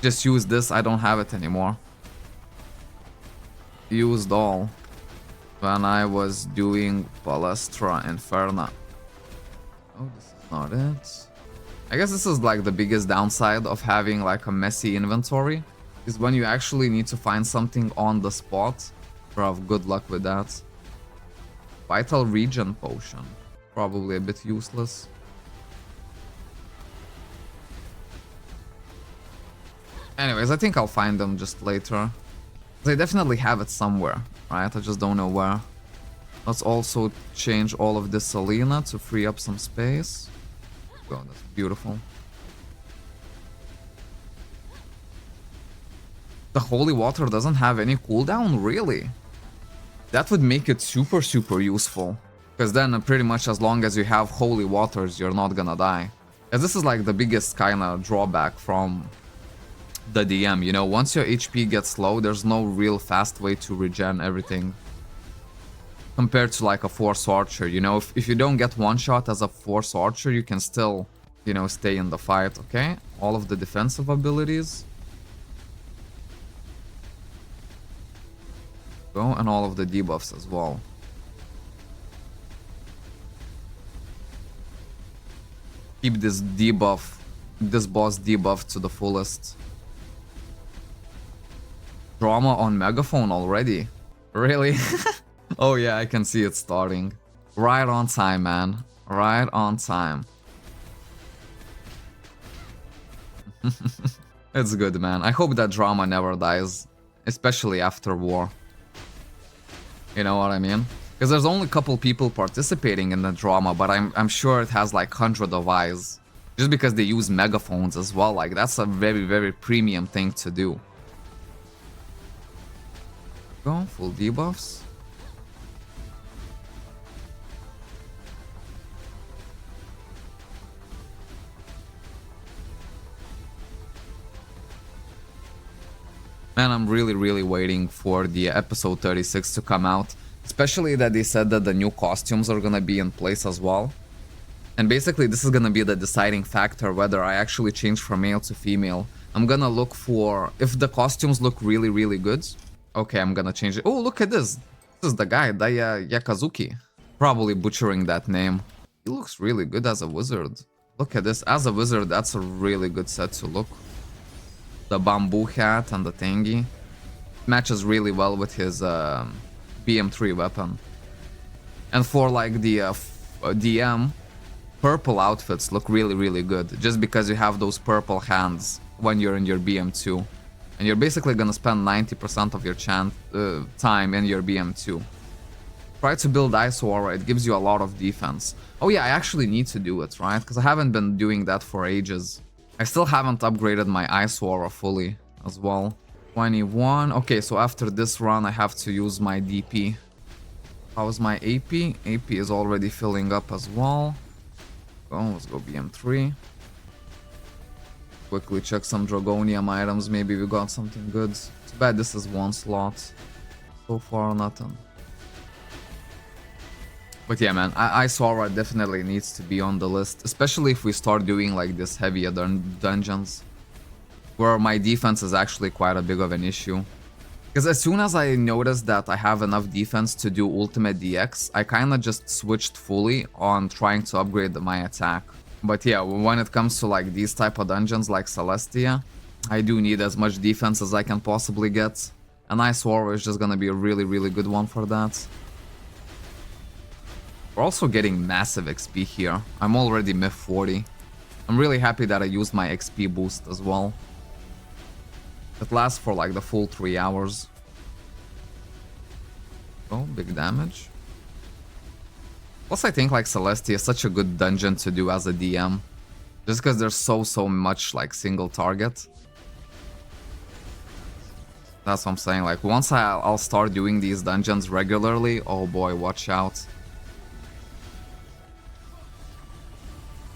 A: just use this, I don't have it anymore. Used all when I was doing Palestra Inferna. Oh, this is not it. I guess this is like the biggest downside of having like a messy inventory, is when you actually need to find something on the spot. Bruv, good luck with that. Vital Regen Potion. Probably a bit useless. Anyways, I think I'll find them just later. They definitely have it somewhere, right? I just don't know where. Let's also change all of this Selena to free up some space. Oh, that's beautiful. The Holy Water doesn't have any cooldown? Really? That would make it super useful. Because then pretty much as long as you have Holy Waters, you're not gonna die. As this is like the biggest kind of drawback from the DM, you know, once your HP gets low, there's no real fast way to regen everything. Compared to like a Force Archer, you know, if you don't get one shot as a Force Archer, you can still, you know, stay in the fight, okay? All of the defensive abilities. Go, and all of the debuffs as well. Keep this debuff, this boss debuff to the fullest. Drama on Megaphone already? Really? Oh yeah, I can see it starting. Right on time, man. Right on time. It's good, man. I hope that drama never dies. Especially after war. You know what I mean? Because there's only a couple people participating in the drama, but I'm sure it has like hundreds of eyes. Just because they use megaphones as well, like that's a very premium thing to do. Go, full debuffs. Man, I'm really waiting for the episode 36 to come out. Especially that they said that the new costumes are gonna be in place as well. And basically this is gonna be the deciding factor whether I actually change from male to female. I'm gonna look for... if the costumes look really good, okay, I'm gonna change it. Oh, look at this. This is the guy, Daya Yakazuki. Probably butchering that name. He looks really good as a wizard. Look at this. As a wizard, that's a really good set to look. The bamboo hat and the thingy. Matches really well with his BM3 weapon. And for like the DM, purple outfits look really good. Just because you have those purple hands when you're in your BM2. And you're basically gonna spend 90% of your time in your BM2. Try to build Ice Aura, it gives you a lot of defense. Oh yeah, I actually need to do it, right? Because I haven't been doing that for ages. I still haven't upgraded my Ice Aura fully as well. 21. Okay, so after this run, I have to use my DP. How's my AP? AP is already filling up as well. Let's go BM3. Quickly check some Dragonium items. Maybe we got something good. Too bad this is one slot. So far, nothing. But yeah, man, Ice Aura definitely needs to be on the list. Especially if we start doing like this heavier dungeons. Where my defense is actually quite a big of an issue. Because as soon as I noticed that I have enough defense to do Ultimate DX, I kinda just switched fully on trying to upgrade my attack. But yeah, when it comes to like these type of dungeons like Celestia, I do need as much defense as I can possibly get. An Ice War is just gonna be a really, really good one for that. We're also getting massive XP here. I'm already MIF 40. I'm really happy that I used my XP boost as well. It lasts for like the full 3 hours. Oh, big damage. Plus I think like Celestia is such a good dungeon to do as a DM. Just because there's so much like single target. That's what I'm saying, like once I'll start doing these dungeons regularly, oh boy, watch out.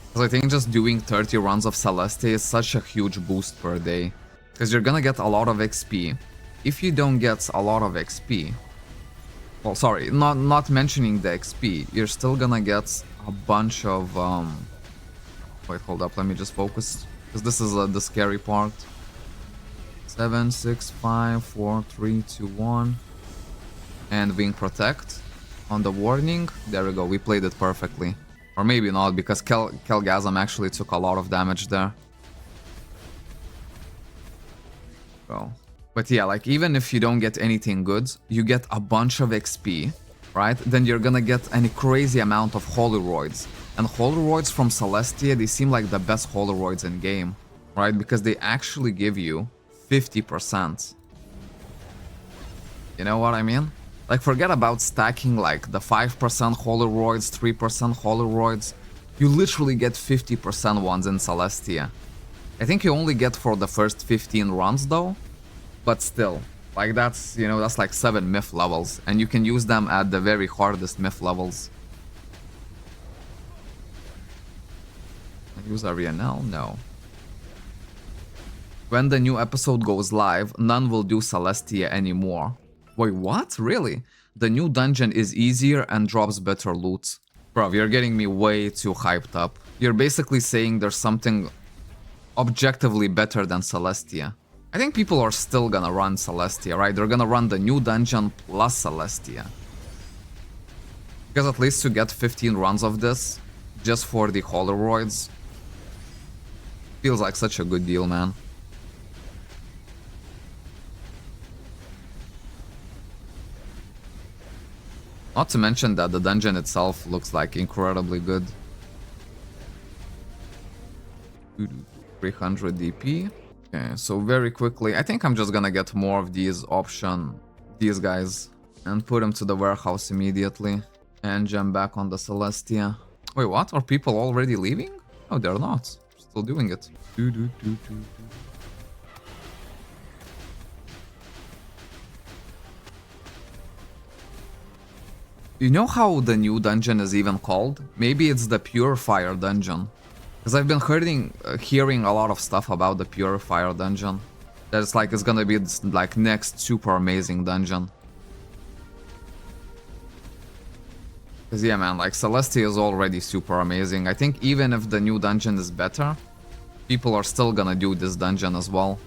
A: Because I think just doing 30 runs of Celestia is such a huge boost per day. Because you're gonna get a lot of XP. If you don't get a lot of XP... Well, sorry, not mentioning the XP, you're still gonna get a bunch of... Wait, hold up, let me just focus. Because this is the scary part. 7, 6, 5, 4, 3, 2, 1. And Wing Protect on the warning. There we go, we played it perfectly. Or maybe not, because Kel'Thuzam actually took a lot of damage there. Well, but yeah, like even if you don't get anything good, you get a bunch of XP, right? Then you're gonna get a crazy amount of Holyroids. And Holyroids from Celestia, they seem like the best Holyroids in game, right? Because they actually give you 50%. You know what I mean? Like forget about stacking like the 5% Holyroids, 3% Holyroids. You literally get 50% ones in Celestia. I think you only get for the first 15 runs though. But still, like that's, you know, that's like 7 myth levels. And you can use them at the very hardest myth levels. Use Arianel? No. When the new episode goes live, none will do Celestia anymore. Wait, what? Really? The new dungeon is easier and drops better loot. Bro, you're getting me way too hyped up. You're basically saying there's something objectively better than Celestia. I think people are still gonna run Celestia, right? They're gonna run the new dungeon plus Celestia. Because at least to get 15 runs of this, just for the Holyroids, feels like such a good deal, man. Not to mention that the dungeon itself looks like incredibly good. 300 DP. Okay, so very quickly, I think I'm just gonna get more of these guys, and put them to the warehouse immediately, and jump back on the Celestia. Wait, what? Are people already leaving? Oh, they're not. Still doing it. You know how the new dungeon is even called? Maybe it's the Purifier dungeon. Because I've been hearing a lot of stuff about the Purifier dungeon. That it's like it's gonna be this like next super amazing dungeon. Because yeah man, like Celestia is already super amazing. I think even if the new dungeon is better, people are still gonna do this dungeon as well.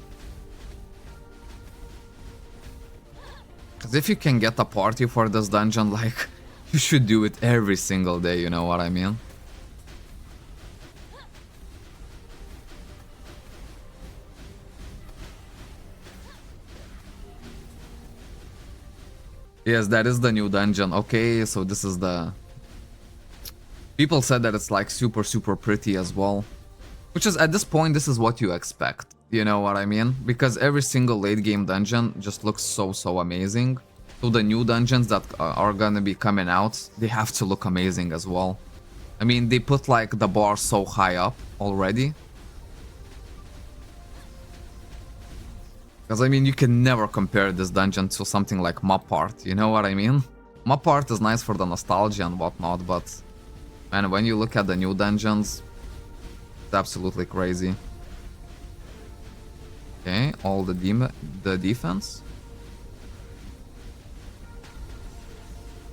A: Because if you can get a party for this dungeon, like, you should do it every single day, you know what I mean? Yes, that is the new dungeon. Okay, so this is the... People said that it's like super pretty as well. Which is, at this point, this is what you expect. You know what I mean? Because every single late game dungeon just looks so amazing. So the new dungeons that are gonna be coming out, they have to look amazing as well. I mean, they put like the bar so high up already. Because I mean, you can never compare this dungeon to something like Map Art, you know what I mean? Map Art is nice for the nostalgia and whatnot, but man, when you look at the new dungeons, it's absolutely crazy. Okay, all the defense.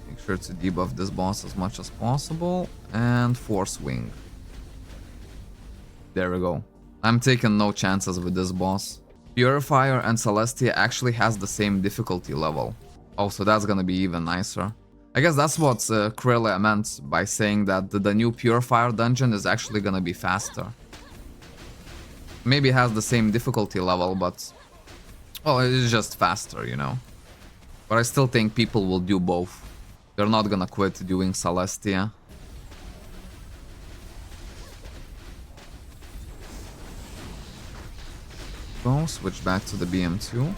A: Make sure to debuff this boss as much as possible, and Force Wing. There we go. I'm taking no chances with this boss. Purifier and Celestia actually has the same difficulty level. Oh, so that's gonna be even nicer. I guess that's what Krilla meant by saying that the new Purifier dungeon is actually gonna be faster. Maybe it has the same difficulty level, but... well, it's just faster, you know. But I still think people will do both. They're not gonna quit doing Celestia. Go, switch back to the BM2.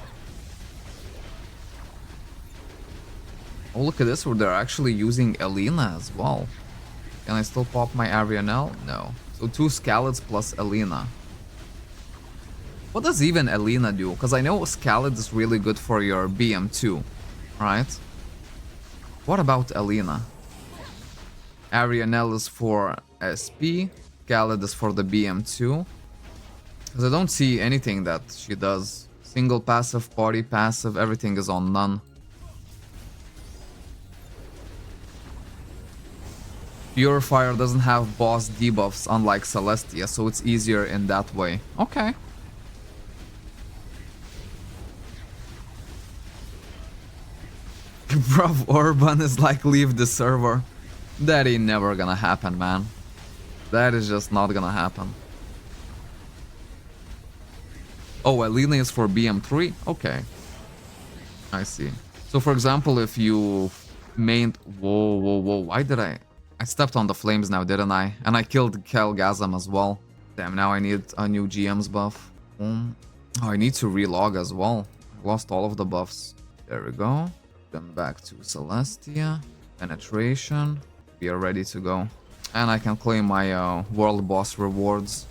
A: Oh, look at this, where they're actually using Elena as well. Can I still pop my Arianel? No. So 2 Scallods plus Elena. What does even Elena do? Because I know Scallid is really good for your BM2, right? What about Elena? Arianel is for SP, Scallid is for the BM2. Because I don't see anything that she does. Single passive, party passive, everything is on none. Purifier doesn't have boss debuffs unlike Celestia, so it's easier in that way. Okay. Bruv, Urban is like, leave the server. That ain't never gonna happen, man. That is just not gonna happen. Oh, Elena is for BM3? Okay. I see. So, for example, if you main... Whoa, whoa, whoa. Why did I stepped on the flames now, didn't I? And I killed Kelgasm as well. Damn, now I need a new GM's buff. Oh, I need to relog as well. I lost all of the buffs. There we go. Then back to Celestia. Penetration. We are ready to go. And I can claim my world boss rewards.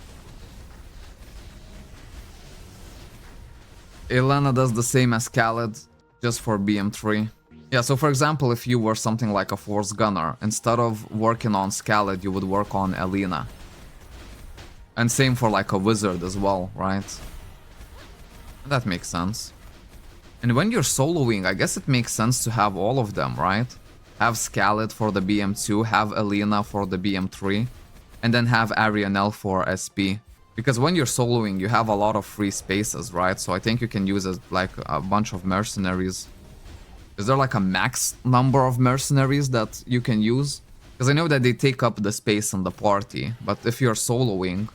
A: Elena does the same as Khaled, just for BM3. Yeah, so for example, if you were something like a Force Gunner, instead of working on Scaled, you would work on Elena. And same for like a Wizard as well, right? That makes sense. And when you're soloing, I guess it makes sense to have all of them, right? Have Scaled for the BM2, have Elena for the BM3, and then have Arianel for SP. Because when you're soloing, you have a lot of free spaces, right? So I think you can use like a bunch of mercenaries. Is there like a max number of mercenaries that you can use? Because I know that they take up the space in the party, but if you're soloing,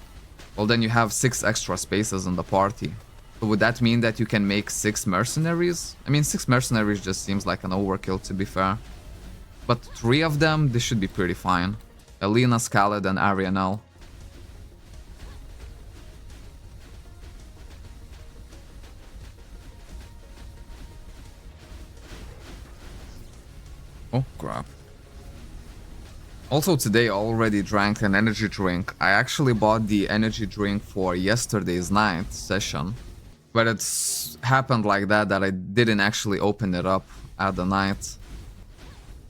A: well then you have 6 extra spaces in the party. So would that mean that you can make 6 mercenaries? I mean, 6 mercenaries just seems like an overkill, to be fair. But 3 of them, this should be pretty fine. Elena, Scaled, and Arianel. Oh, crap. Also today I already drank an energy drink. I actually bought the energy drink for yesterday's night session. But it's happened like that I didn't actually open it up at the night.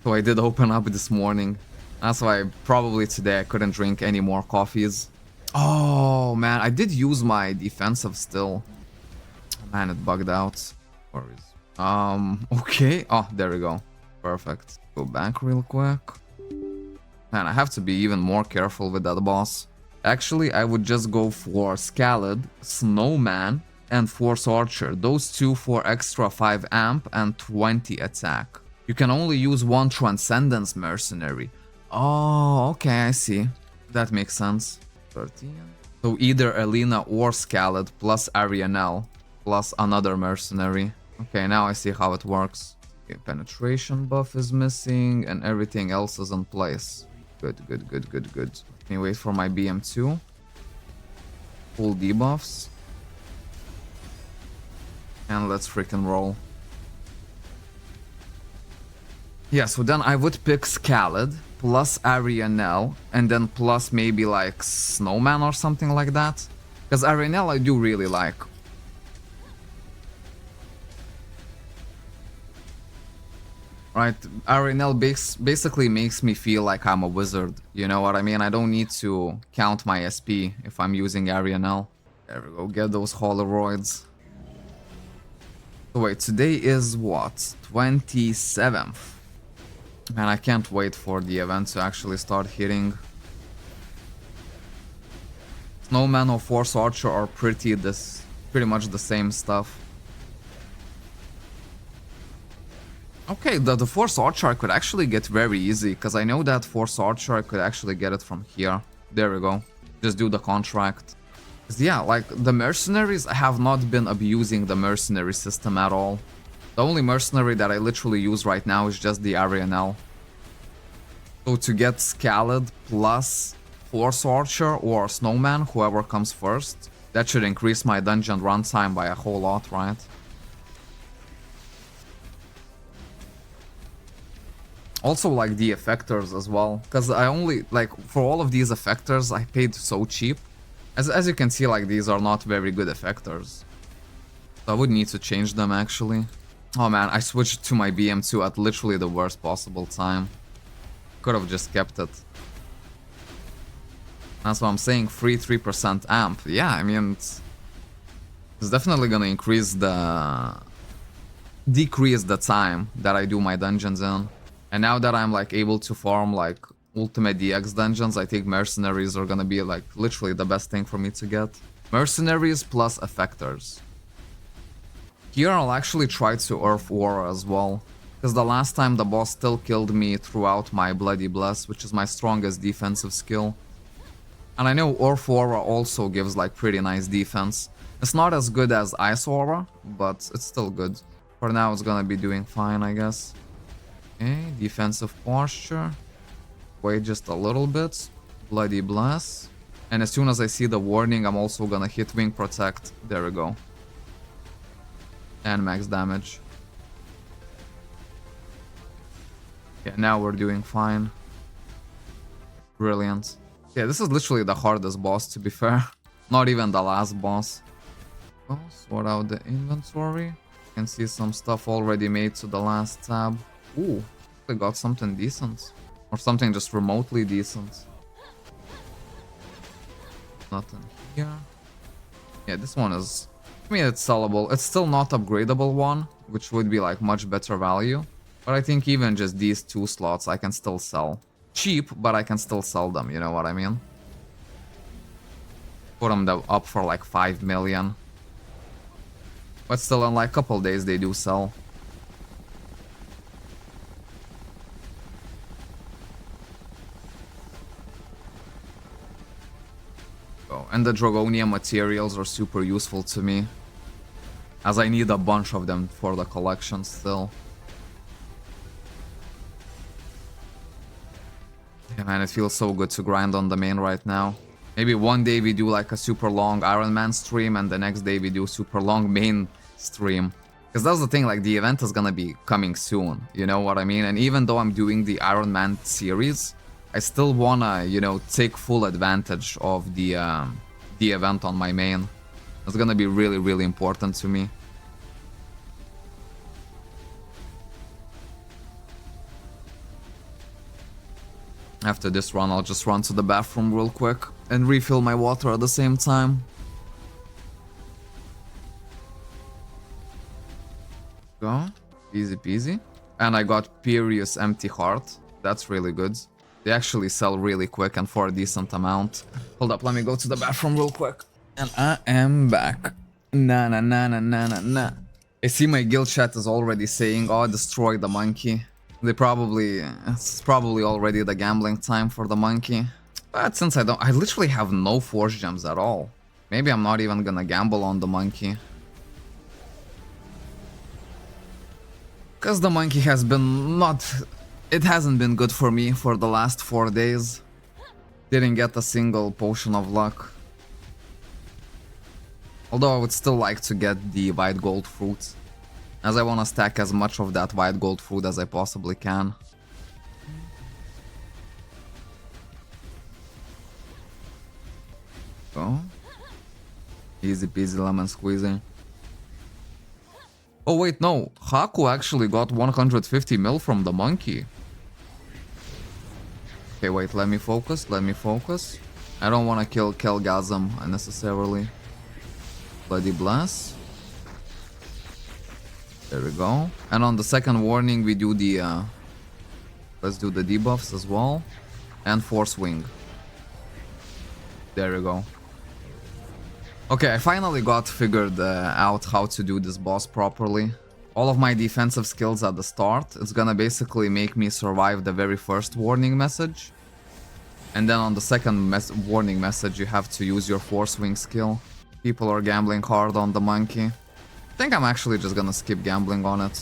A: So I did open up this morning. That's why probably today I couldn't drink any more coffees. Oh man, I did use my defensive still. Man, it bugged out. Where is... okay. Oh, there we go. Perfect. Go back real quick. Man, I have to be even more careful with that boss. Actually, I would just go for Scaled, Snowman, and Force Archer. Those two for extra 5 amp and 20 attack. You can only use 1 Transcendence Mercenary. Oh, okay, I see. That makes sense. 13. So either Elena or Scaled plus Arianel plus another mercenary. Okay, now I see how it works. Okay, penetration buff is missing and everything else is in place. Good, good, good, good, good. Let me wait for my BM2. Full debuffs. And let's freaking roll. Yeah, so then I would pick Scaled plus Arianel and then plus maybe like Snowman or something like that. Because Arianel I do really like. Right, Arianel basically makes me feel like I'm a wizard, you know what I mean? I don't need to count my SP if I'm using Arianel. There we go, get those Holoroids. So wait, today is what? 27th. Man, I can't wait for the event to actually start hitting. Snowman or Force Archer are pretty much the same stuff. Okay, the Force Archer I could actually get very easy, because I know that Force Archer I could actually get it from here. There we go. Just do the contract. 'Cause yeah, like, the mercenaries, I have not been abusing the mercenary system at all. The only mercenary that I literally use right now is just the Arianel. So to get Scaled plus Force Archer or Snowman, whoever comes first, that should increase my dungeon runtime by a whole lot, right? Also, like, the effectors as well, because I only, like, for all of these effectors, I paid so cheap. As you can see, like, these are not very good effectors. So I would need to change them, actually. Oh man, I switched to my BM2 at literally the worst possible time. Could have just kept it. That's what I'm saying, free 3% amp. Yeah, I mean, it's definitely gonna decrease the time that I do my dungeons in. And now that I'm like able to farm like ultimate DX dungeons, I think mercenaries are gonna be like literally the best thing for me to get. Mercenaries plus effectors. Here I'll actually try to Earth War as well, because the last time the boss still killed me throughout my Bloody Bless, which is my strongest defensive skill. And I know Earth Aura also gives like pretty nice defense. It's not as good as Ice Aura, but it's still good. For now it's gonna be doing fine, I guess. Okay, defensive posture. Wait just a little bit. Bloody Bless. And as soon as I see the warning, I'm also gonna hit Wing Protect. There we go. And max damage. Yeah, now we're doing fine. Brilliant. Yeah, this is literally the hardest boss, to be fair. Not even the last boss. Well, sort out the inventory. You can see some stuff already made to the last tab. Ooh, I got something decent. Or something just remotely decent. Nothing here. Yeah, this one is... I mean, it's sellable. It's still not upgradable one, which would be like much better value. But I think even just these 2 slots I can still sell. Cheap, but I can still sell them, you know what I mean? Put them up for like 5 million. But still, in like a couple days they do sell. Oh, and the Dragonian materials are super useful to me, as I need a bunch of them for the collection still. Yeah, man, it feels so good to grind on the main right now. Maybe one day we do like a super long Iron Man stream, and the next day we do super long main stream. Because that's the thing, like, the event is gonna be coming soon, you know what I mean? And even though I'm doing the Iron Man series, I still wanna, you know, take full advantage of the event on my main. It's gonna be really, really important to me. After this run, I'll just run to the bathroom real quick and refill my water at the same time. Go. Easy peasy. And I got Perius Empty Heart. That's really good. They actually sell really quick and for a decent amount. Hold up, let me go to the bathroom real quick. And I am back. Na na na na na na na. I see my guild chat is already saying, oh, destroy the monkey. It's probably already the gambling time for the monkey. But since I literally have no force gems at all. Maybe I'm not even gonna gamble on the monkey. Because the monkey has been it hasn't been good for me for the last 4 days. Didn't get a single potion of luck. Although I would still like to get the white gold fruit, as I want to stack as much of that white gold fruit as I possibly can. Go. Easy peasy lemon squeezy. Oh wait, no. Haku actually got 150 mil from the monkey. Okay, wait, let me focus. I don't want to kill Kelgasm unnecessarily. Bloody Blast. There we go. And on the second warning, we do the... let's do the debuffs as well. And Force Wing. There we go. Okay, I finally got figured out how to do this boss properly. all of my defensive skills at the start. It's gonna basically make me survive the very first warning message. And then on the second warning message, you have to use your Force Wing skill. People are gambling hard on the monkey. I think I'm actually just gonna skip gambling on it.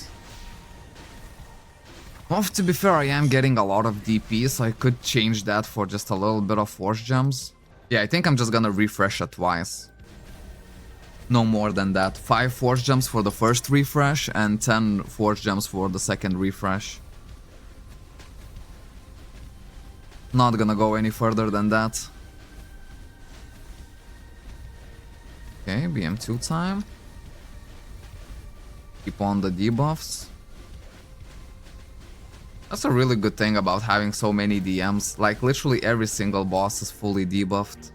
A: Well, to be fair, I am getting a lot of DP, so I could change that for just a little bit of Force Gems. Yeah, I think I'm just gonna refresh it twice. No more than that. 5 Force Gems for the first refresh and 10 Force Gems for the second refresh. Not gonna go any further than that. Okay, BM2 time. Keep on the debuffs. That's a really good thing about having so many DMs. Like, literally every single boss is fully debuffed.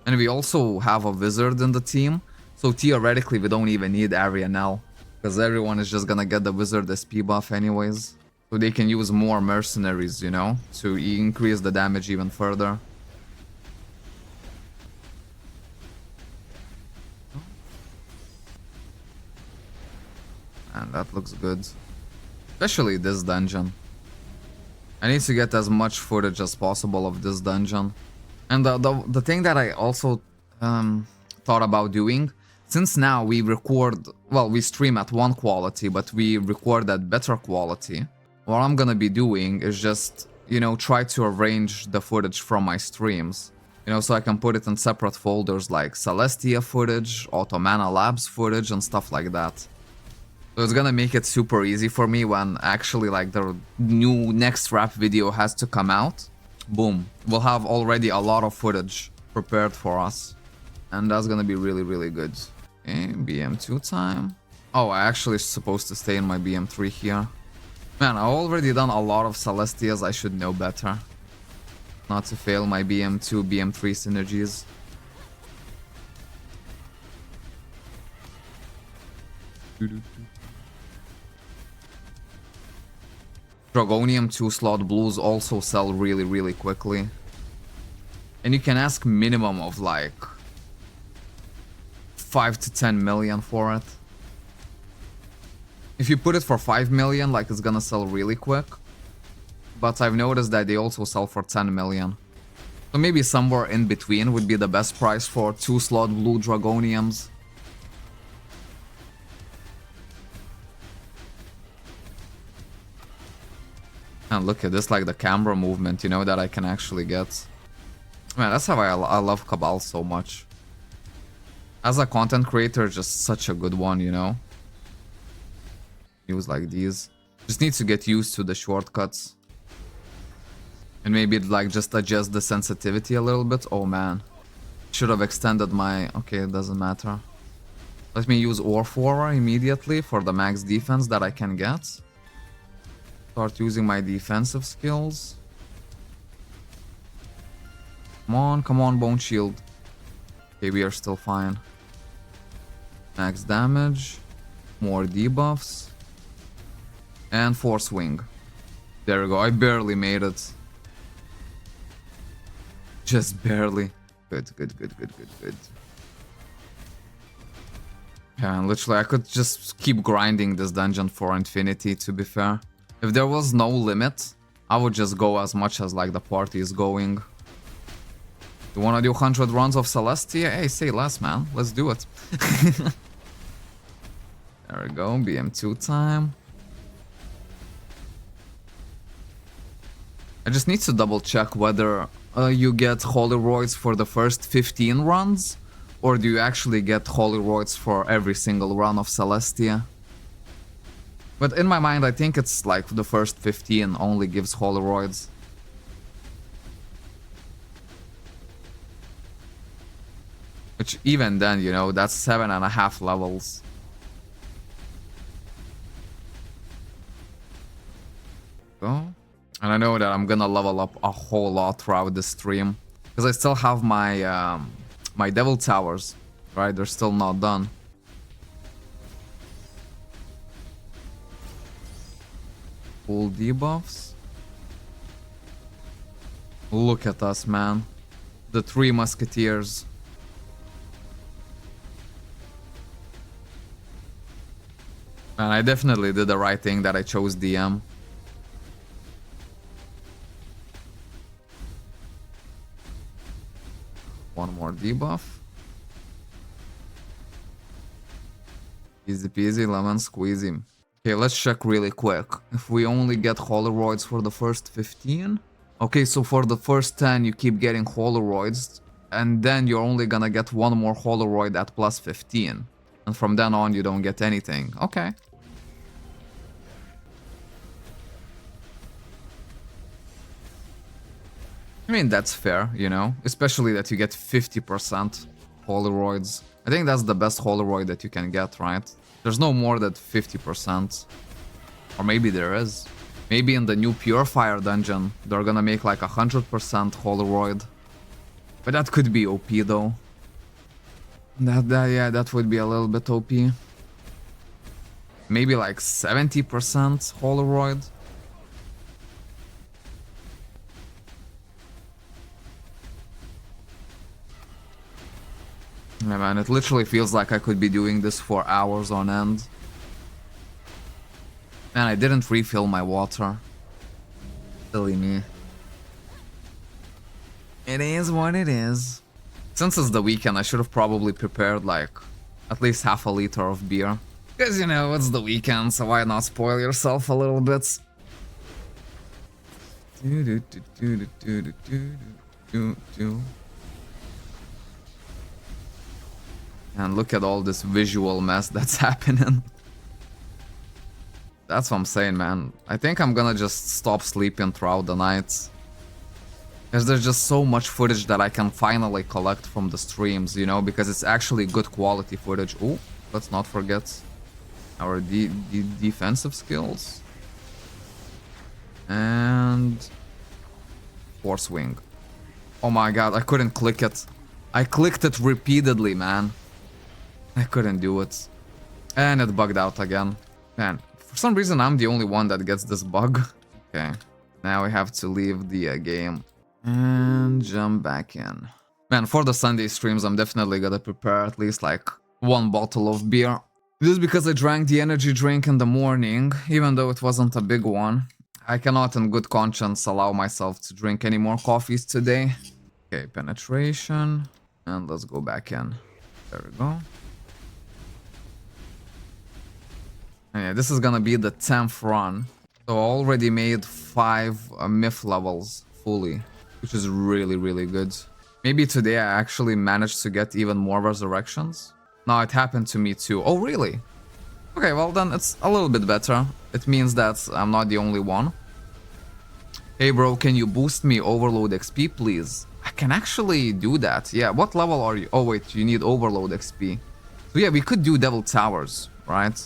A: And we also have a wizard in the team. So theoretically, we don't even need Arianel. Because everyone is just gonna get the wizard SP buff anyways. So they can use more mercenaries, you know, to increase the damage even further. And that looks good. Especially this dungeon. I need to get as much footage as possible of this dungeon. And the thing that I also thought about doing, since now we record, well, we stream at one quality, but we record at better quality, what I'm gonna be doing is just, you know, try to arrange the footage from my streams. You know, so I can put it in separate folders like Celestia footage, Automana Labs footage, and stuff like that. So it's gonna make it super easy for me when actually like the new next rap video has to come out. Boom. We'll have already a lot of footage prepared for us. And that's gonna be really, really good. Okay, BM2 time. Oh, I actually supposed to stay in my BM3 here. Man, I've already done a lot of Celestias. I should know better. Not to fail my BM2, BM3 synergies. Dragonium 2-slot blues also sell really, really quickly. And you can ask minimum of like 5 to 10 million for it. If you put it for 5 million, like, it's gonna sell really quick. But I've noticed that they also sell for 10 million. So maybe somewhere in between would be the best price for 2-slot blue Dragoniums. And look at this, like the camera movement, you know, that I can actually get. Man, that's how I love Cabal so much. As a content creator, just such a good one, you know. Use like these. Just need to get used to the shortcuts. And maybe like just adjust the sensitivity a little bit. Oh man. Should have extended my... Okay, it doesn't matter. Let me use Orfora immediately for the max defense that I can get. Start using my defensive skills. Come on, Bone Shield. Okay, we are still fine. Max damage. More debuffs. And Force Wing. There we go, I barely made it. Just barely. Good. Yeah, and literally I could just keep grinding this dungeon for infinity, to be fair. If there was no limit, I would just go as much as like the party is going. You wanna do 100 runs of Celestia? Hey, say less, man. Let's do it. There we go, BM2 time. I just need to double check whether you get Holy Roids for the first 15 runs, or do you actually get Holy Roids for every single run of Celestia. But in my mind, I think it's like the first 15 only gives Holy Roids. Which even then, you know, that's 7.5 levels. Go. And I know that I'm gonna level up a whole lot throughout the stream. Because I still have my my Devil Towers, right? They're still not done. Full debuffs. Look at us, man. The 3 Musketeers. And I definitely did the right thing that I chose DM. One more debuff. Easy peasy, lemon squeezy. Okay, let's check really quick. If we only get Holoroids for the first 15. Okay, so for the first 10 you keep getting Holoroids. And then you're only gonna get one more Holoroid at plus 15. And from then on you don't get anything. Okay. I mean, that's fair, you know? Especially that you get 50% Holoroids. I think that's the best Holoroid that you can get, right? There's no more than 50%. Or maybe there is. Maybe in the new Purifier dungeon, they're gonna make like 100% Holoroid. But that could be OP though. Yeah, that would be a little bit OP. Maybe like 70% Holoroid. Yeah, man, it literally feels like I could be doing this for hours on end. And I didn't refill my water. Silly me. It is what it is. Since it's the weekend, I should have probably prepared like at least half a liter of beer. Because, you know, it's the weekend, so why not spoil yourself a little bit? And look at all this visual mess that's happening. That's what I'm saying, man. I think I'm gonna just stop sleeping throughout the night. Because there's just so much footage that I can finally collect from the streams, you know, because it's actually good quality footage. Oh, let's not forget our defensive skills. And Force Wing. Oh my god, I couldn't click it. I clicked it repeatedly, man. I couldn't do it. And it bugged out again. Man, for some reason I'm the only one that gets this bug. Okay, now we have to leave the game. And jump back in. Man, for the Sunday streams I'm definitely gonna prepare at least like one bottle of beer. Just because I drank the energy drink in the morning, even though it wasn't a big one. I cannot in good conscience allow myself to drink any more coffees today. Okay, penetration. And let's go back in. There we go. And yeah, this is gonna be the 10th run. So I already made 5 myth levels fully, which is really, really good. Maybe today I actually managed to get even more resurrections. No, it happened to me too. Oh, really? Okay, well then it's a little bit better. It means that I'm not the only one. Hey bro, can you boost me Overload XP, please? I can actually do that. Yeah, what level are you? Oh wait, you need Overload XP. So yeah, we could do Devil Towers, right?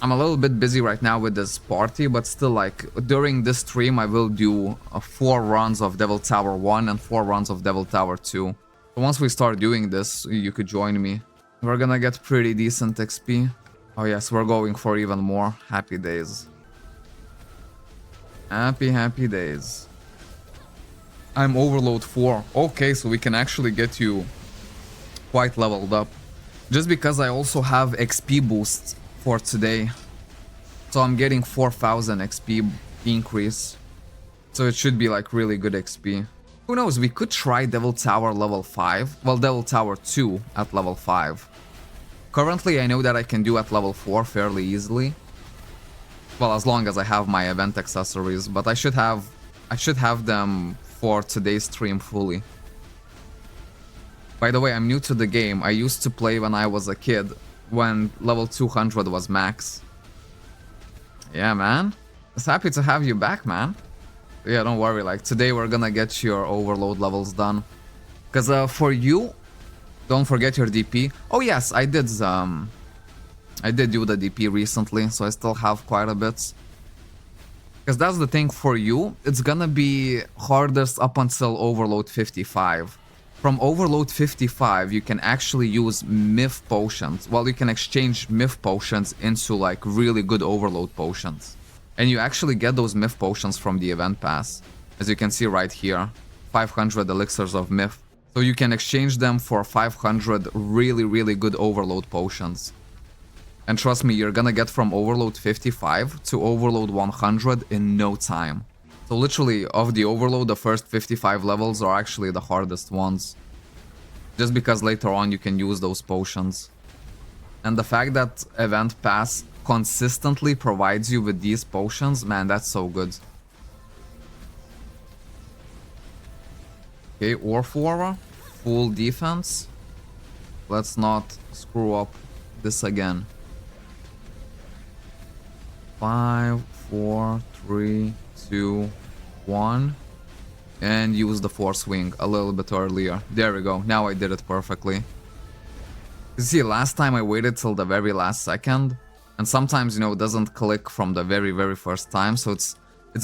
A: I'm a little bit busy right now with this party, but still, like, during this stream I will do 4 runs of Devil Tower 1 and 4 runs of Devil Tower 2. So once we start doing this, you could join me. We're gonna get pretty decent XP. Oh yes, we're going for even more. Happy days. Happy days. I'm Overload 4. Okay, so we can actually get you quite leveled up. Just because I also have XP boosts for today. So I'm getting 4000 XP increase. So it should be like really good XP. Who knows, we could try Devil Tower level 5. Well, Devil Tower 2 at level 5. Currently I know that I can do at level 4 fairly easily. Well, as long as I have my event accessories, but I should have them for today's stream fully. By the way, I'm new to the game. I used to play when I was a kid, when level 200 was max. Yeah, man. Just happy to have you back, man. Yeah, don't worry, like, today we're gonna get your overload levels done. Because for you, don't forget your DP. Oh yes, I did do the DP recently, so I still have quite a bit. Because that's the thing for you, it's gonna be hardest up until Overload 55. From Overload 55, you can actually use myth potions. Well, you can exchange myth potions into like really good Overload potions. And you actually get those myth potions from the event pass. As you can see right here, 500 elixirs of myth. So you can exchange them for 500 really, really good Overload potions. And trust me, you're gonna get from overload 55 to overload 100 in no time. So literally, of the overload, the first 55 levels are actually the hardest ones. Just because later on you can use those potions. And the fact that Event Pass consistently provides you with these potions, man, that's so good. Okay, Orphora, full defense. Let's not screw up this again. 5, 4, 3, 2, 1. And use the Force Wing a little bit earlier. There we go. Now I did it perfectly. You see, last time I waited till the very last second. And sometimes, you know, it doesn't click from the very first time. So it's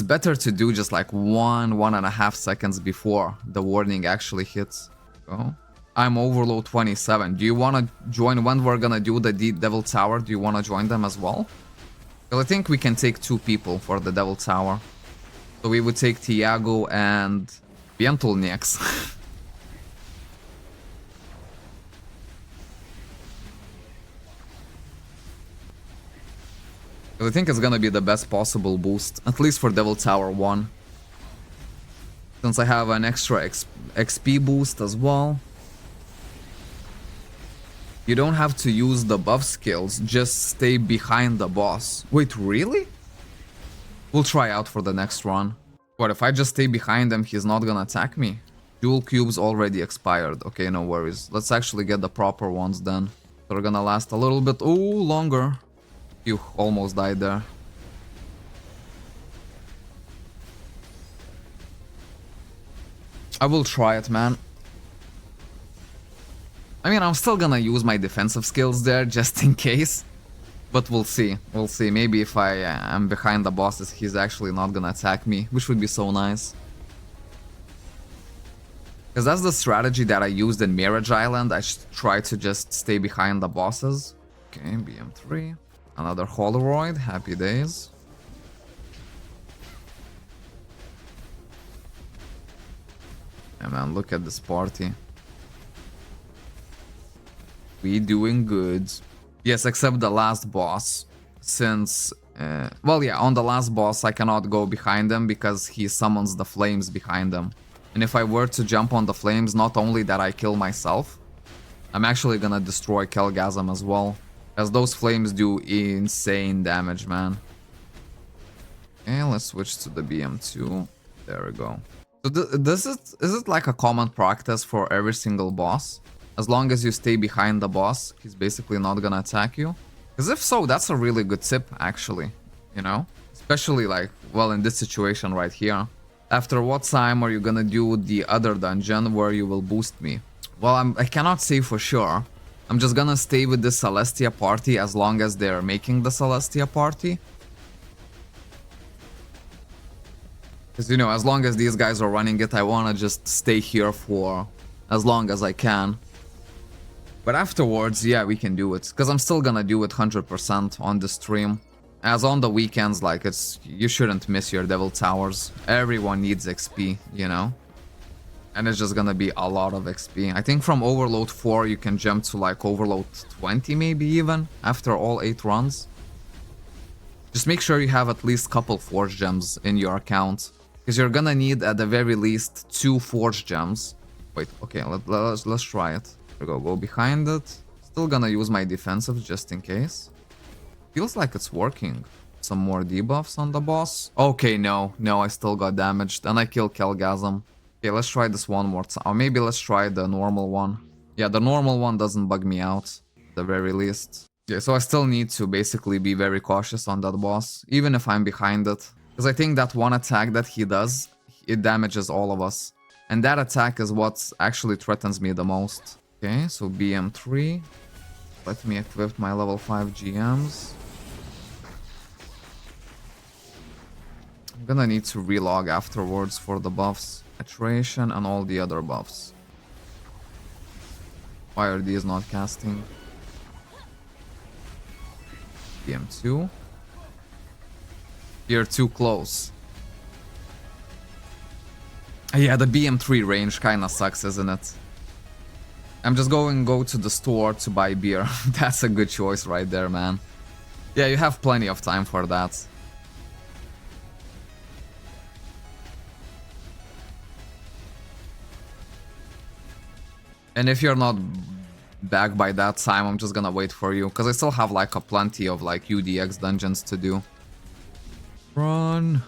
A: better to do just like 1.5 seconds before the warning actually hits. Go. I'm overload 27. Do you want to join when we're gonna do the Devil Tower? Do you want to join them as well? Well, I think we can take 2 people for the Devil Tower. So we would take Tiago and Pientul next. I think it's gonna be the best possible boost, at least for Devil Tower 1. Since I have an extra XP boost as well. You don't have to use the buff skills, just stay behind the boss. Wait, really? We'll try out for the next run. What, if I just stay behind him, he's not gonna attack me? Dual cubes already expired. Okay, no worries. Let's actually get the proper ones then. They're gonna last a little bit, longer. You almost died there. I will try it, man. I mean, I'm still gonna use my defensive skills there, just in case. But we'll see. We'll see. Maybe if I am behind the bosses, he's actually not gonna attack me, which would be so nice. Because that's the strategy that I used in Mirage Island. I should try to just stay behind the bosses. Okay, BM3. Another Holoroid. Happy days. Yeah, man, look at this party. We doing good. Yes, except the last boss. Since, well, yeah, on the last boss I cannot go behind him because he summons the flames behind him. And if I were to jump on the flames, not only that I kill myself, I'm actually gonna destroy Kel'Thuzad as well. As those flames do insane damage, man. Okay, let's switch to the BM2. There we go. So is it like a common practice for every single boss? As long as you stay behind the boss, he's basically not gonna attack you? Because if so, that's a really good tip, actually. You know? Especially like, well, in this situation right here. After what time are you gonna do the other dungeon where you will boost me? Well, I cannot say for sure. I'm just gonna stay with the Celestia party as long as they're making the Celestia party. Because, you know, as long as these guys are running it, I wanna just stay here for as long as I can. But afterwards, yeah, we can do it. Because I'm still gonna do it 100% on the stream. As on the weekends, like, you shouldn't miss your Devil Towers. Everyone needs XP, you know? And it's just gonna be a lot of XP. I think from Overload 4 you can jump to like Overload 20 maybe even, after all 8 runs. Just make sure you have at least couple Forge Gems in your account. Because you're gonna need at the very least 2 Forge Gems. Wait, okay, let's try it. There we go behind it. Still gonna use my defensive just in case. Feels like it's working. Some more debuffs on the boss. Okay, no, I still got damaged. And I killed Kel'Thuzad. Okay, let's try this one more time. Or maybe let's try the normal one. Yeah, the normal one doesn't bug me out, at the very least. Yeah, so I still need to basically be very cautious on that boss, even if I'm behind it. Because I think that one attack that he does, it damages all of us. And that attack is what actually threatens me the most. Okay, so BM3. Let me equip my level 5 GMs. I'm gonna need to relog afterwards for the buffs. Iteration and all the other buffs. Why are these not casting? BM2. You're too close. Yeah, the BM3 range kinda sucks, isn't it? I'm just going to go to the store to buy beer. That's a good choice right there, man. Yeah, you have plenty of time for that. And if you're not back by that time, I'm just gonna wait for you, because I still have like a plenty of like UDX dungeons to do. Run.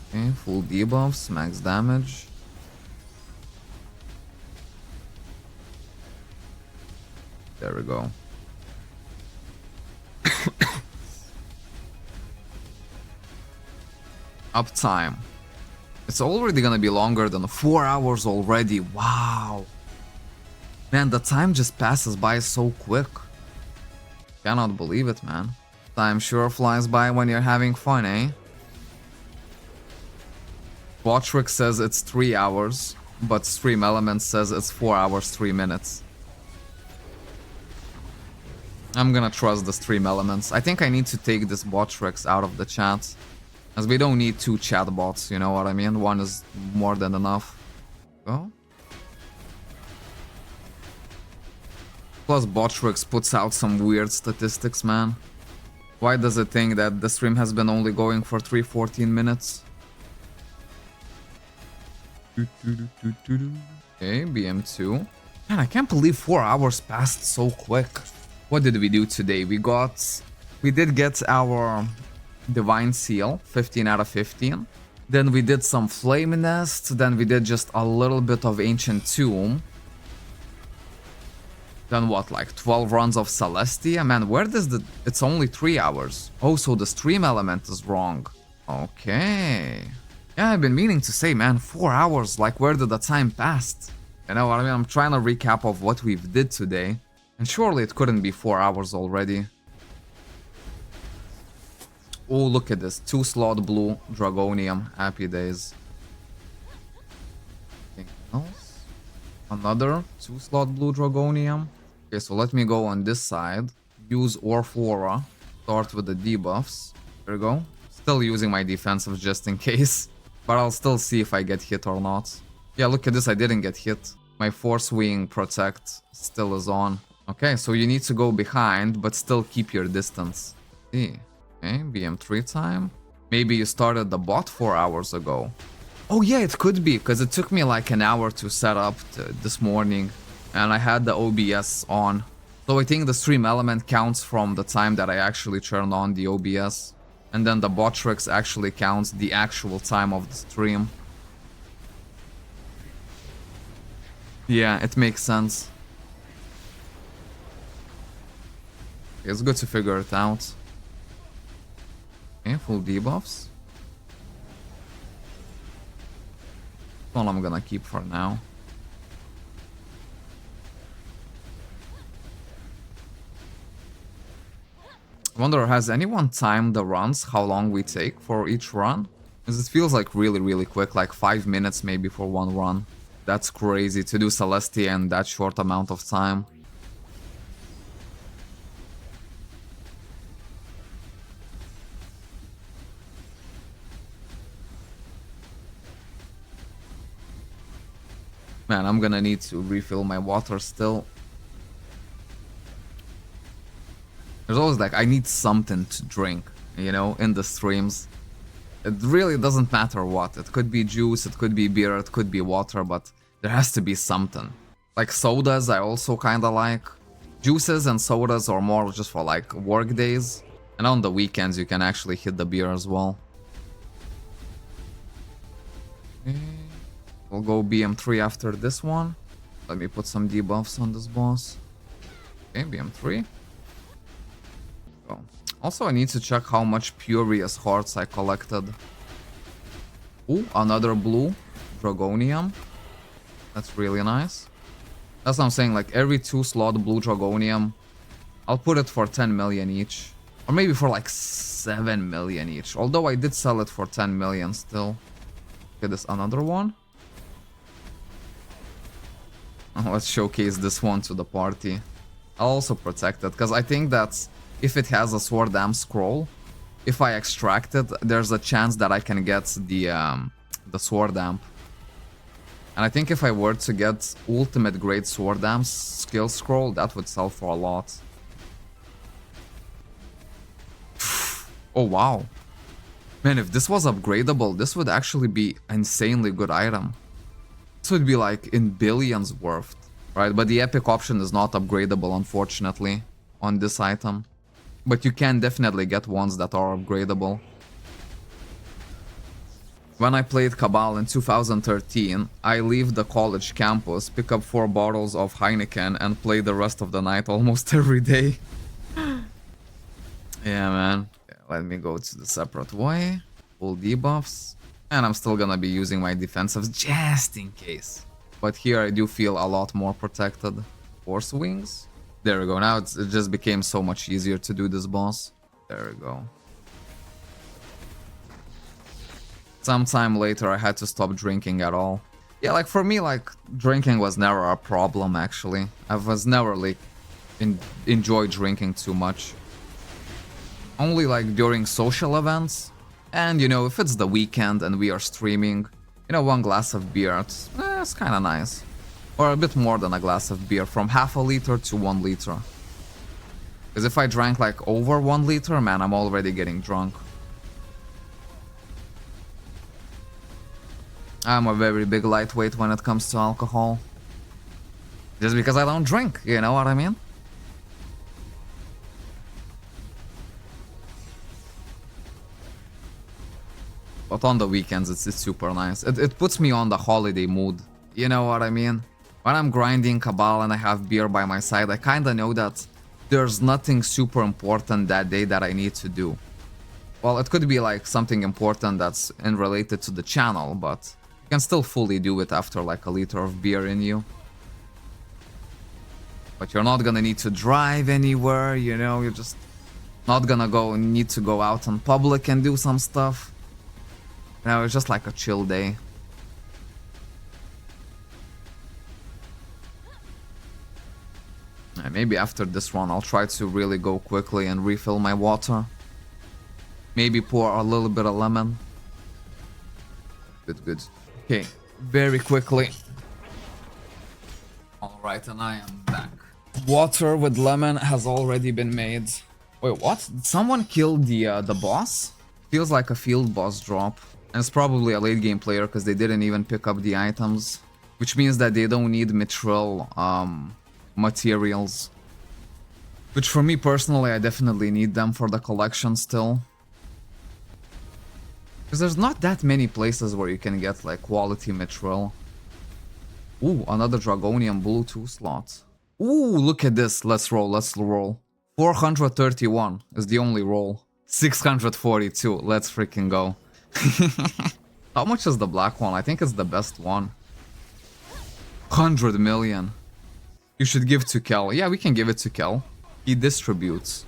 A: Okay, full debuffs, max damage. There we go. Uptime. It's already gonna be longer than 4 hours already. Wow. Man, the time just passes by so quick. Cannot believe it, man. Time sure flies by when you're having fun, eh? Watchrick says it's 3 hours, but Stream Elements says it's 4 hours, 3 minutes. I'm gonna trust the Stream Elements. I think I need to take this Watchrick out of the chat, as we don't need 2 chat bots, you know what I mean? One is more than enough. Go. Plus Botchrix puts out some weird statistics, man. Why does it think that the stream has been only going for 3:14 minutes? Okay, BM2. Man, I can't believe 4 hours passed so quick. What did we do today? We did get our Divine Seal, 15 out of 15. Then we did some Flame Nest. Then we did just a little bit of Ancient Tomb. Then what, like 12 runs of Celestia? Man, where does the... It's only 3 hours. Oh, so the stream element is wrong. Okay. Yeah, I've been meaning to say, man, 4 hours, like where did the time pass? You know what I mean? I'm trying to recap of what we've did today. And surely it couldn't be 4 hours already. Oh, look at this. 2 slot blue Dragonium. Happy days. Anything else? Another 2 slot blue Dragonium. Okay, so let me go on this side. Use Orflora. Start with the debuffs. There we go. Still using my defensive just in case. But I'll still see if I get hit or not. Yeah, look at this. I didn't get hit. My Force Wing Protect still is on. Okay, so you need to go behind, but still keep your distance. See. Okay, BM3 time. Maybe you started the bot 4 hours ago. Oh yeah, it could be, because it took me like an hour to set up this morning. And I had the OBS on. So I think the stream element counts from the time that I actually turned on the OBS. And then the Bottrix actually counts the actual time of the stream. Yeah, it makes sense. It's good to figure it out. Okay, full debuffs. That's all I'm gonna keep for now. I wonder, has anyone timed the runs, how long we take for each run? Because it feels like really quick, like 5 minutes maybe for one run. That's crazy to do Celestia in that short amount of time. Man, I'm gonna need to refill my water still. There's always like, I need something to drink, you know, in the streams. It really doesn't matter what. It could be juice, it could be beer, it could be water, but there has to be something. Like sodas, I also kinda like. Juices and sodas are more just for like work days. And on the weekends you can actually hit the beer as well. Okay. We'll go BM3 after this one. Let me put some debuffs on this boss. Okay, BM3. Go. Also, I need to check how much Purious Hearts I collected. Ooh, another blue Dragonium. That's really nice. That's what I'm saying, like every 2 slot blue Dragonium, I'll put it for 10 million each. Or maybe for like 7 million each. Although I did sell it for 10 million still. Okay, this another one. Let's showcase this one to the party. I'll also protect it, because I think that if it has a Sword Dam scroll, if I extract it, there's a chance that I can get the Sword Damp. And I think if I were to get Ultimate Great Sword Dam skill scroll, that would sell for a lot. Oh, wow. Man, if this was upgradable, this would actually be insanely good item. This would be like in billions worth, right? But the epic option is not upgradable, unfortunately, on this item. But you can definitely get ones that are upgradable. When I played Cabal in 2013, I leave the college campus, pick up 4 bottles of Heineken, and play the rest of the night almost every day. Yeah, man. Yeah, let me go to the separate way. Full debuffs. And I'm still gonna be using my defensives just in case. But here I do feel a lot more protected. Force wings. There we go. Now it just became so much easier to do this boss. There we go. Sometime later I had to stop drinking at all. Yeah, like for me, like drinking was never a problem actually. I was never like enjoy drinking too much. Only like during social events. And you know, if it's the weekend and we are streaming, you know, 1 glass of beer, it's kind of nice. Or a bit more than a glass of beer, from half a liter to 1 liter. Because if I drank like over 1 liter, man, I'm already getting drunk. I'm a very big lightweight when it comes to alcohol. Just because I don't drink, you know what I mean? But on the weekends, it's super nice. It puts me on the holiday mood. You know what I mean? When I'm grinding Cabal and I have beer by my side, I kinda know that there's nothing super important that day that I need to do. Well, it could be like something important that's related to the channel, but you can still fully do it after like a liter of beer in you. But you're not gonna need to drive anywhere, you know, you're just not gonna need to go out in public and do some stuff. You know, it's just like a chill day. And maybe after this one I'll try to really go quickly and refill my water. Maybe pour a little bit of lemon. Good. Okay, very quickly. Alright, and I am back. Water with lemon has already been made. Wait, what? Did someone kill the boss? Feels like a field boss drop. And it's probably a late game player because they didn't even pick up the items. Which means that they don't need mithril materials. Which for me personally, I definitely need them for the collection still. Because there's not that many places where you can get like quality mithril. Ooh, another Dragonian blue 2 slot. Ooh, look at this. Let's roll. 431 is the only roll. 642. Let's freaking go. How much is the black one? I think it's the best one. 100 million. You should give to Kel. Yeah, we can give it to Kel. He distributes.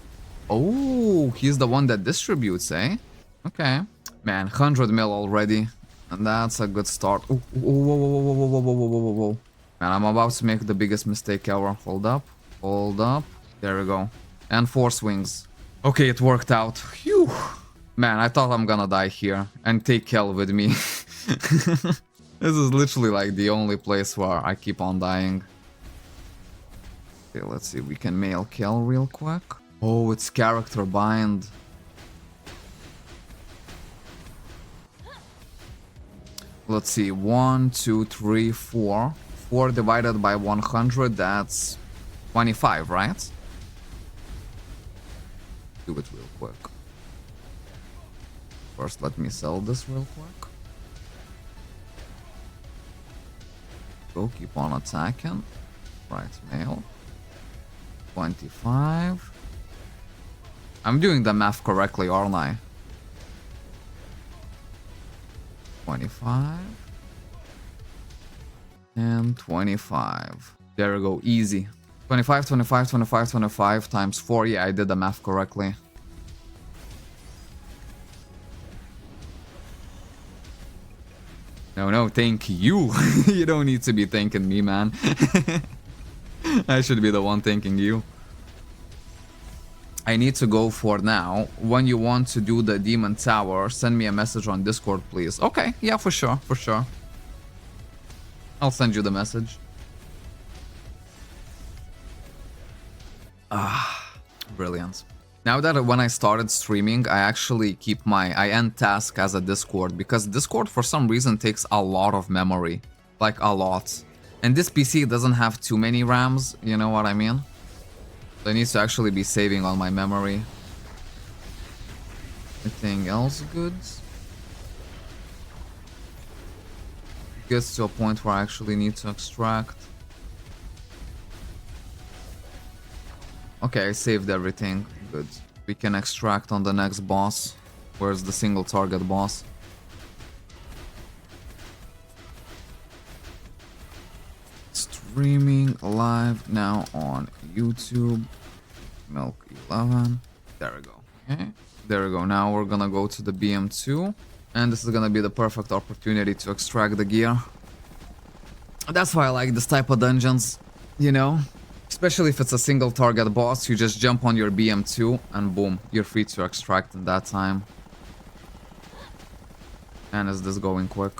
A: Oh, he's the one that distributes, eh? Okay. Man, 100 mil already. And that's a good start. Oh, whoa. Man, I'm about to make the biggest mistake ever. Hold up. There we go. And 4 swings. Okay, it worked out. Phew. Man, I thought I'm gonna die here. And take Kel with me. This is literally like the only place where I keep on dying. Okay, let's see. We can mail Kel real quick. Oh, it's character bind. Let's see. 1, 2, 3, 4. 4 divided by 100, that's 25, right? Do it real quick. First, let me sell this real quick. Go, keep on attacking. Right, mail. 25. I'm doing the math correctly, aren't I? 25. And 25. There we go, easy. 25 times 4. Yeah, I did the math correctly. No, thank you. You don't need to be thanking me, man. I should be the one thanking you. I need to go for now. When you want to do the Demon Tower, send me a message on Discord, please. Okay, yeah, for sure. I'll send you the message. Ah, brilliant. Now that when I started streaming, I actually keep I end task as a Discord, because Discord for some reason takes a lot of memory. Like a lot. And this PC doesn't have too many RAMs, you know what I mean? So I need to actually be saving on my memory. Anything else good? It gets to a point where I actually need to extract. Okay, I saved everything. Good. We can extract on the next boss. Where's the single target boss? Streaming live now on YouTube. Milk 11. There we go. Okay. There we go. Now we're gonna go to the BM2. And this is gonna be the perfect opportunity to extract the gear. That's why I like this type of dungeons, you know? Especially if it's a single target boss, you just jump on your BM2 and boom, you're free to extract in that time. And is this going quick?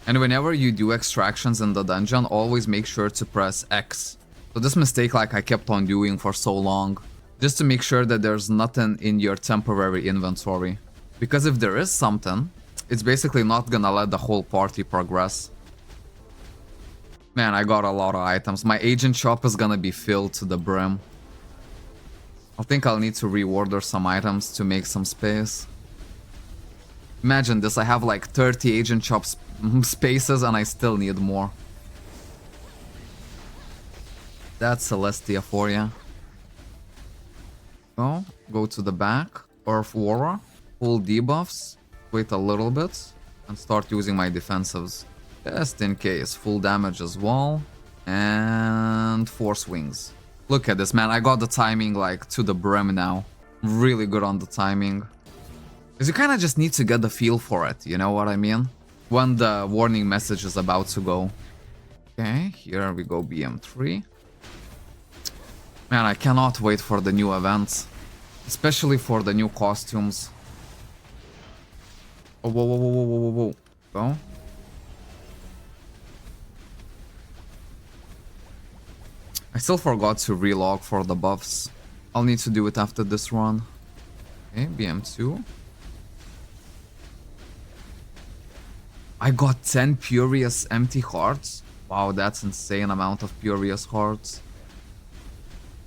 A: And whenever you do extractions in the dungeon, always make sure to press X. So this mistake like I kept on doing for so long, just to make sure that there's nothing in your temporary inventory. Because if there is something, it's basically not gonna let the whole party progress. Man, I got a lot of items. My agent shop is gonna be filled to the brim. I think I'll need to reorder some items to make some space. Imagine this, I have like 30 agent shop spaces and I still need more. That's Celestia for you. So, go to the back. Earth Aura. Full debuffs. Wait a little bit. And start using my defensives. Just in case. Full damage as well. And Force Wings. Look at this, man. I got the timing like to the brim now. Really good on the timing. Because you kind of just need to get the feel for it, you know what I mean? When the warning message is about to go. Okay, here we go, BM3. Man, I cannot wait for the new events. Especially for the new costumes. Oh, whoa, whoa, whoa, whoa, whoa, whoa, whoa. Go. I still forgot to relog for the buffs. I'll need to do it after this run. Okay, BM2. I got 10 Furious empty hearts. Wow, that's insane amount of Furious hearts.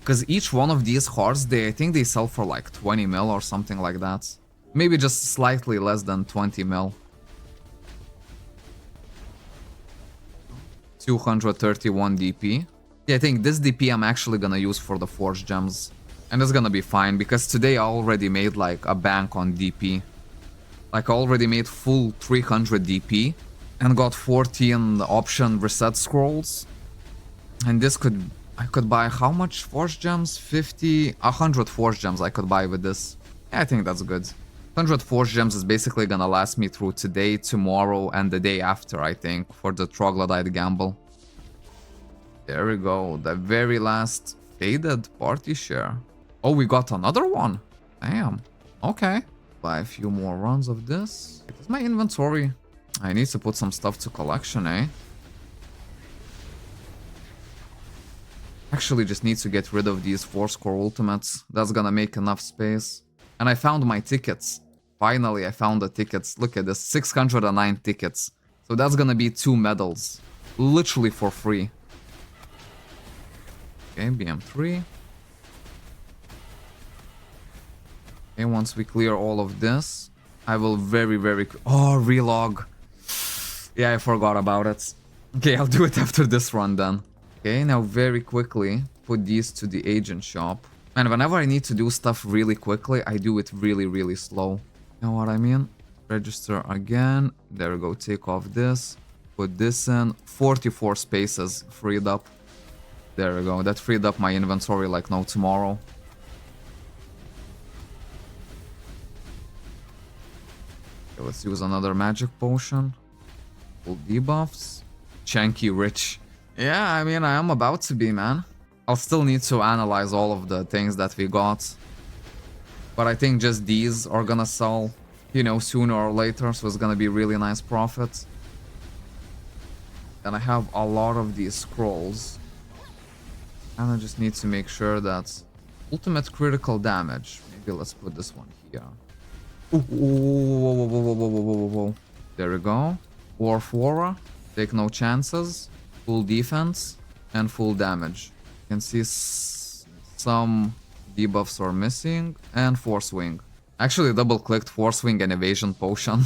A: Because each one of these hearts, I think they sell for like 20 mil or something like that. Maybe just slightly less than 20 mil. 231 DP. Yeah, I think this DP I'm actually gonna use for the Forge Gems. And it's gonna be fine, because today I already made like a bank on DP. Like I already made full 300 DP. And got 14 option reset scrolls. And this I could buy how much Forge Gems? 100 Forge Gems I could buy with this. Yeah, I think that's good. 100 Forge Gems is basically gonna last me through today, tomorrow, and the day after, I think, for the Troglodyte gamble. There we go, the very last faded party share. Oh, we got another one. Damn. Okay. Buy a few more runs of this. It's my inventory. I need to put some stuff to collection, eh? Actually, just need to get rid of these 4-score ultimates. That's gonna make enough space. And I found my tickets. Finally, I found the tickets. Look at this, 609 tickets. So that's gonna be 2 medals. Literally for free. Okay, BM3. Okay, once we clear all of this, I will very... Oh, relog. Yeah, I forgot about it. Okay, I'll do it after this run then. Okay, now very quickly put these to the agent shop. And whenever I need to do stuff really quickly, I do it really slow. You know what I mean? Register again. There we go, take off this. Put this in. 44 spaces freed up. There we go, that freed up my inventory like no tomorrow. Okay, let's use another magic potion. Full debuffs. Chunky rich. Yeah, I mean, I am about to be, man. I'll still need to analyze all of the things that we got. But I think just these are gonna sell, you know, sooner or later, so it's gonna be really nice profit. And I have a lot of these scrolls. And I just need to make sure that Ultimate critical damage. Maybe let's put this one here. Ooh, whoa, whoa, whoa, whoa, whoa, whoa, whoa, whoa. There we go. Wharf Aura. Take no chances. Full defense. And full damage. You can see some debuffs are missing. And Force Wing. Actually double clicked Force Wing and Evasion Potion.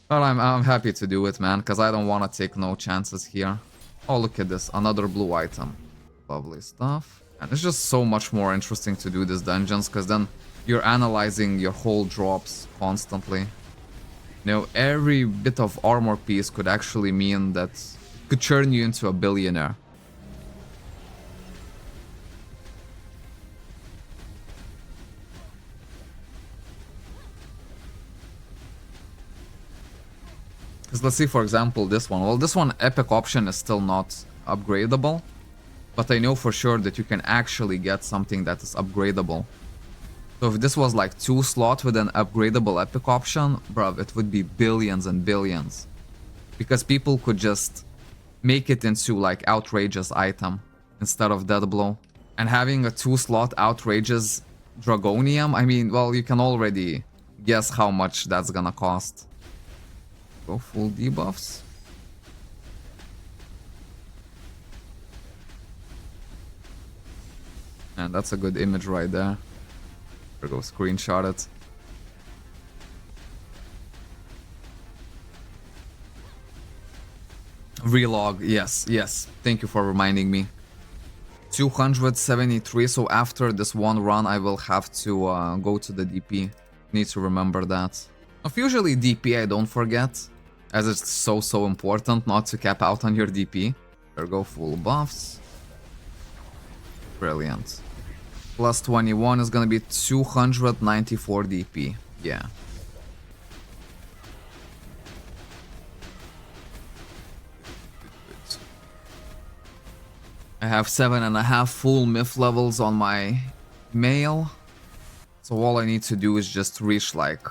A: But I'm happy to do it, man. Because I don't want to take no chances here. Oh, look at this. Another blue item. Lovely stuff. And it's just so much more interesting to do these dungeons. Because then you're analyzing your whole drops constantly. You know, every bit of armor piece could actually mean that it could turn you into a billionaire. Because let's see, for example, this one. Well, this one epic option is still not upgradable. But I know for sure that you can actually get something that is upgradable. So if this was like 2 slot with an upgradable epic option, bruv, it would be billions and billions. Because people could just make it into like outrageous item instead of Death Blow. And having a 2 slot outrageous Dragonium, I mean, well, you can already guess how much that's gonna cost. Go full debuffs. And that's a good image right there. There we go, screenshot it. Relog, yes, yes. Thank you for reminding me. 273, so after this one run I will have to go to the DP. Need to remember that. Usually DP I don't forget, as it's so important not to cap out on your DP. There we go, full buffs. Brilliant. Plus 21 is gonna be 294 DP. Yeah. I have 7.5 full myth levels on my mail. So all I need to do is just reach like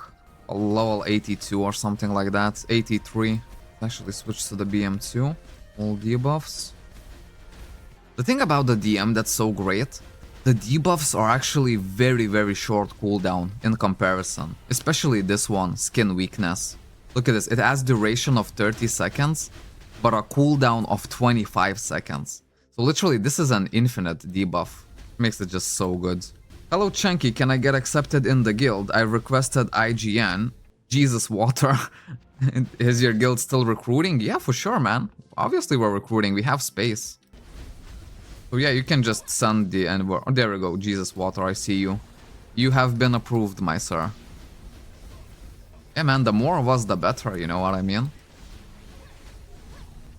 A: a level 82 or something like that. 83. Actually switch to the BM2. All debuffs. The thing about the DM that's so great, the debuffs are actually very short cooldown in comparison. Especially this one, Skin Weakness. Look at this, it has duration of 30 seconds, but a cooldown of 25 seconds. So literally this is an infinite debuff. Makes it just so good. Hello Chunky, can I get accepted in the guild? I requested IGN. Jesus Water. Is your guild still recruiting? Yeah, for sure, man. Obviously we're recruiting, we have space. So yeah, you can just send the envoy. Oh, there we go, Jesus Water, I see you. You have been approved, my sir. Yeah, man, the more of us, the better, you know what I mean?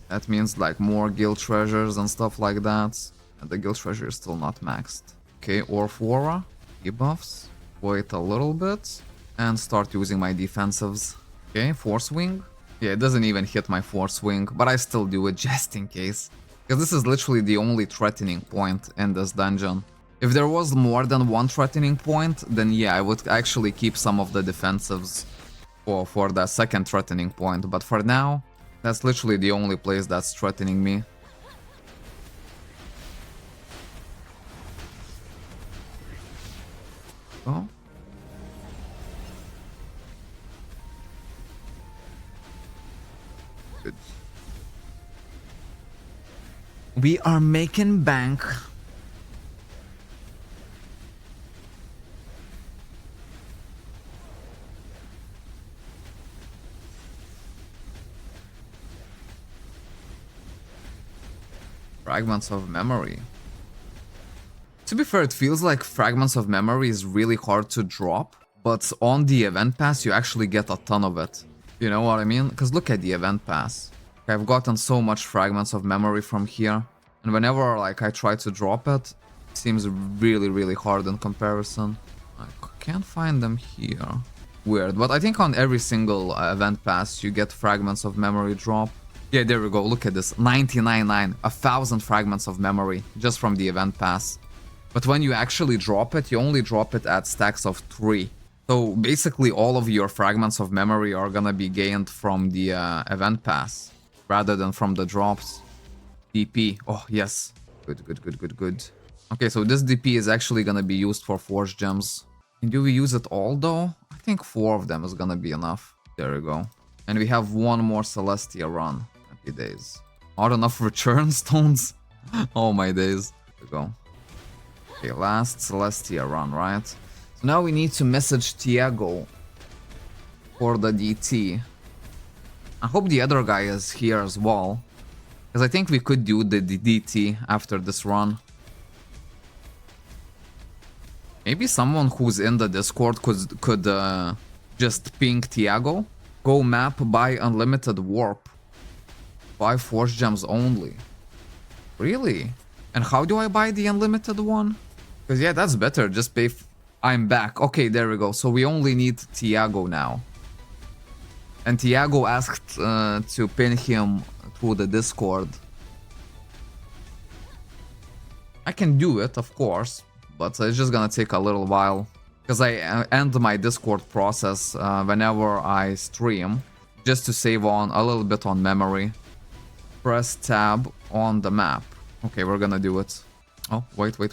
A: That means like more guild treasures and stuff like that. And the guild treasure is still not maxed. Okay, Orphora, debuffs. Wait a little bit. And start using my defensives. Okay, Force Wing. Yeah, it doesn't even hit my Force Wing, but I still do it just in case. Because this is literally the only threatening point in this dungeon. If there was more than one threatening point, then yeah, I would actually keep some of the defensives for the second threatening point. But for now, that's literally the only place that's threatening me. Oh. Good. We are making bank. Fragments of memory. To be fair, it feels like fragments of memory is really hard to drop, but on the event pass you actually get a ton of it. You know what I mean? Because look at the event pass. I've gotten so much fragments of memory from here, and whenever like I try to drop it, it seems really hard in comparison. I can't find them here. Weird, but I think on every single event pass you get fragments of memory drop. Yeah, there we go, look at this, 99.9, 1,000 fragments of memory just from the event pass. But when you actually drop it, you only drop it at stacks of 3. So basically all of your fragments of memory are gonna be gained from the event pass, rather than from the drops. DP, oh yes, good. Okay, so this DP is actually gonna be used for Force Gems. And do we use it all though? I think 4 of them is gonna be enough. There we go. And we have one more Celestia run. Happy days. Not enough return stones. Oh my days. There we go. Okay, last Celestia run, right? So now we need to message Tiago for the DT. I hope the other guy is here as well. Because I think we could do the DT after this run. Maybe someone who's in the Discord could just ping Tiago. Go map, buy unlimited warp. Buy Force Gems only. Really? And how do I buy the unlimited one? Because yeah, that's better. Just pay... I'm back. Okay, there we go. So we only need Tiago now. And Tiago asked to pin him through the Discord. I can do it, of course. But it's just gonna take a little while. Because I end my Discord process whenever I stream. Just to save on a little bit on memory. Press tab on the map. Okay, we're gonna do it. Oh, wait. Ugh.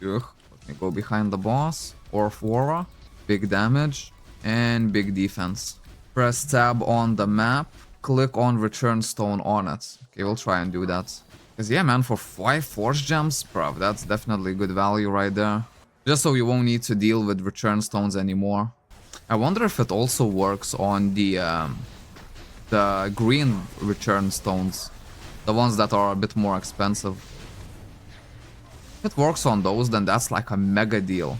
A: Let me go behind the boss. Or Fora. Big damage. And big defense. Press tab on the map. Click on return stone on it. Okay, we'll try and do that. Because yeah, man, for 5 Force Gems, bruv, that's definitely good value right there. Just so you won't need to deal with return stones anymore. I wonder if it also works on the green return stones. The ones that are a bit more expensive. If it works on those, then that's like a mega deal.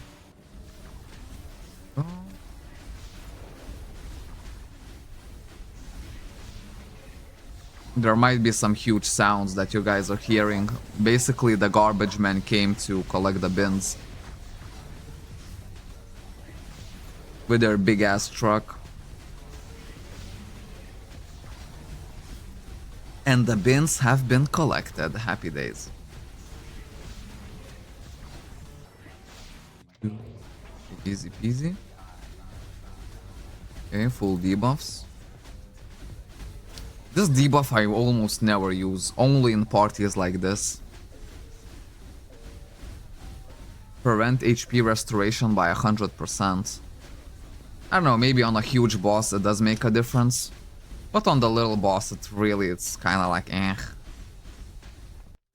A: There might be some huge sounds that you guys are hearing. Basically, the garbage men came to collect the bins. With their big ass truck. And the bins have been collected. Happy days. Easy peasy. Okay, full debuffs. This debuff I almost never use, only in parties like this. Prevent HP restoration by 100%. I don't know, maybe on a huge boss it does make a difference. But on the little boss it's kinda like eh.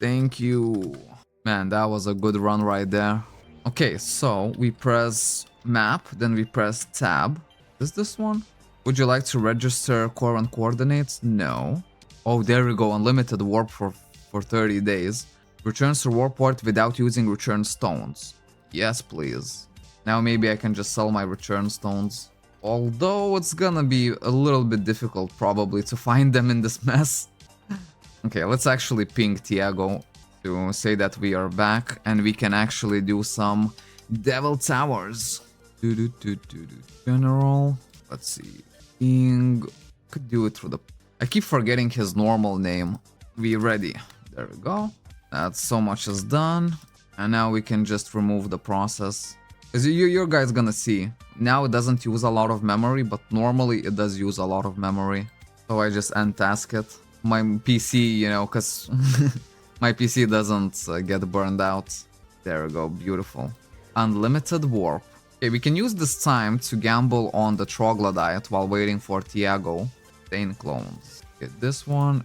A: Thank you. Man, that was a good run right there. Okay, so we press map, then we press tab. Is this one? Would you like to register current coordinates? No. Oh, there we go. Unlimited warp for 30 days. Returns to warp port without using return stones. Yes, please. Now maybe I can just sell my return stones. Although it's gonna be a little bit difficult probably to find them in this mess. Okay, let's actually ping Tiago to say that we are back and we can actually do some Devil Towers. General. Let's see. Could do it through the... I keep forgetting his normal name. We ready. There we go. That's so much is done. And now we can just remove the process. Because you guys gonna see. Now it doesn't use a lot of memory, but normally it does use a lot of memory. So I just untask it. My PC, you know, because my PC doesn't get burned out. There we go. Beautiful. Unlimited warp. Okay, we can use this time to gamble on the troglodyte while waiting for Tiago. Stain clones. Get this one,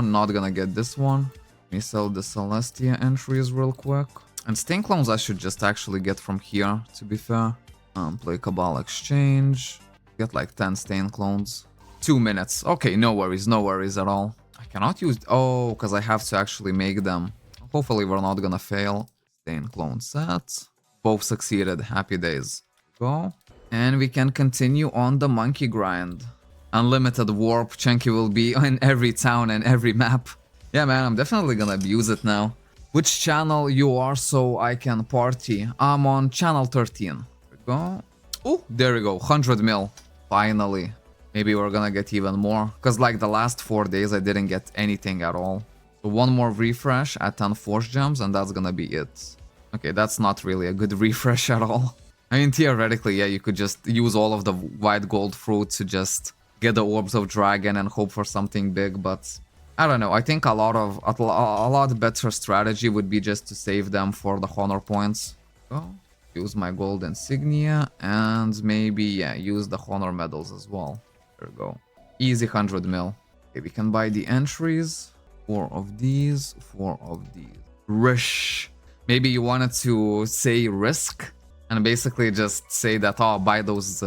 A: not gonna get this one. Let me sell the Celestia entries real quick. And stain clones I should just actually get from here, to be fair. Play Cabal Exchange. Get like 10 stain clones. 2 minutes. Okay, no worries at all. I cannot use... Oh, because I have to actually make them. Hopefully we're not gonna fail. Stain clone set. Both succeeded. Happy days. Go. And we can continue on the monkey grind. Unlimited warp. Chunky will be in every town and every map. Yeah, man, I'm definitely gonna abuse it now. Which channel you are so I can party? I'm on channel 13. There we go. Oh, there we go. 100 mil. Finally. Maybe we're gonna get even more. Because like the last 4 days I didn't get anything at all. So one more refresh at 10 Force Gems and that's gonna be it. Okay, that's not really a good refresh at all. I mean, theoretically, yeah, you could just use all of the white gold fruit to just get the Orbs of Dragon and hope for something big, but I don't know. I think a lot better strategy would be just to save them for the honor points. Oh, use my gold insignia and maybe, yeah, use the honor medals as well. There we go. Easy 100 mil. Okay, we can buy the entries. 4 of these, 4 of these. Rish. Maybe you wanted to say risk and basically just say that, oh, buy those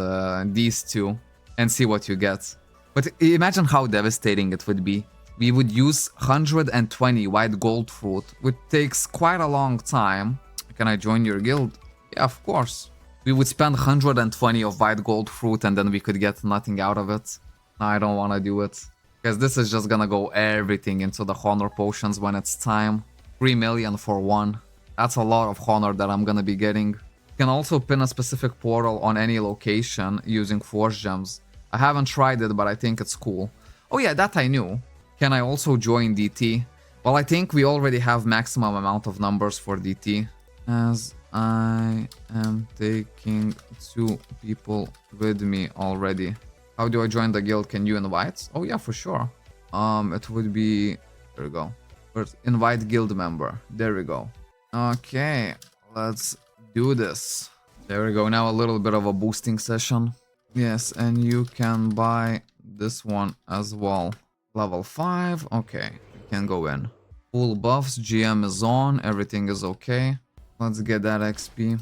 A: these two and see what you get. But imagine how devastating it would be. We would use 120 white gold fruit, which takes quite a long time. Can I join your guild? Yeah, of course. We would spend 120 of white gold fruit and then we could get nothing out of it. No, I don't want to do it. Because this is just gonna go everything into the honor potions when it's time. 3 million for one. That's a lot of honor that I'm gonna be getting. You can also pin a specific portal on any location using force gems. I haven't tried it, but I think it's cool. Oh yeah, that I knew. Can I also join DT? Well, I think we already have maximum amount of numbers for DT. As I am taking 2 people with me already. How do I join the guild? Can you invite? Oh yeah, for sure. It would be... There we go. First, invite guild member. There we go. Okay, let's do this. There we go. Now a little bit of a boosting session. Yes, and you can buy this one as well. Level 5. Okay, you can go in. Full buffs. GM is on. Everything is okay. Let's get that XP.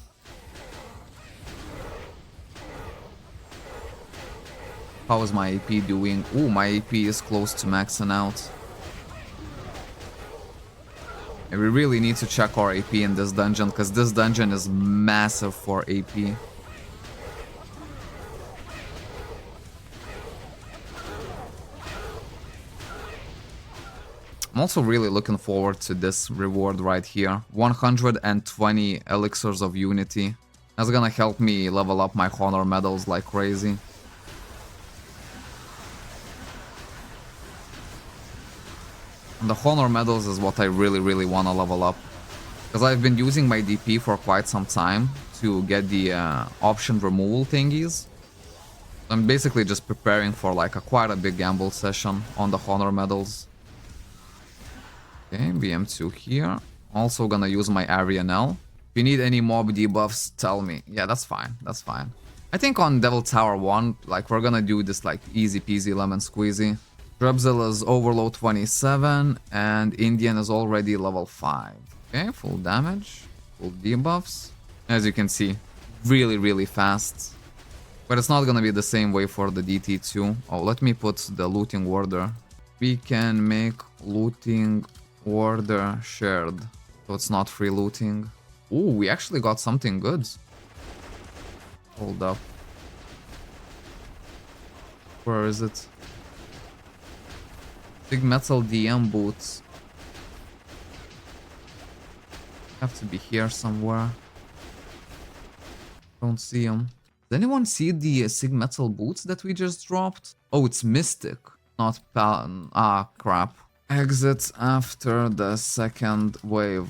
A: How is my AP doing? Ooh, my AP is close to maxing out. And we really need to check our AP in this dungeon, because this dungeon is massive for AP. I'm also really looking forward to this reward right here. 120 elixirs of unity. That's gonna help me level up my honor medals like crazy. And the honor medals is what I really want to level up. Because I've been using my DP for quite some time to get the option removal thingies. I'm basically just preparing for like quite a big gamble session on the honor medals. Okay, BM2 here. Also gonna use my Arianel. If you need any mob debuffs, tell me. Yeah, that's fine. That's fine. I think on Devil Tower 1, like, we're gonna do this like easy peasy lemon squeezy. Drebzil is overload 27 and Indian is already level 5. Okay, full damage, full debuffs. As you can see, really fast. But it's not gonna be the same way for the DT2. Oh, let me put the looting order. We can make looting order shared, so it's not free looting. Ooh, we actually got something good. Hold up. Where is it? Big metal DM boots. Have to be here somewhere. Don't see them. Does anyone see the Sig metal boots that we just dropped? Oh, it's Mystic, not crap. Exits after the second wave.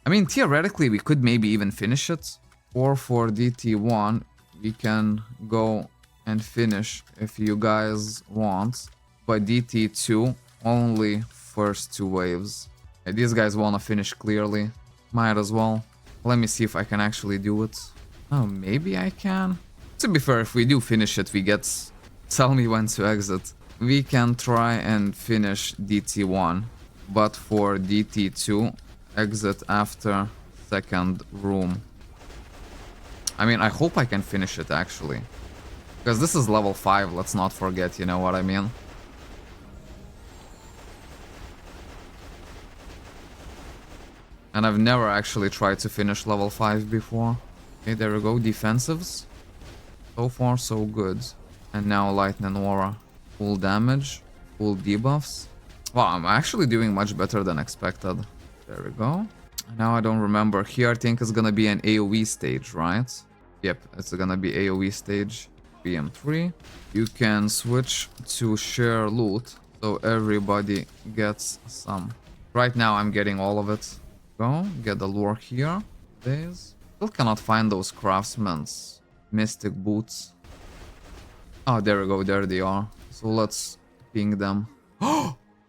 A: I mean, theoretically, we could maybe even finish it. Or for DT1, we can go and finish if you guys want. But DT2, only first 2 waves. Yeah, these guys want to finish clearly. Might as well. Let me see if I can actually do it. Oh, maybe I can. To be fair, if we do finish it, we get... Tell me when to exit. We can try and finish DT1. But for DT2, exit after second room. I mean, I hope I can finish it, actually. Because this is level 5, let's not forget, you know what I mean? And I've never actually tried to finish level 5 before. Okay, there we go, defensives. So far, so good. And now Lightning Aura. Full damage, full debuffs. Wow, I'm actually doing much better than expected. There we go. Now I don't remember. Here I think it's gonna be an AoE stage, right? Yep, it's gonna be AoE stage. BM3. You can switch to share loot, so everybody gets some. Right now I'm getting all of it. Go, get the lure here. This. Still cannot find those craftsman's mystic boots. Oh, there we go, there they are. So let's ping them.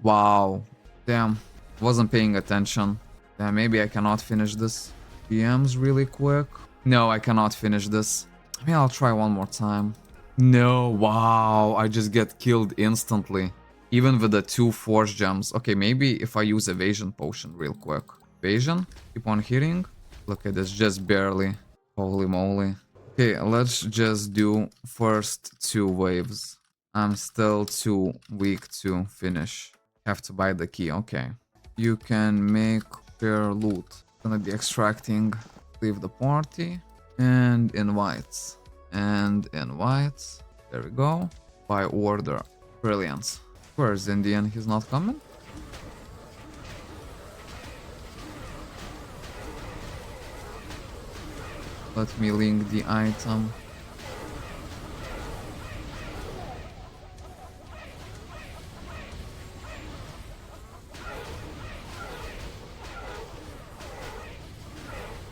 A: Wow, Damn, wasn't paying attention. Damn, maybe I cannot finish this. PMs really quick. No, I cannot finish this. I mean, I'll try one more time. No, wow, I just get killed instantly. Even with the 2 force gems. Okay, maybe if I use evasion potion real quick. Evasion, keep on hitting. Look at this, just barely. Holy moly. Okay, let's just do first 2 waves. I'm still too weak to finish. Have to buy the key, okay. You can make fair loot. Gonna be extracting, leave the party, and invites. And invites. There we go. By order. Brilliant. Where's Indian? He's not coming? Let me link the item.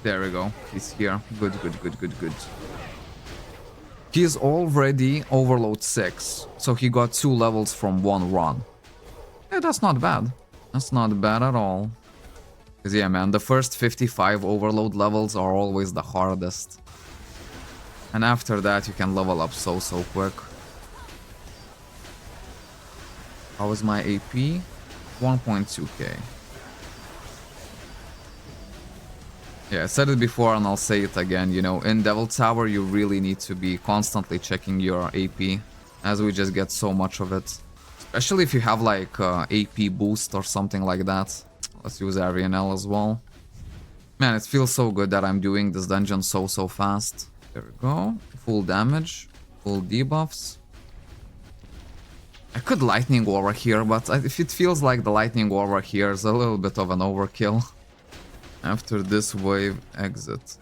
A: There we go. He's here. Good, good, good, good, good. He's already overload 6, so he got 2 levels from 1 run. Yeah, that's not bad. That's not bad at all. Cause yeah, man, the first 55 overload levels are always the hardest. And after that, you can level up so quick. How is my AP? 1.2k. Yeah, I said it before and I'll say it again, you know, in Devil Tower you really need to be constantly checking your AP, as we just get so much of it. Especially if you have like AP boost or something like that. Let's use Arianel as well. Man, it feels so good that I'm doing this dungeon so fast. There we go. Full damage, full debuffs. I could Lightning Aura here, but if it feels like the Lightning Aura here is a little bit of an overkill. After this wave, exit.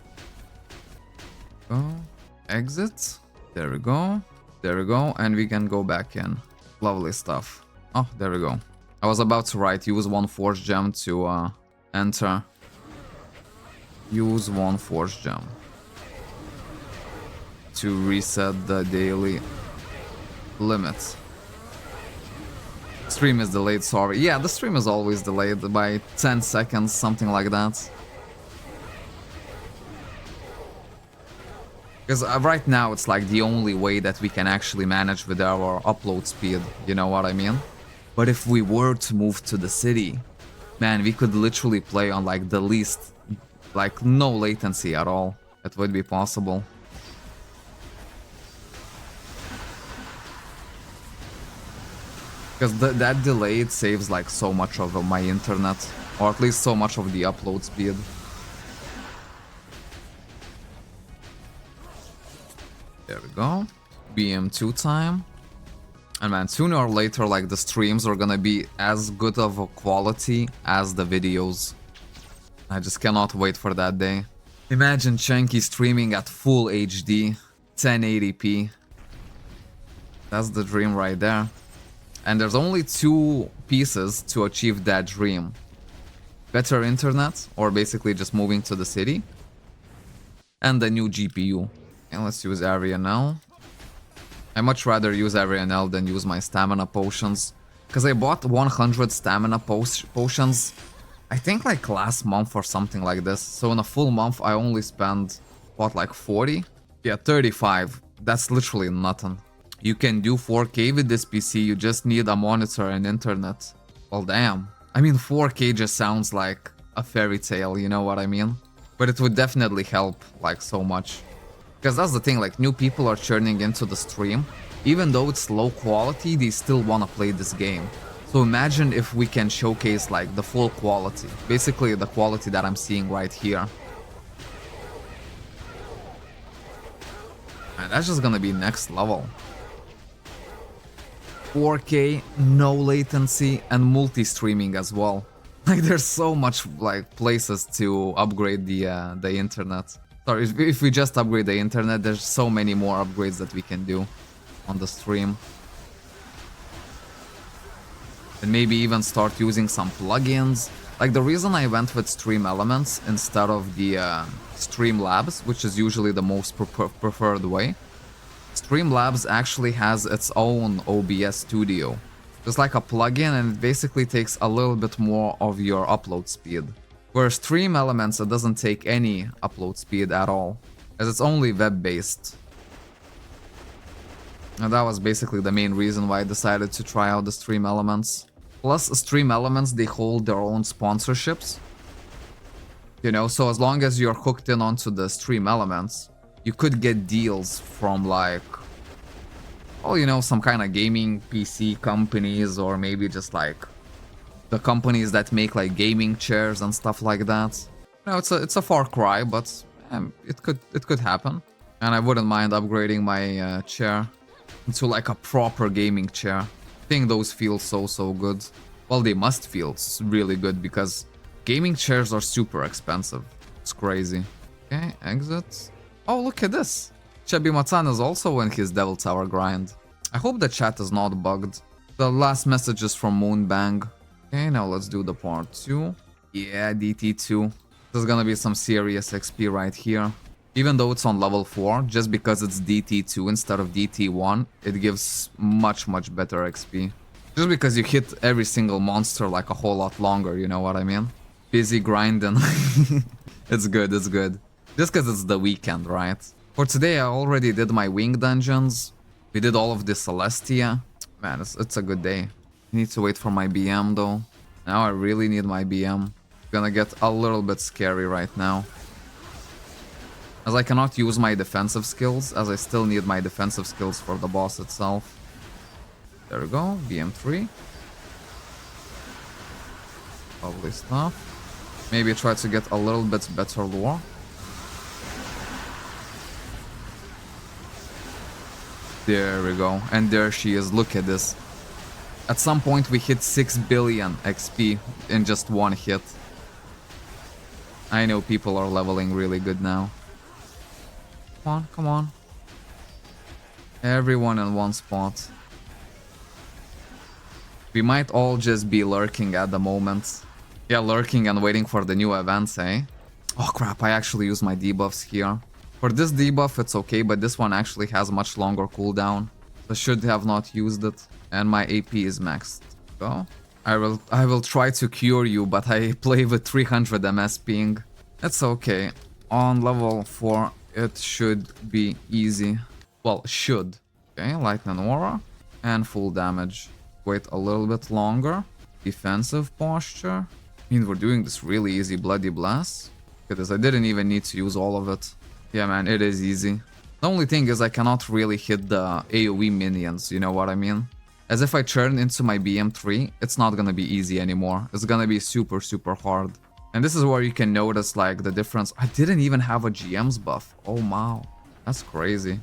A: Go. Exit. There we go. There we go. And we can go back in. Lovely stuff. Oh, there we go. I was about to write, use 1 force gem to enter. Use 1 force gem to reset the daily limit. Stream is delayed, sorry. Yeah, the stream is always delayed by 10 seconds, something like that. Because right now it's like the only way that we can actually manage with our upload speed, you know what I mean? But if we were to move to the city, man, we could literally play on like the least, like no latency at all. That would be possible. Because that delay, it saves like so much of my internet, or at least so much of the upload speed. There we go. BM2 time. And man, sooner or later, like the streams are gonna be as good of a quality as the videos. I just cannot wait for that day. Imagine Chunky streaming at full HD, 1080p. That's the dream right there. And there's only 2 pieces to achieve that dream. Better internet, or basically just moving to the city. And the new GPU. And let's use Arianel. I much rather use Arianel than use my stamina potions. Because I bought 100 stamina potions, I think like last month or something like this. So in a full month I only spent, what, like 40? Yeah, 35. That's literally nothing. You can do 4K with this PC, you just need a monitor and internet. Well, damn. I mean, 4K just sounds like a fairy tale, you know what I mean? But it would definitely help, like, so much. Because that's the thing, like, new people are churning into the stream. Even though it's low quality, they still want to play this game. So imagine if we can showcase, like, the full quality. Basically, the quality that I'm seeing right here. And that's just gonna be next level. 4K, no latency, and multi-streaming as well. Like, there's so much, like, places to upgrade the internet. Sorry, if we just upgrade the internet, there's so many more upgrades that we can do on the stream. And maybe even start using some plugins. Like, the reason I went with Stream Elements instead of the Streamlabs, which is usually the most preferred way. Streamlabs actually has its own OBS studio Just like a plugin, and it basically takes a little bit more of your upload speed. Whereas Stream Elements, it doesn't take any upload speed at all, as it's only web-based. And that was basically the main reason why I decided to try out the Stream Elements. Plus, Stream Elements, they hold their own sponsorships. You know, so as long as you're hooked in onto the Stream Elements, you could get deals from like, well, you know, some kind of gaming PC companies, or maybe just like the companies that make like gaming chairs and stuff like that. You know, it's a far cry, but it could happen. And I wouldn't mind upgrading my chair into like a proper gaming chair. I think those feel so good. Well, they must feel really good because gaming chairs are super expensive. It's crazy. Okay, exit. Oh, look at this. Chebimatan is also in his Devil Tower grind. I hope the chat is not bugged. The last message is from Moonbang. Okay, now let's do the part 2. Yeah, DT2. There's gonna be some serious XP right here. Even though it's on level 4, just because it's DT2 instead of DT1, it gives much better XP. Just because you hit every single monster like a whole lot longer, you know what I mean? Busy grinding. It's good, it's good. Just because it's the weekend, right? For today, I already did my wing dungeons. We did all of the Celestia. Man, it's a good day. I need to wait for my BM though. Now I really need my BM. Gonna get a little bit scary right now, as I cannot use my defensive skills, as I still need my defensive skills for the boss itself. There we go, BM3. Lovely stuff. Maybe try to get a little bit better lore. There we go, and there she is, look at this. At some point we hit 6 billion XP in just one hit. I know people are leveling really good now. Come on, come on. Everyone in one spot. We might all just be lurking at the moment. Yeah, lurking and waiting for the new events, eh? Oh crap, I actually used my debuffs here. For this debuff it's okay, but this one actually has much longer cooldown. So I should have not used it. And my AP is maxed. So I will try to cure you, but I play with 300 MS ping. It's okay. On level 4 it should be easy. Well, should. Okay, Lightning Aura and full damage. Wait a little bit longer. Defensive posture. I mean, we're doing this really easy. Bloody Blast. Because I didn't even need to use all of it. Yeah, man, it is easy. The only thing is I cannot really hit the AoE minions, you know what I mean? As if I turn into my BM3, it's not gonna be easy anymore. It's gonna be super hard. And this is where you can notice like the difference. I didn't even have a GM's buff. Oh wow, that's crazy.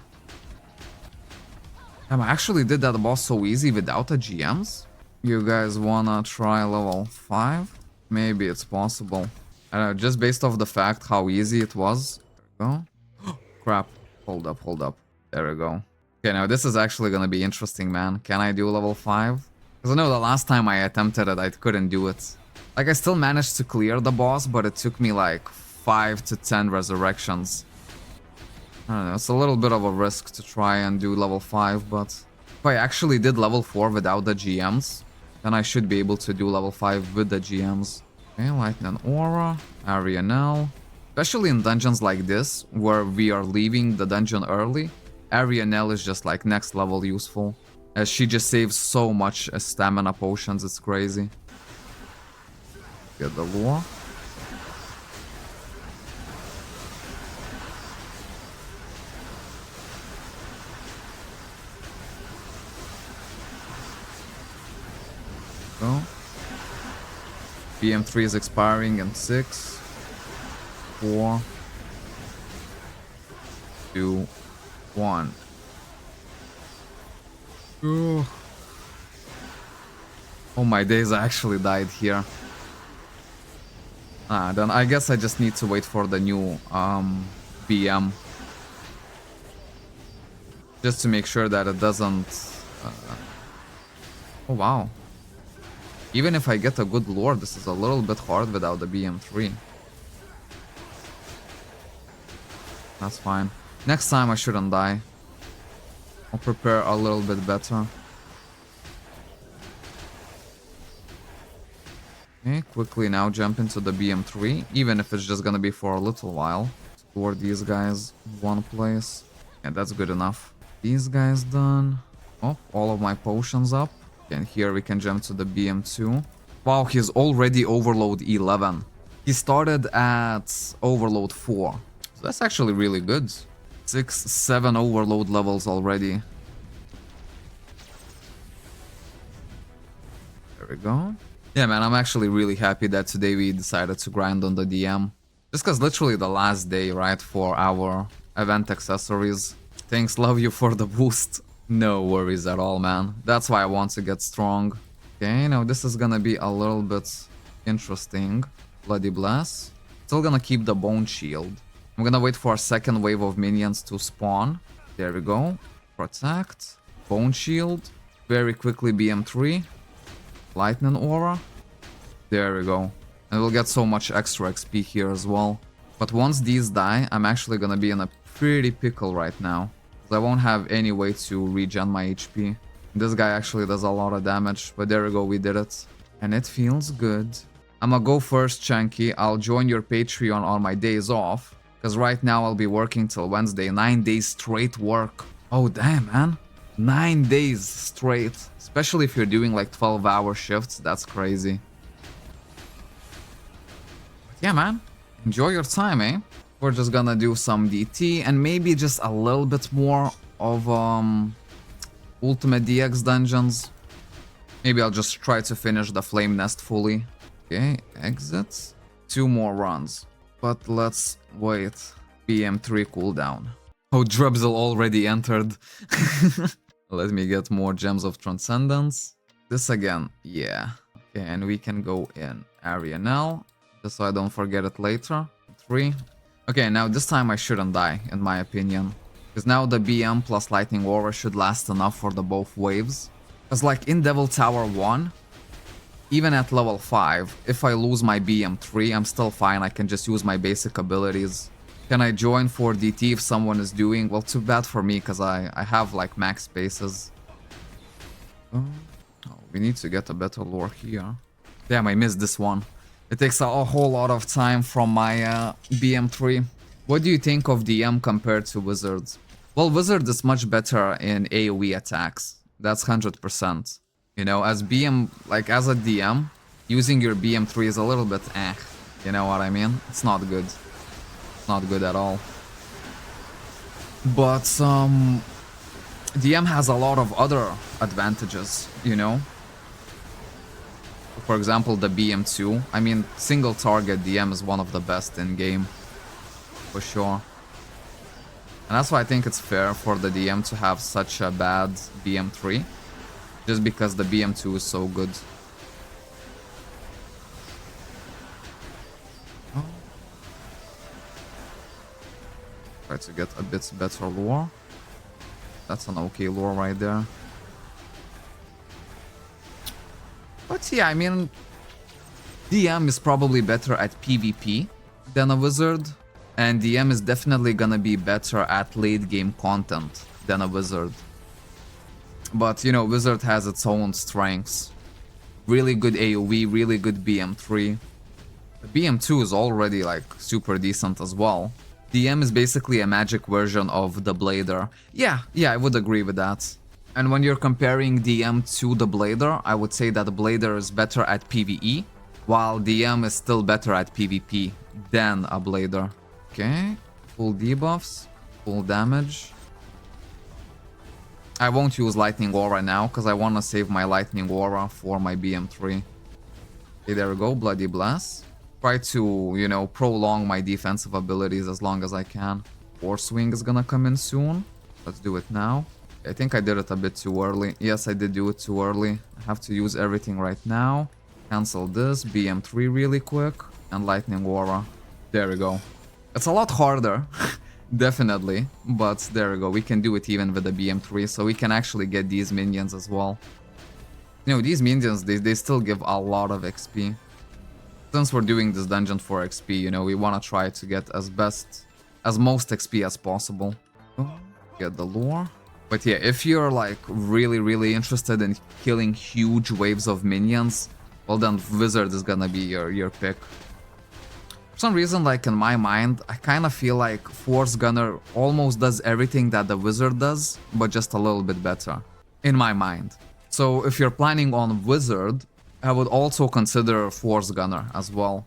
A: Damn, I actually did that boss so easy without a GM's? You guys wanna try level 5? Maybe it's possible. I don't know, just based off the fact how easy it was. There we go. Crap. Hold up. There we go. Okay, now this is actually gonna be interesting, man. Can I do level 5? Because I know the last time I attempted it, I couldn't do it. Like, I still managed to clear the boss, but it took me like 5 to 10 resurrections. I don't know, it's a little bit of a risk to try and do level 5, but if I actually did level 4 without the GMs, then I should be able to do level 5 with the GMs. Okay, Lightning Aura, Arianel. Especially in dungeons like this, where we are leaving the dungeon early, Arianel is just like next level useful, as she just saves so much stamina potions, it's crazy. Get the lure. Go. BM3 is expiring in 6, 4, 2, 1. Ugh. Oh my days, I actually died here. Then I guess I just need to wait for the new BM. Just to make sure that it doesn't... Oh wow. Even if I get a good lore, this is a little bit hard without the BM3. That's fine. Next time I shouldn't die. I'll prepare a little bit better. Okay, quickly now jump into the BM3, even if it's just gonna be for a little while. Store these guys in one place. Yeah, that's good enough. These guys done. Oh, all of my potions up. And here we can jump to the BM2. Wow, he's already overload 11. He started at overload 4. So that's actually really good. 6, 7 overload levels already. There we go. Yeah, man, I'm actually really happy that today we decided to grind on the DM. Just because literally the last day, right, for our event accessories. Thanks, love you for the boost. No worries at all, man. That's why I want to get strong. Okay, now this is gonna be a little bit interesting. Bloody Blast. Still gonna keep the Bone Shield. I'm gonna wait for a second wave of minions to spawn. There we go. Protect. Bone Shield. Very quickly BM3. Lightning Aura. There we go. And we'll get so much extra XP here as well. But once these die, I'm actually gonna be in a pretty pickle right now. I won't have any way to regen my HP. This guy actually does a lot of damage, but there we go, we did it. And it feels good. I'ma go first, Chunky. I'll join your Patreon on my days off. Because right now I'll be working till Wednesday. 9 days straight work. Oh, damn, man. 9 days straight. Especially if you're doing like 12-hour shifts. That's crazy. But yeah, man. Enjoy your time, eh? We're just gonna do some DT and maybe just a little bit more of Ultimate DX dungeons. Maybe I'll just try to finish the Flame Nest fully. Okay, exit. 2 more runs. But let's wait. BM3 cooldown. Oh, Drebzel already entered. Let me get more Gems of Transcendence. This again, yeah. Okay, and we can go in area now. Just so I don't forget it later. 3. Okay, now this time I shouldn't die, in my opinion. Because now the BM plus Lightning Aura should last enough for the both waves. Because like in Devil Tower 1, even at level 5, if I lose my BM3, I'm still fine. I can just use my basic abilities. Can I join for DT if someone is doing? Well, too bad for me, because I have like max spaces. Oh, we need to get a better lore here. Damn, I missed this one. It takes a whole lot of time from my BM3. What do you think of DM compared to Wizards? Well, Wizard is much better in AoE attacks. That's 100%. You know, as BM, like as a DM, using your BM3 is a little bit eh. You know what I mean? It's not good. It's not good at all. But DM has a lot of other advantages, you know? For example, the BM2. I mean, single target DM is one of the best in game. For sure. And that's why I think it's fair for the DM to have such a bad BM3. Just because the BM2 is so good. Oh. Try to get a bit better lore. That's an okay lore right there. But yeah, I mean, DM is probably better at PvP than a Wizard. And DM is definitely gonna be better at late game content than a Wizard. But, you know, Wizard has its own strengths. Really good AoE, really good BM3. The BM2 is already, like, super decent as well. DM is basically a magic version of the Blader. Yeah, I would agree with that. And when you're comparing DM to the Blader, I would say that the Blader is better at PvE, while DM is still better at PvP than a Blader. Okay, full debuffs, full damage. I won't use Lightning Aura now, because I want to save my Lightning Aura for my BM3. Okay, there we go, Bloody Blast. Try to, you know, prolong my defensive abilities as long as I can. Force Swing is gonna come in soon. Let's do it now. I think I did it a bit too early. Yes, I did do it too early. I have to use everything right now. Cancel this, BM3 really quick, and Lightning Aura. There we go. It's a lot harder, definitely, but there we go. We can do it even with the BM3, so we can actually get these minions as well. You know, these minions, they still give a lot of XP. Since we're doing this dungeon for XP, you know, we want to try to get as most XP as possible. Get the lore. But yeah, if you're like really interested in killing huge waves of minions, well then Wizard is gonna be your pick. For some reason, like in my mind, I kind of feel like Force Gunner almost does everything that the Wizard does, but just a little bit better, in my mind. So if you're planning on Wizard, I would also consider Force Gunner as well.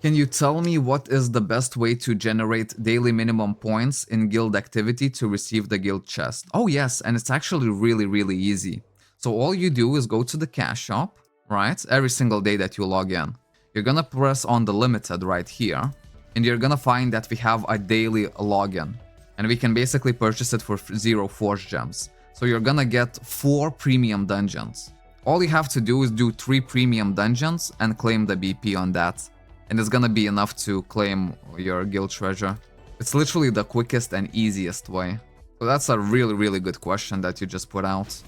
A: Can you tell me what is the best way to generate daily minimum points in guild activity to receive the guild chest? Oh yes, and it's actually really easy. So all you do is go to the cash shop, right? Every single day that you log in. You're gonna press on the limited right here, and you're gonna find that we have a daily login. And we can basically purchase it for 0 Force Gems. So you're gonna get 4 premium dungeons. All you have to do is do 3 premium dungeons and claim the BP on that. And it's gonna be enough to claim your guild treasure. It's literally the quickest and easiest way. So that's a really good question that you just put out.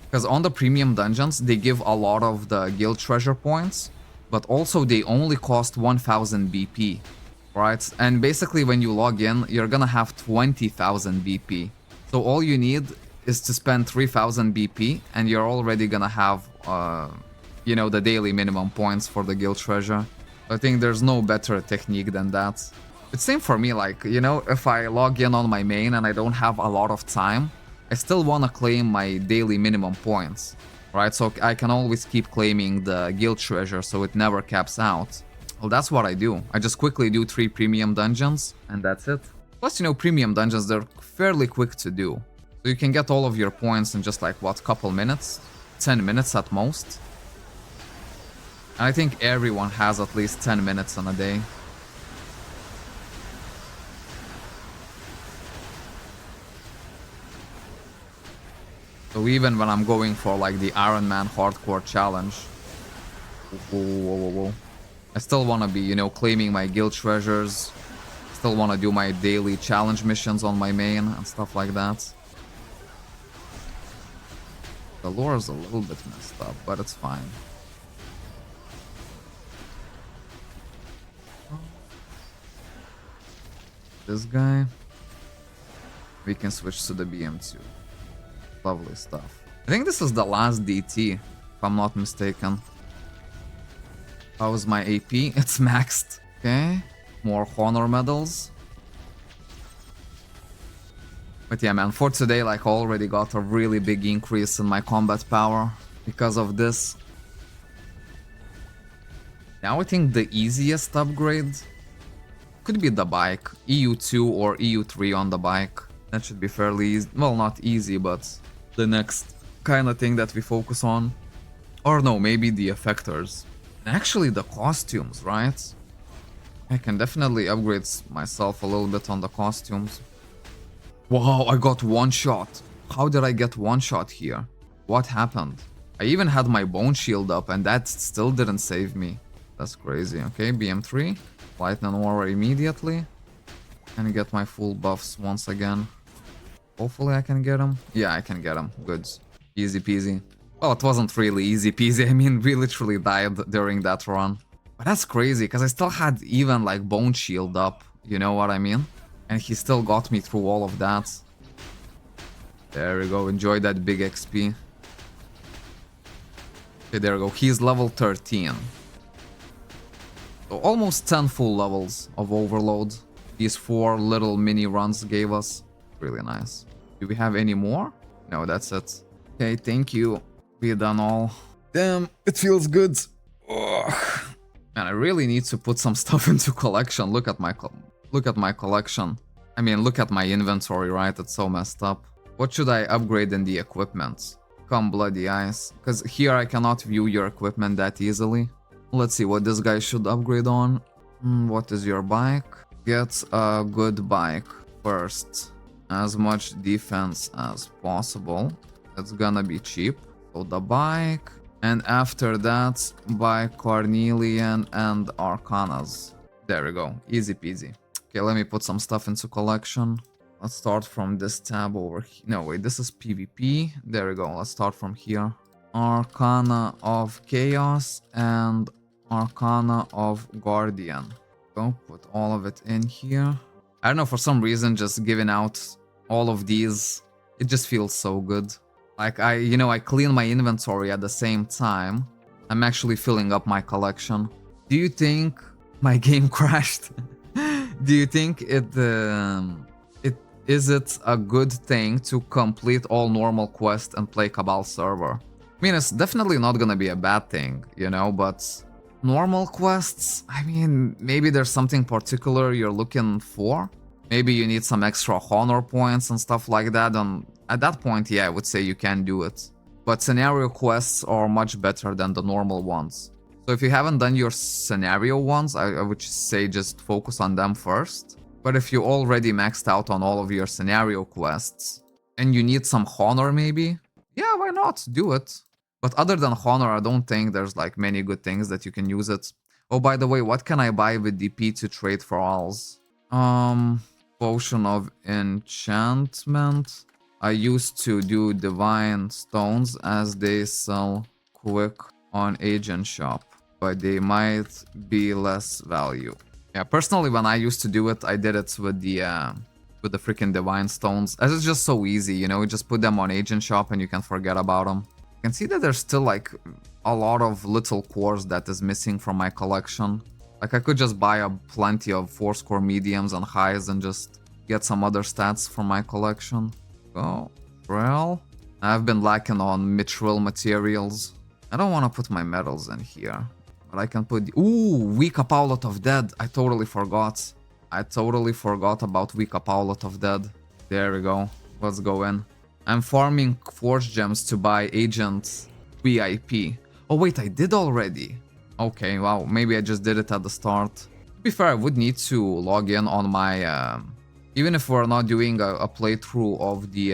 A: Because on the premium dungeons, they give a lot of the guild treasure points, but also they only cost 1000 BP, right? And basically when you log in, you're gonna have 20,000 BP. So all you need is to spend 3000 BP and you're already gonna have, you know, the daily minimum points for the guild treasure. I think there's no better technique than that. It's same for me, like, you know, if I log in on my main and I don't have a lot of time, I still want to claim my daily minimum points, right? So I can always keep claiming the guild treasure so it never caps out. Well, that's what I do. I just quickly do 3 premium dungeons and that's it. Plus, you know, premium dungeons, they're fairly quick to do. So you can get all of your points in just like, what, couple minutes? 10 minutes at most. And I think everyone has at least 10 minutes in a day. So even when I'm going for like the Iron Man hardcore challenge, whoa. I still want to be, you know, claiming my guild treasures. Still want to do my daily challenge missions on my main and stuff like that. The lore is a little bit messed up, but it's fine. This guy. We can switch to the BM2. Lovely stuff. I think this is the last DT, if I'm not mistaken. How's my AP? It's maxed. Okay. More honor medals. But yeah, man, for today, like, I already got a really big increase in my combat power because of this. Now I think the easiest upgrade could be the bike. EU2 or EU3 on the bike. That should be fairly easy. Well, not easy, but the next kind of thing that we focus on. Or no, maybe the effectors. And actually the costumes, right? I can definitely upgrade myself a little bit on the costumes. Wow, I got one shot. How did I get one shot here? What happened? I even had my bone shield up and that still didn't save me. That's crazy. Okay, BM3. Lightning Warrior immediately. And get my full buffs once again. Hopefully I can get him. Yeah, I can get him. Good. Easy peasy. Well, it wasn't really easy peasy. I mean, we literally died during that run. But that's crazy, because I still had even, like, bone shield up. You know what I mean? And he still got me through all of that. There we go. Enjoy that big XP. Okay, there we go. He's level 13. So almost 10 full levels of overload. These 4 little mini runs gave us. Really nice. Do we have any more? No, that's it. Okay, thank you. We done all. Damn, it feels good. Ugh. Man, I really need to put some stuff into collection. Look at my collection. I mean, look at my inventory, right? It's so messed up. What should I upgrade in the equipment? Come bloody ice. Because here I cannot view your equipment that easily. Let's see what this guy should upgrade on. What is your bike? Get a good bike first. As much defense as possible. It's gonna be cheap. So the bike. And after that, buy Cornelian and Arcanas. There we go. Easy peasy. Okay, let me put some stuff into collection. Let's start from this tab over here. No, wait, this is PvP. There we go. Let's start from here. Arcana of Chaos and Arcana of Guardian. Go, put all of it in here. I don't know, for some reason, just giving out all of these, it just feels so good. Like, I clean my inventory at the same time, I'm actually filling up my collection. Do you think my game crashed? Do you think is it a good thing to complete all normal quests and play Cabal server? I mean, it's definitely not gonna be a bad thing, you know, but normal quests, I mean, maybe there's something particular you're looking for. Maybe you need some extra honor points and stuff like that, and at that point, yeah, I would say you can do it. But scenario quests are much better than the normal ones. So if you haven't done your scenario ones, I would say just focus on them first. But if you already maxed out on all of your scenario quests, and you need some honor maybe, yeah, why not? Do it. But other than honor, I don't think there's like many good things that you can use it. Oh, by the way, what can I buy with DP to trade for alls? Potion of enchantment. I used to do divine stones as they sell quick on agent shop, but they might be less value. Yeah, personally, when I used to do it, I did it with the freaking divine stones, as it's just so easy, you know. You just put them on agent shop and you can forget about them. You can see that there's still like a lot of little cores that is missing from my collection. Like I could just buy a plenty of 4-score mediums and highs and just get some other stats from my collection. Oh, well, I've been lacking on mithril materials. I don't want to put my metals in here, but I can put... Ooh, weak Apaulet of Dead. I totally forgot. I totally forgot about weak Apaulet of Dead. There we go. Let's go in. I'm farming forge gems to buy agent VIP. Oh wait, I did already. Okay, wow, maybe I just did it at the start. To be fair, I would need to log in on my... even if we're not doing a playthrough of the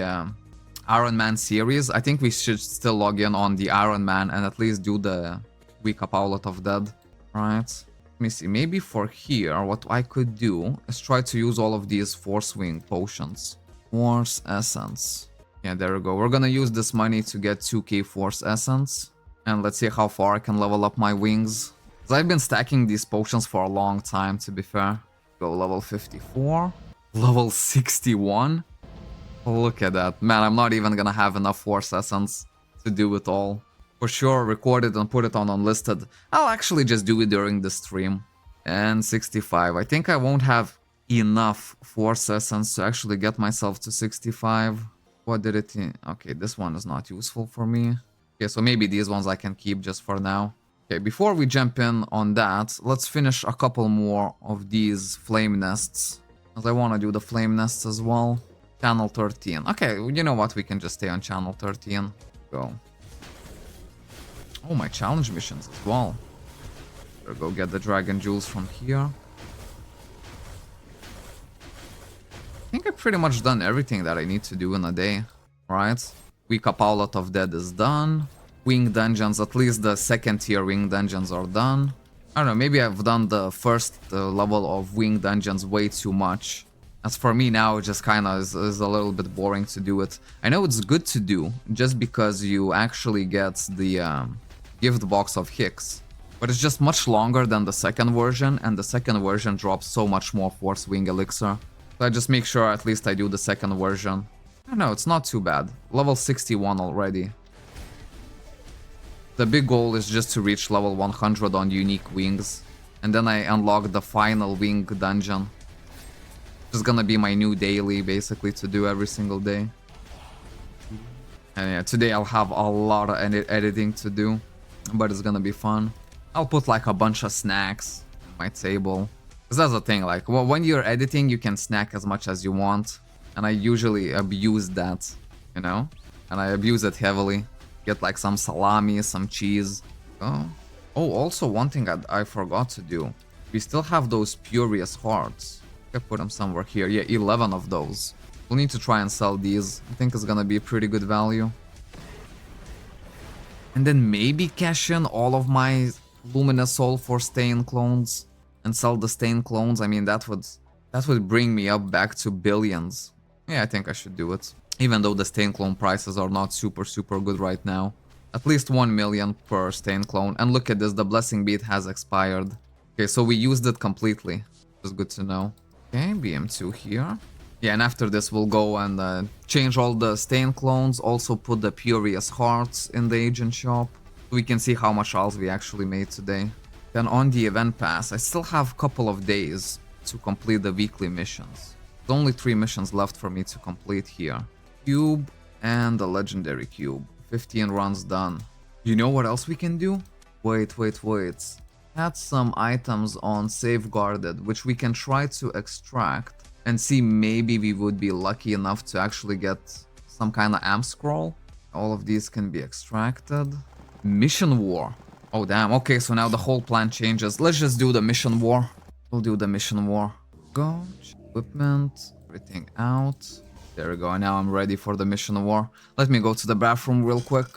A: Iron Man series, I think we should still log in on the Iron Man and at least do the weak Apaulet of Dead. Right. Let me see, maybe for here, what I could do is try to use all of these Force Wing potions. Force Essence. Yeah, there we go. We're gonna use this money to get 2k Force Essence. And let's see how far I can level up my wings. Because I've been stacking these potions for a long time, to be fair. Go level 54. Level 61? Look at that. Man, I'm not even gonna have enough Force Essence to do it all. For sure, record it and put it on unlisted. I'll actually just do it during the stream. And 65. I think I won't have enough Force Essence to actually get myself to 65. What did it... Okay, this one is not useful for me. Okay, so maybe these ones I can keep just for now. Okay, before we jump in on that, let's finish a couple more of these flame nests. Because I want to do the flame nests as well. Channel 13. Okay, you know what? We can just stay on channel 13. Go. Oh, my challenge missions as well. Better go get the dragon jewels from here. I think I've pretty much done everything that I need to do in a day. Right? Weak Apaulet of Dead is done. Wing dungeons, at least the second tier wing dungeons are done. I don't know, maybe I've done the first level of wing dungeons way too much. As for me now, it just kinda is a little bit boring to do it. I know it's good to do, just because you actually get the gift box of Hicks. But it's just much longer than the second version, and the second version drops so much more Force Wing Elixir. So I just make sure at least I do the second version. I don't know, it's not too bad. Level 61 already. The big goal is just to reach level 100 on unique wings. And then I unlock the final wing dungeon. It's gonna be my new daily, basically, to do every single day. And yeah, today I'll have a lot of editing to do. But it's gonna be fun. I'll put like a bunch of snacks on my table. Because that's the thing, like, well, when you're editing, you can snack as much as you want. And I usually abuse that, you know? And I abuse it heavily. Get like some salami, some cheese. Oh, also one thing I forgot to do. We still have those Furious Hearts. I put them somewhere here. Yeah, 11 of those. We'll need to try and sell these. I think it's gonna be a pretty good value. And then maybe cash in all of my Luminous Soul for Stain clones. And sell the Stain clones. I mean, that would bring me up back to billions. Yeah, I think I should do it. Even though the Stain clone prices are not super good right now. At least 1 million per Stain clone. And look at this, the Blessing Bead has expired. Okay, so we used it completely. It's good to know. Okay, BM2 here. Yeah, and after this we'll go and change all the Stain clones. Also put the Furious Hearts in the agent shop. We can see how much else we actually made today. Then on the event pass, I still have a couple of days to complete the weekly missions. There's only 3 missions left for me to complete here. Cube and the legendary cube. 15 runs done. You know what else we can do? Wait. Add some items on safeguarded, which we can try to extract and see maybe we would be lucky enough to actually get some kind of amp scroll. All of these can be extracted. Mission war. Oh damn, okay, so now the whole plan changes. Let's just do the mission war. We'll do the mission war. Go, equipment, everything out. There we go, now I'm ready for the mission war. Let me go to the bathroom real quick.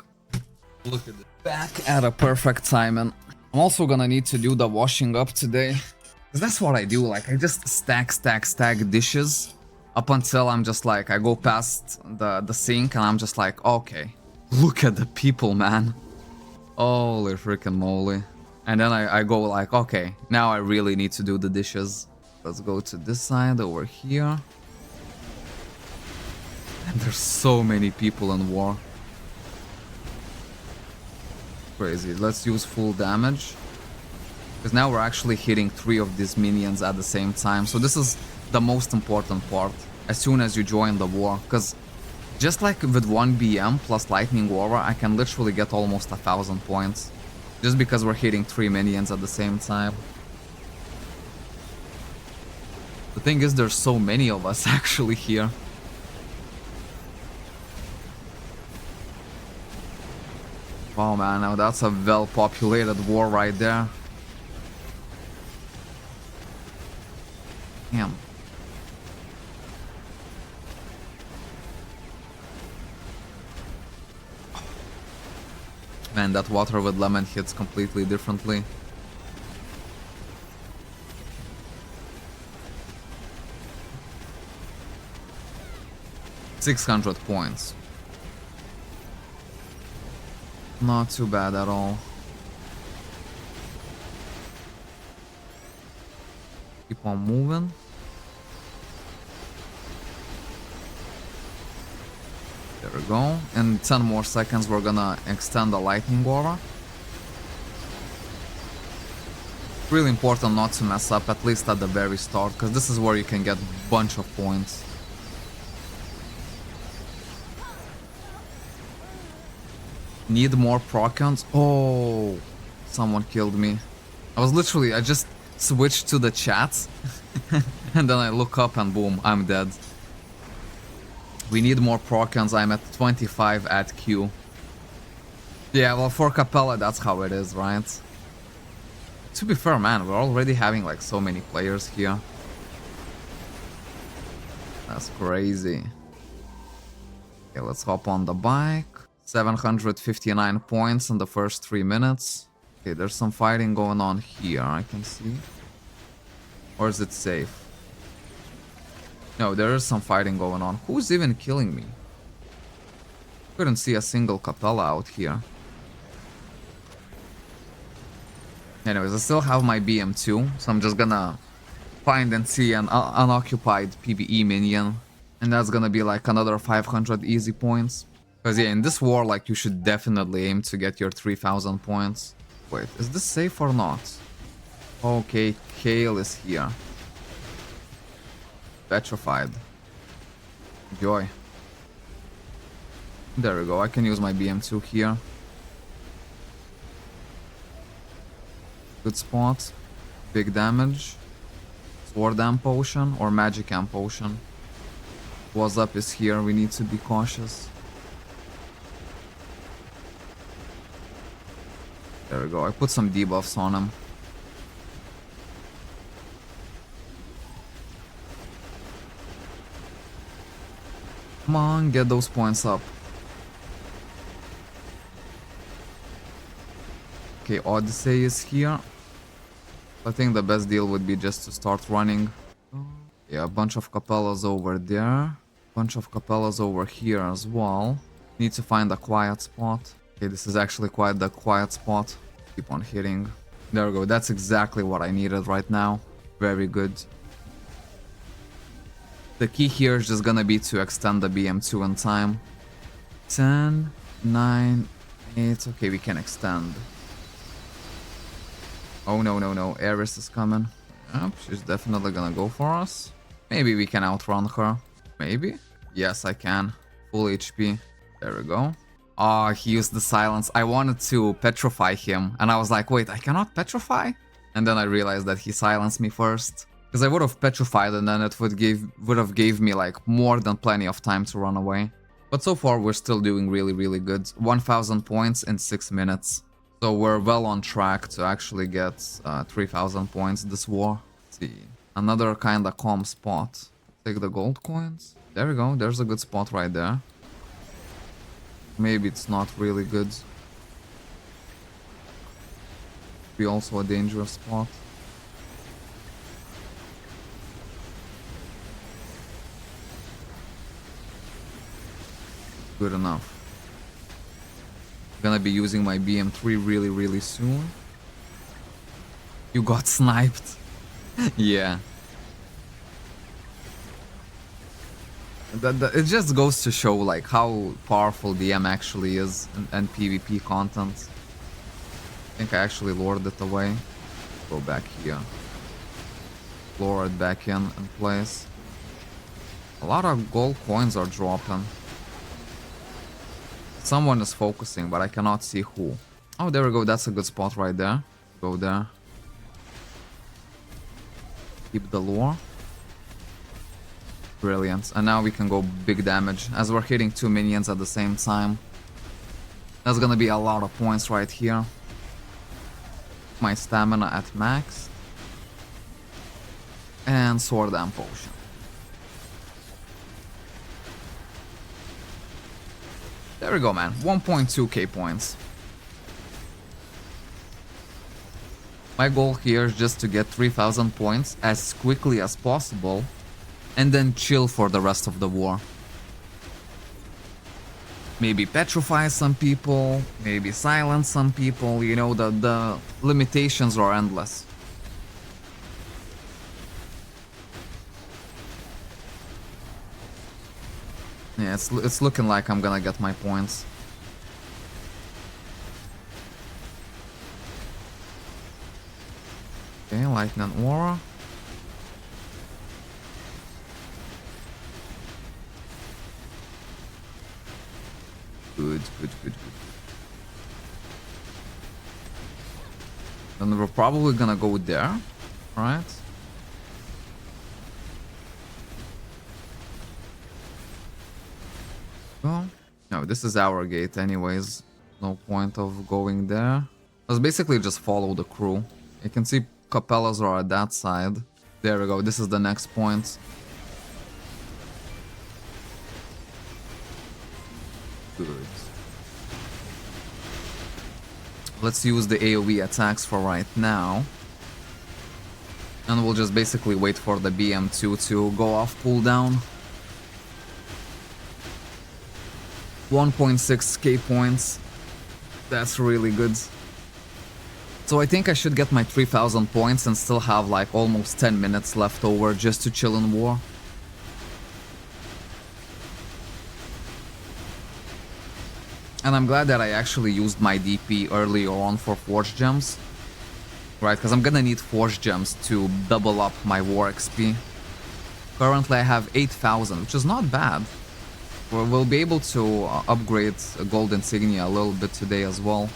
A: Look at it. Back at a perfect timing. I'm also gonna need to do the washing up today. Cause that's what I do, like I just stack dishes up until I'm just like, I go past the sink and I'm just like, okay, look at the people, man. Holy freaking moly. And then I go like, okay, now I really need to do the dishes. Let's go to this side over here. And there's so many people in war. Crazy. Let's use full damage. Because now we're actually hitting 3 of these minions at the same time. So this is the most important part as soon as you join the war. Because just like with 1 BM plus Lightning Aura, I can literally get almost 1000 points. Just because we're hitting 3 minions at the same time. The thing is, there's so many of us actually here. Wow, man, now that's a well-populated war right there. Damn. Man, that water with lemon hits completely differently. $600 points. Not too bad at all. Keep on moving. There we go. In 10 more seconds we're gonna extend the Lightning Aura. Really important not to mess up, at least at the very start, because this is where you can get a bunch of points. Need more procons. Oh, someone killed me. I just switched to the chat and then I look up and boom, I'm dead. We need more procons. I'm at 25 at Q. Yeah, well, for Capella, that's how it is, right? To be fair, man, we're already having like so many players here. That's crazy. Okay, let's hop on the bike. 759 points in the first 3 minutes. Okay, there's some fighting going on here, I can see. Or is it safe? No, there is some fighting going on. Who's even killing me? Couldn't see a single Capella out here. Anyways, I still have my BM2, so I'm just gonna find and see an unoccupied PvE minion. And that's gonna be like another 500 easy points. Because yeah, in this war, like, you should definitely aim to get your 3000 points. Wait, is this safe or not? Okay, Kale is here. Petrified. Enjoy. There we go, I can use my BM2 here. Good spot. Big damage. Sword Amp Potion or Magic Amp Potion. What's up is here, we need to be cautious. There we go, I put some debuffs on him. Come on, get those points up. Okay, Odyssey is here. I think the best deal would be just to start running. Yeah, a bunch of Capellas over there. Bunch of Capellas over here as well. Need to find a quiet spot. Okay, this is actually quite the quiet spot. Keep on hitting. There we go, that's exactly what I needed right now. Very good. The key here is just gonna be to extend the BM2 in time. 10, 9, It's okay, we can extend. Oh no, no, no, Ares is coming. Yep, she's definitely gonna go for us. Maybe we can outrun her. Maybe? Yes, I can. Full HP. There we go. Oh, he used the silence. I wanted to petrify him, and I was like, wait, I cannot petrify? And then I realized that he silenced me first. Because I would have petrified, and then it would have gave me like more than plenty of time to run away. But so far, we're still doing really, really good. 1,000 points in 6 minutes. So we're well on track to actually get 3,000 points this war. Let's see. Another kinda calm spot. Take the gold coins. There we go. There's a good spot right there. Maybe it's not really good. Be also a dangerous spot. Good enough. Gonna be using my BM3 really, really soon. You got sniped. Yeah. It just goes to show like how powerful DM actually is and PvP content. I think I actually lured it away. Go back here. Lure it back in place. A lot of gold coins are dropping. Someone is focusing, but I cannot see who. Oh, there we go. That's a good spot right there. Go there. Keep the lure. Brilliant. And now we can go big damage as we're hitting 2 minions at the same time. That's gonna be a lot of points right here. My stamina at max. And sword and potion. There we go, man. 1.2k points. My goal here is just to get 3,000 points as quickly as possible and then chill for the rest of the war. Maybe petrify some people, maybe silence some people, you know, the limitations are endless. Yeah, it's looking like I'm gonna get my points. Okay, lightning aura. Good, good, good, good. Then we're probably gonna go there, right? Well, no, this is our gate anyways. No point of going there. Let's basically just follow the crew. You can see Capellas are at that side. There we go, this is the next point. Good. Let's use the AoE attacks for right now. And we'll just basically wait for the BM2 to go off cooldown. 1.6k points. That's really good. So I think I should get my 3,000 points and still have like almost 10 minutes left over just to chill in war. And I'm glad that I actually used my DP earlier on for Forge Gems. Right, because I'm gonna need Forge Gems to double up my War XP. Currently I have 8,000, which is not bad. We'll be able to upgrade a Gold Insignia a little bit today as well.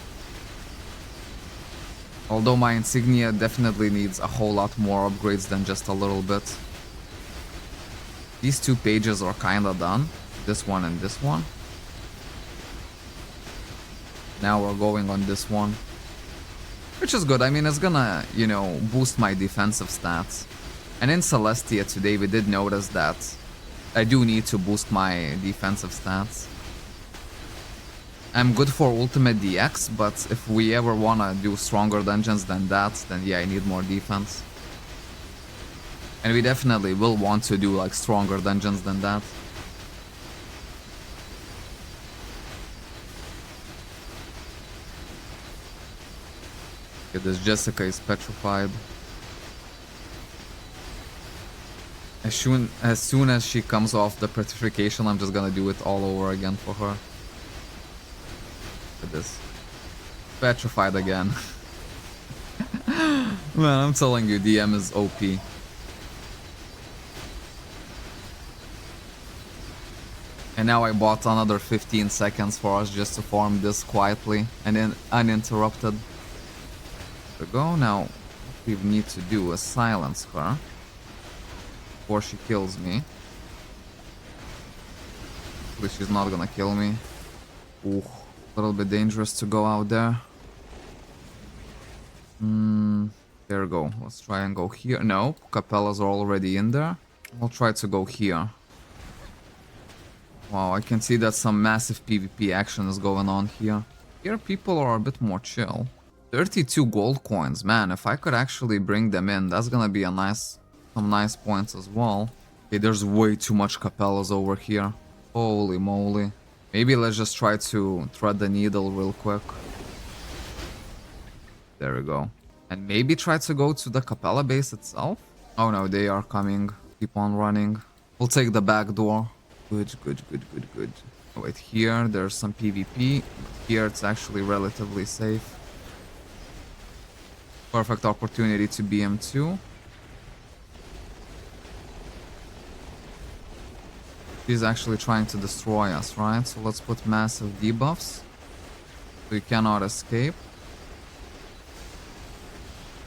A: Although my Insignia definitely needs a whole lot more upgrades than just a little bit. These two pages are kinda done. This one and this one. Now we're going on this one. Which is good, I mean it's gonna, you know, boost my defensive stats. And in Celestia today we did notice that I do need to boost my defensive stats. I'm good for Ultimate DX, but if we ever wanna do stronger dungeons than that, then yeah, I need more defense. And we definitely will want to do like stronger dungeons than that. Okay, this Jessica is petrified. As soon as she comes off the petrification, I'm just gonna do it all over again for her. this. Petrified again. Man, I'm telling you, DM is OP. And now I bought another 15 seconds for us just to farm this quietly and then uninterrupted. There we go. Now we need to do is silence her before she kills me. Hopefully she's not gonna kill me. Ooh, a little bit dangerous to go out there. There we go. Let's try and go here. No, Capellas are already in there. I'll try to go here. Wow, I can see that some massive PvP action is going on here. Here people are a bit more chill. 32 gold coins, man, if I could actually bring them in, that's gonna be some nice points as well. Okay, there's way too much Capellas over here. Holy moly. Maybe let's just try to thread the needle real quick. There we go. And maybe try to go to the Capella base itself? Oh no, they are coming. Keep on running. We'll take the back door. Good. Wait, here there's some PvP. Here it's actually relatively safe. Perfect opportunity to BM2. He's actually trying to destroy us, right? So let's put massive debuffs. So you cannot escape.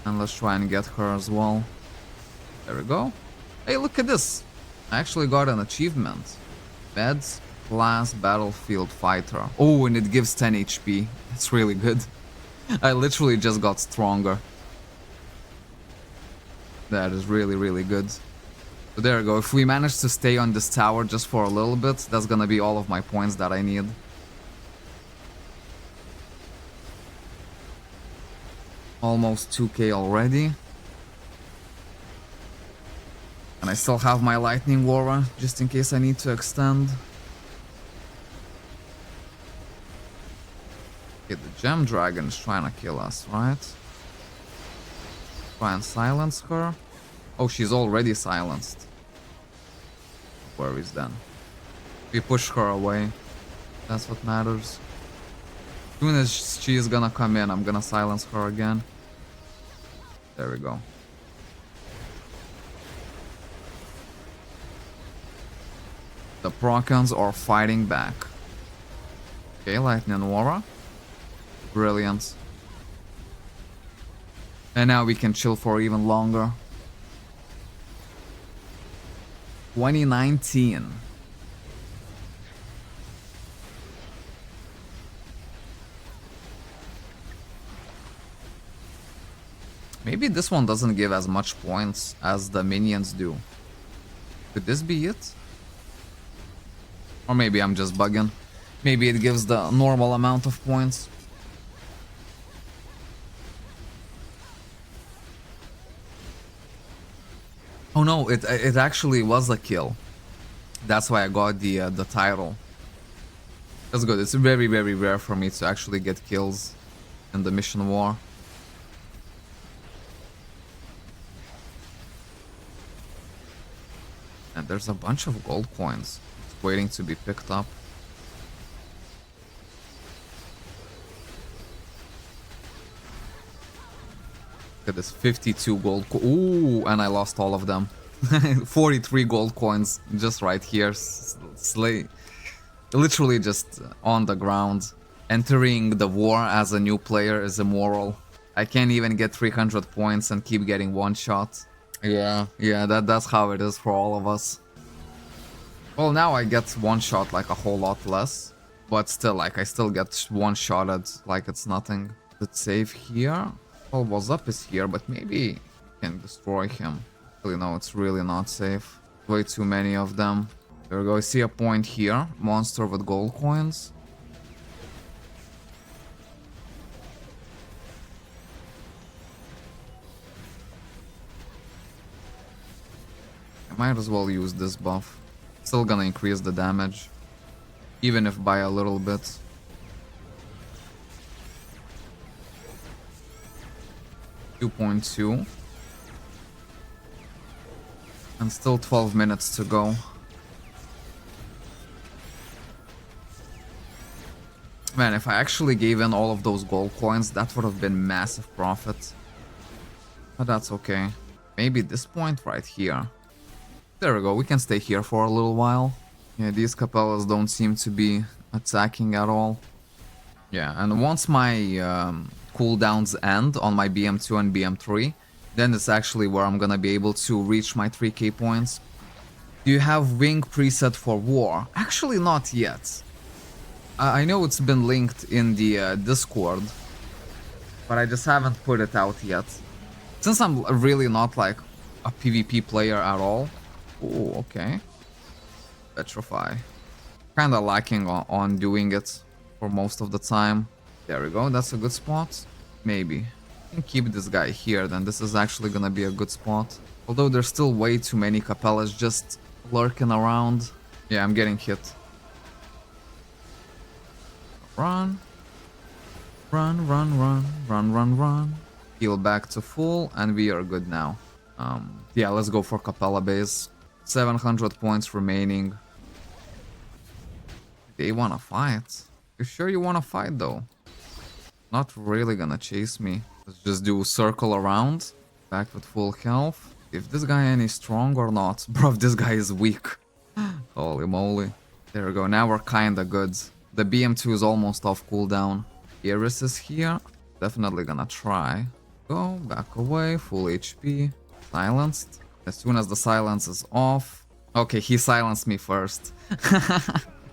A: And let's try and get her as well. There we go. Hey, look at this. I actually got an achievement. Beds class battlefield fighter. Oh, and it gives 10 HP. It's really good. I literally just got stronger. That is really good. So there we go. If we manage to stay on this tower just for a little bit, that's gonna be all of my points that I need. Almost 2k already. And I still have my lightning aura, just in case I need to extend. Okay, the gem dragon is trying to kill us, right? Try and silence her. Oh, she's already silenced. Where is then? We push her away. That's what matters. As soon as she is gonna come in, I'm gonna silence her again. There we go. The Procons are fighting back. Okay, lightning aura. Brilliant. And now we can chill for even longer. 2019. Maybe this one doesn't give as much points as the minions do. Could this be it? Or maybe I'm just bugging. Maybe it gives the normal amount of points. Oh no, it actually was a kill. That's why I got the title. That's good. It's very rare for me to actually get kills in the mission war. And there's a bunch of gold coins waiting to be picked up. Look at this, 52 gold ooh, and I lost all of them. 43 gold coins just right here. Slay. Literally just on the ground. Entering the war as a new player is immoral. I can't even get 300 points and keep getting one shot. Yeah, that's how it is for all of us. Well, now I get one shot like a whole lot less, but still, like I still get one shot at like it's nothing. Let's save here. Well, what's up is here, but maybe I can destroy him. Actually, no, it's really not safe. Way too many of them. There we go. I see a point here. Monster with gold coins. I might as well use this buff. Still gonna increase the damage, even if by a little bit. .2 and still 12 minutes to go. Man, if I actually gave in all of those gold coins, that would have been massive profit. But that's okay. Maybe this point right here. There we go, we can stay here for a little while. Yeah, these Capellas don't seem to be attacking at all. Yeah, and once my cooldowns end on my BM2 and BM3, then it's actually where I'm gonna be able to reach my 3k points. Do you have wing preset for war? Actually not yet. I know it's been linked in the Discord, but I just haven't put it out yet. Since I'm really not like a PvP player at all. Oh, okay. Petrify. Kinda lacking on doing it for most of the time. There we go, that's a good spot. Maybe. I can keep this guy here, then this is actually gonna be a good spot. Although there's still way too many Capellas just lurking around. Yeah, I'm getting hit. Run. Run, run, run, run, run, run. Heal back to full, and we are good now. Yeah, let's go for Capella base. 700 points remaining. They wanna fight. You sure you wanna fight though? Not really gonna chase me. Let's just do circle around. Back with full health. If this guy any strong or not. Bro, this guy is weak. Holy moly. There we go, now we're kinda good. The BM2 is almost off cooldown. Iris is here. Definitely gonna try. Go, back away, full HP. Silenced. As soon as the silence is off. Okay, he silenced me first.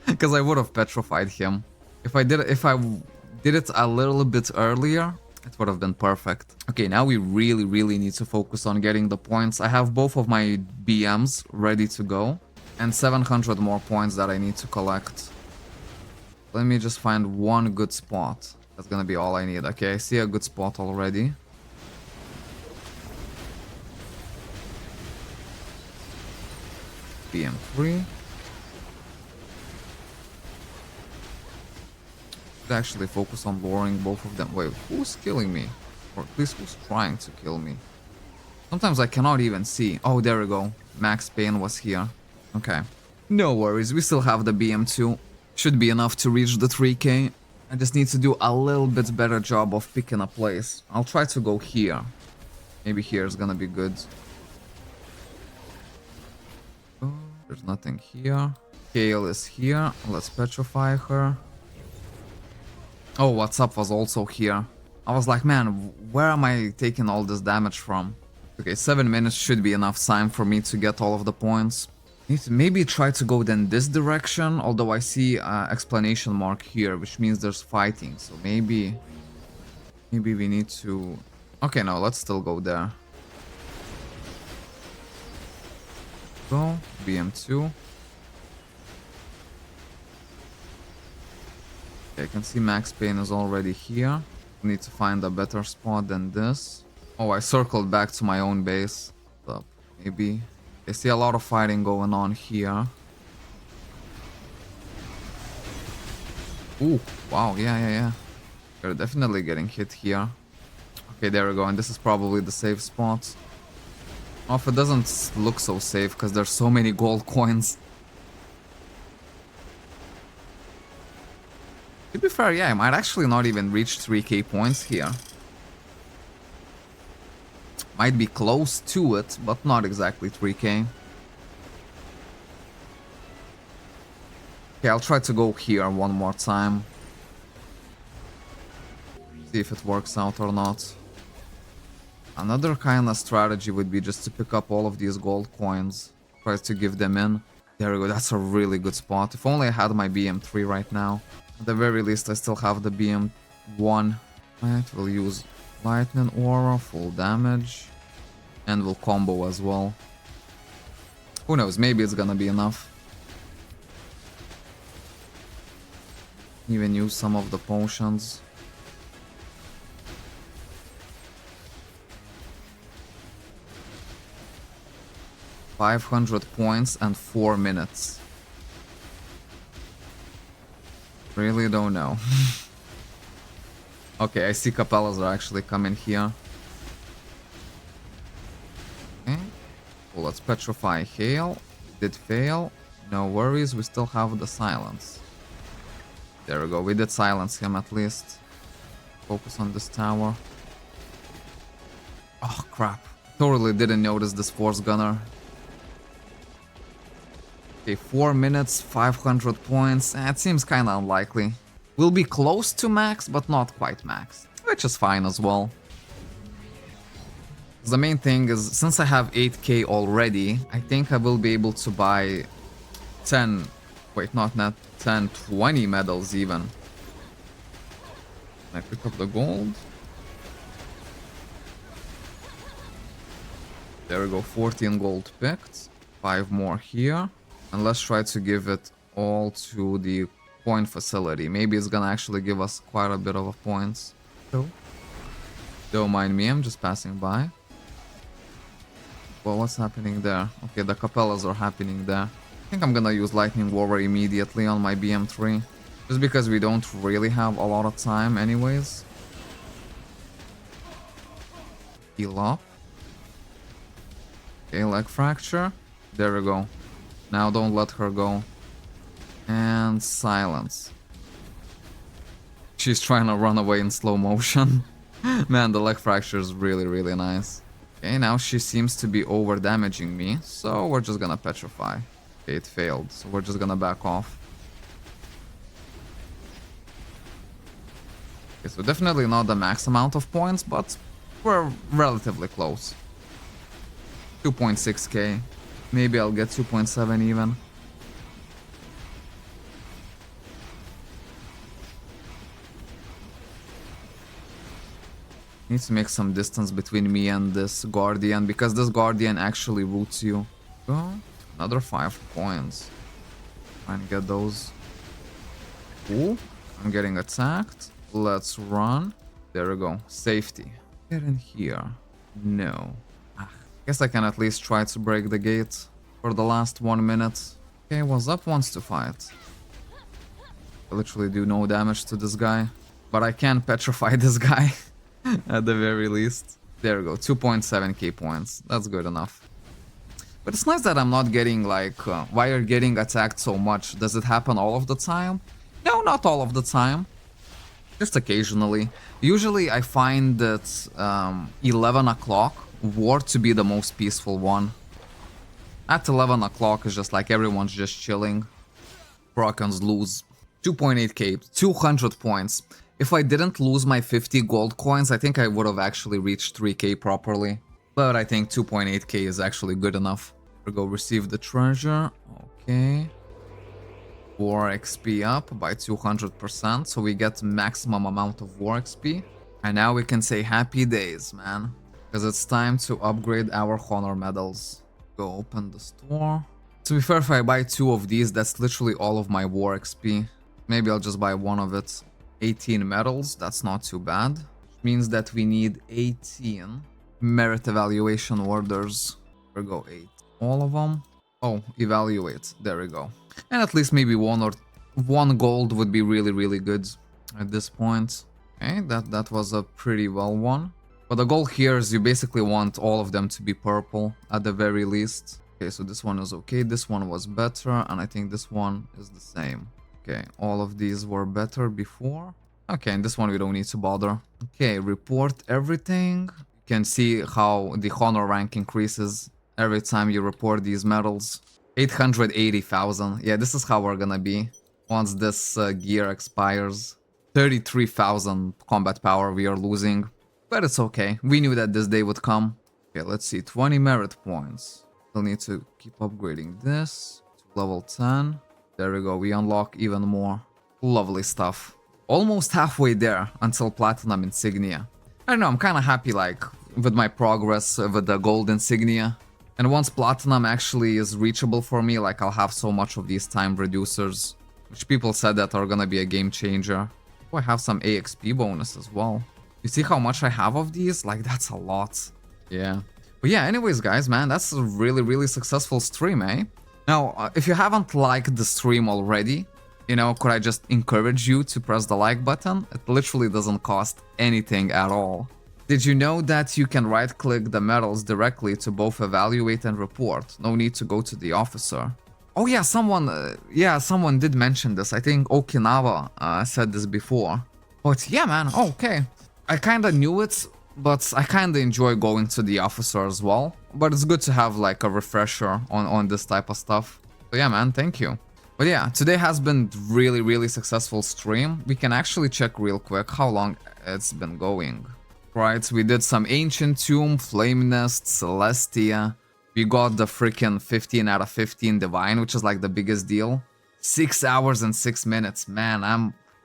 A: Because I would have petrified him. If I did it a little bit earlier, it would have been perfect. Okay, now we really need to focus on getting the points. I have both of my BMs ready to go. And 700 more points that I need to collect. Let me just find one good spot. That's gonna be all I need. Okay, I see a good spot already. BM3. Should actually focus on luring both of them. Wait, who's killing me? Or at least who's trying to kill me? Sometimes I cannot even see. Oh, there we go. Max Payne was here. Okay. No worries, we still have the BM2. Should be enough to reach the 3k. I just need to do a little bit better job of picking a place. I'll try to go here. Maybe here is gonna be good. Oh, there's nothing here. Kale is here. Let's petrify her. Oh, what's up was also here. I was like, man, where am I taking all this damage from? Okay, 7 minutes should be enough time for me to get all of the points. Need to maybe try to go then this direction, although I see exclamation mark here, which means there's fighting. So maybe we need to... Okay, no, let's still go there. Go, BM2. Okay, I can see Max Payne is already here. Need to find a better spot than this. Oh, I circled back to my own base. So maybe... I see a lot of fighting going on here. Ooh, wow, yeah. They're definitely getting hit here. Okay, there we go, and this is probably the safe spot. Oh, if it doesn't look so safe, because there's so many gold coins. To be fair, yeah, I might actually not even reach 3k points here. Might be close to it, but not exactly 3k. Okay, I'll try to go here one more time. See if it works out or not. Another kind of strategy would be just to pick up all of these gold coins. Try to give them in. There we go, that's a really good spot. If only I had my BM3 right now. At the very least, I still have the BM1. Right, we'll use Lightning Aura, full damage. And we'll combo as well. Who knows, maybe it's gonna be enough. Even use some of the potions. $500 points and 4 minutes. Really don't know. Okay, I see Capellas are actually coming here. Okay. Well, let's petrify Hail. Did fail. No worries, we still have the silence. There we go. We did silence him at least. Focus on this tower. Oh, crap. Totally didn't notice this Force Gunner. Okay, 4 minutes, 500 points. It seems kind of unlikely. We'll be close to max, but not quite max. Which is fine as well. The main thing is, since I have 8k already, I think I will be able to buy 10... Wait, not 10, 20 medals even. Can I pick up the gold? There we go, 14 gold picked. 5 more here. And let's try to give it all to the coin facility. Maybe it's gonna actually give us quite a bit of points. So, don't mind me, I'm just passing by. Well, what's happening there? Okay, the Capellas are happening there. I think I'm gonna use Lightning Warrior immediately on my BM3. Just because we don't really have a lot of time anyways. Heal up. Okay, leg fracture. There we go. Now don't let her go. And silence. She's trying to run away in slow motion. Man, the leg fracture is really, really nice. Okay, now she seems to be over damaging me, so we're just gonna petrify. Okay, it failed, so we're just gonna back off. Okay, so definitely not the max amount of points, but we're relatively close. 2.6k. Maybe I'll get 2.7 even. Need to make some distance between me and this Guardian, because this Guardian actually roots you. Oh, another 5 points. Try and get those. Ooh, I'm getting attacked. Let's run. There we go. Safety. Get in here. No. Guess I can at least try to break the gate for the last 1 minute. Okay, what's up wants to fight. I literally do no damage to this guy, but I can petrify this guy at the very least. There we go, 2.7k points. That's good enough. But it's nice that I'm not getting like, why you're getting attacked so much. Does it happen all of the time? No, not all of the time. Just occasionally. Usually I find that 11 o'clock war to be the most peaceful one. At 11 o'clock is just like everyone's just chilling. Prokons lose 2.8k, 200 points. If I didn't lose my 50 gold coins, I think I would have actually reached 3k properly. But I think 2.8k is actually good enough. We'll go receive the treasure. Okay. 4 XP up by 200%, so we get maximum amount of war XP. And now we can say happy days, man. Because it's time to upgrade our honor medals. Go open the store. To be fair, if I buy 2 of these, that's literally all of my war XP. Maybe I'll just buy 1 of it. 18 medals, that's not too bad. Which means that we need 18 merit evaluation orders. There we go, 8. All of them. Oh, evaluate. There we go. And at least maybe 1 gold would be really, really good at this point. Okay, that was a pretty well one. But the goal here is you basically want all of them to be purple at the very least. Okay, so this one is okay, this one was better, and I think this one is the same. Okay, all of these were better before. Okay, and this one we don't need to bother. Okay, report everything. You can see how the honor rank increases every time you report these medals. 880,000. Yeah, this is how we're gonna be once this gear expires. 33,000 combat power we are losing. But it's okay. We knew that this day would come. Okay, let's see. 20 merit points. Still need to keep upgrading this to level 10. There we go. We unlock even more. Lovely stuff. Almost halfway there until Platinum Insignia. I don't know, I'm kind of happy like with my progress with the gold insignia. And once Platinum actually is reachable for me, like I'll have so much of these time reducers, which people said that are gonna be a game changer. Oh, I have some AXP bonus as well. You see how much I have of these? Like, that's a lot. Yeah. But yeah, anyways, guys, man, that's a really, really successful stream, eh? Now, if you haven't liked the stream already, you know, could I just encourage you to press the like button? It literally doesn't cost anything at all. Did you know that you can right-click the medals directly to both evaluate and report? No need to go to the officer. Oh yeah, someone did mention this. I think Okinawa said this before. But yeah, man, okay. I kind of knew it, but I kind of enjoy going to the officer as well. But it's good to have like a refresher on this type of stuff. So yeah, man, thank you. But yeah, today has been really successful stream. We can actually check real quick how long it's been going. Right, we did some Ancient Tomb, Flame Nest, Celestia. We got the freaking 15 out of 15 Divine, which is like the biggest deal. 6 hours and 6 minutes. Man,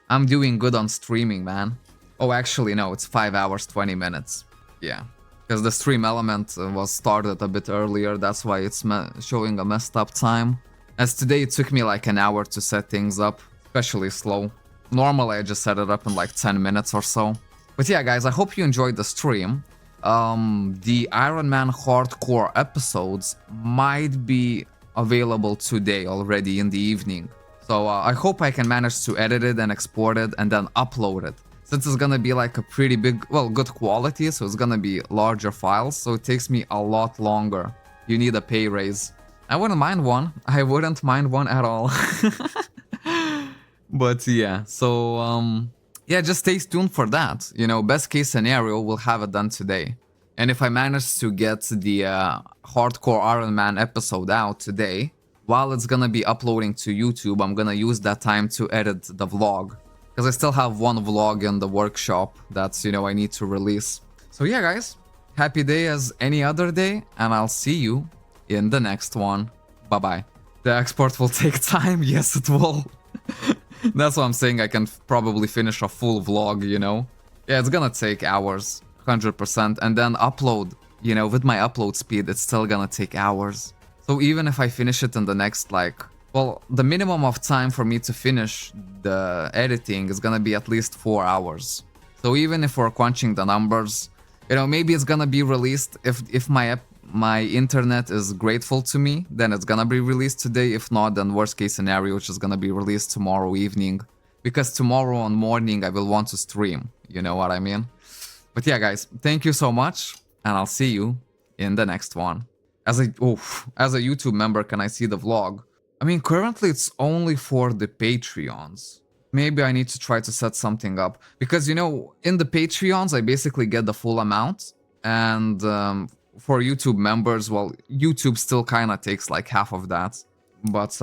A: I'm doing good on streaming, man. Oh, actually, no, it's 5 hours, 20 minutes. Yeah, because the stream element was started a bit earlier. That's why it's showing a messed up time. As today, it took me like an hour to set things up, especially slow. Normally, I just set it up in like 10 minutes or so. But yeah, guys, I hope you enjoyed the stream. The Iron Man hardcore episodes might be available today already in the evening. So I hope I can manage to edit it and export it and then upload it. Since it's gonna be like a pretty big, well, good quality, so it's gonna be larger files, so it takes me a lot longer. You need a pay raise. I wouldn't mind one. I wouldn't mind one at all. But yeah, so yeah, just stay tuned for that. You know, best case scenario, we'll have it done today. And if I manage to get the hardcore Iron Man episode out today, while it's gonna be uploading to YouTube, I'm gonna use that time to edit the vlog. Because I still have one vlog in the workshop that's, you know, I need to release. So yeah, guys, happy day as any other day, and I'll see you in the next one. Bye-bye. The export will take time. Yes, it will. That's what I'm saying. I can probably finish a full vlog, you know? Yeah, it's gonna take hours, 100%. And then upload, you know, with my upload speed, it's still gonna take hours. So even if I finish it in the next, like, well, the minimum of time for me to finish the editing is gonna be at least 4 hours. So even if we're crunching the numbers, you know, maybe it's gonna be released if my internet is grateful to me, then it's gonna be released today. If not, then worst case scenario, which is gonna be released tomorrow evening. Because tomorrow on morning I will want to stream, you know what I mean? But yeah, guys, thank you so much, and I'll see you in the next one. As a YouTube member, can I see the vlog? I mean, currently it's only for the Patreons. Maybe I need to try to set something up. Because, you know, in the Patreons, I basically get the full amount. And for YouTube members, well, YouTube still kind of takes like half of that. But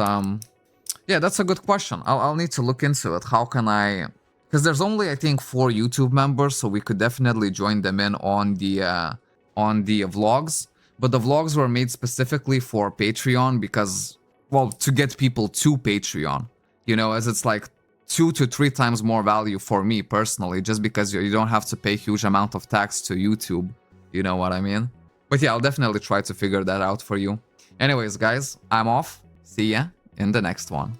A: yeah, that's a good question. I'll need to look into it. How can I... Because there's only, I think, 4 YouTube members, so we could definitely join them in on the vlogs. But the vlogs were made specifically for Patreon because, well, to get people to Patreon. You know, as it's like 2 to 3 times more value for me personally, just because you don't have to pay huge amount of tax to YouTube. You know what I mean? But yeah, I'll definitely try to figure that out for you. Anyways, guys, I'm off. See ya in the next one.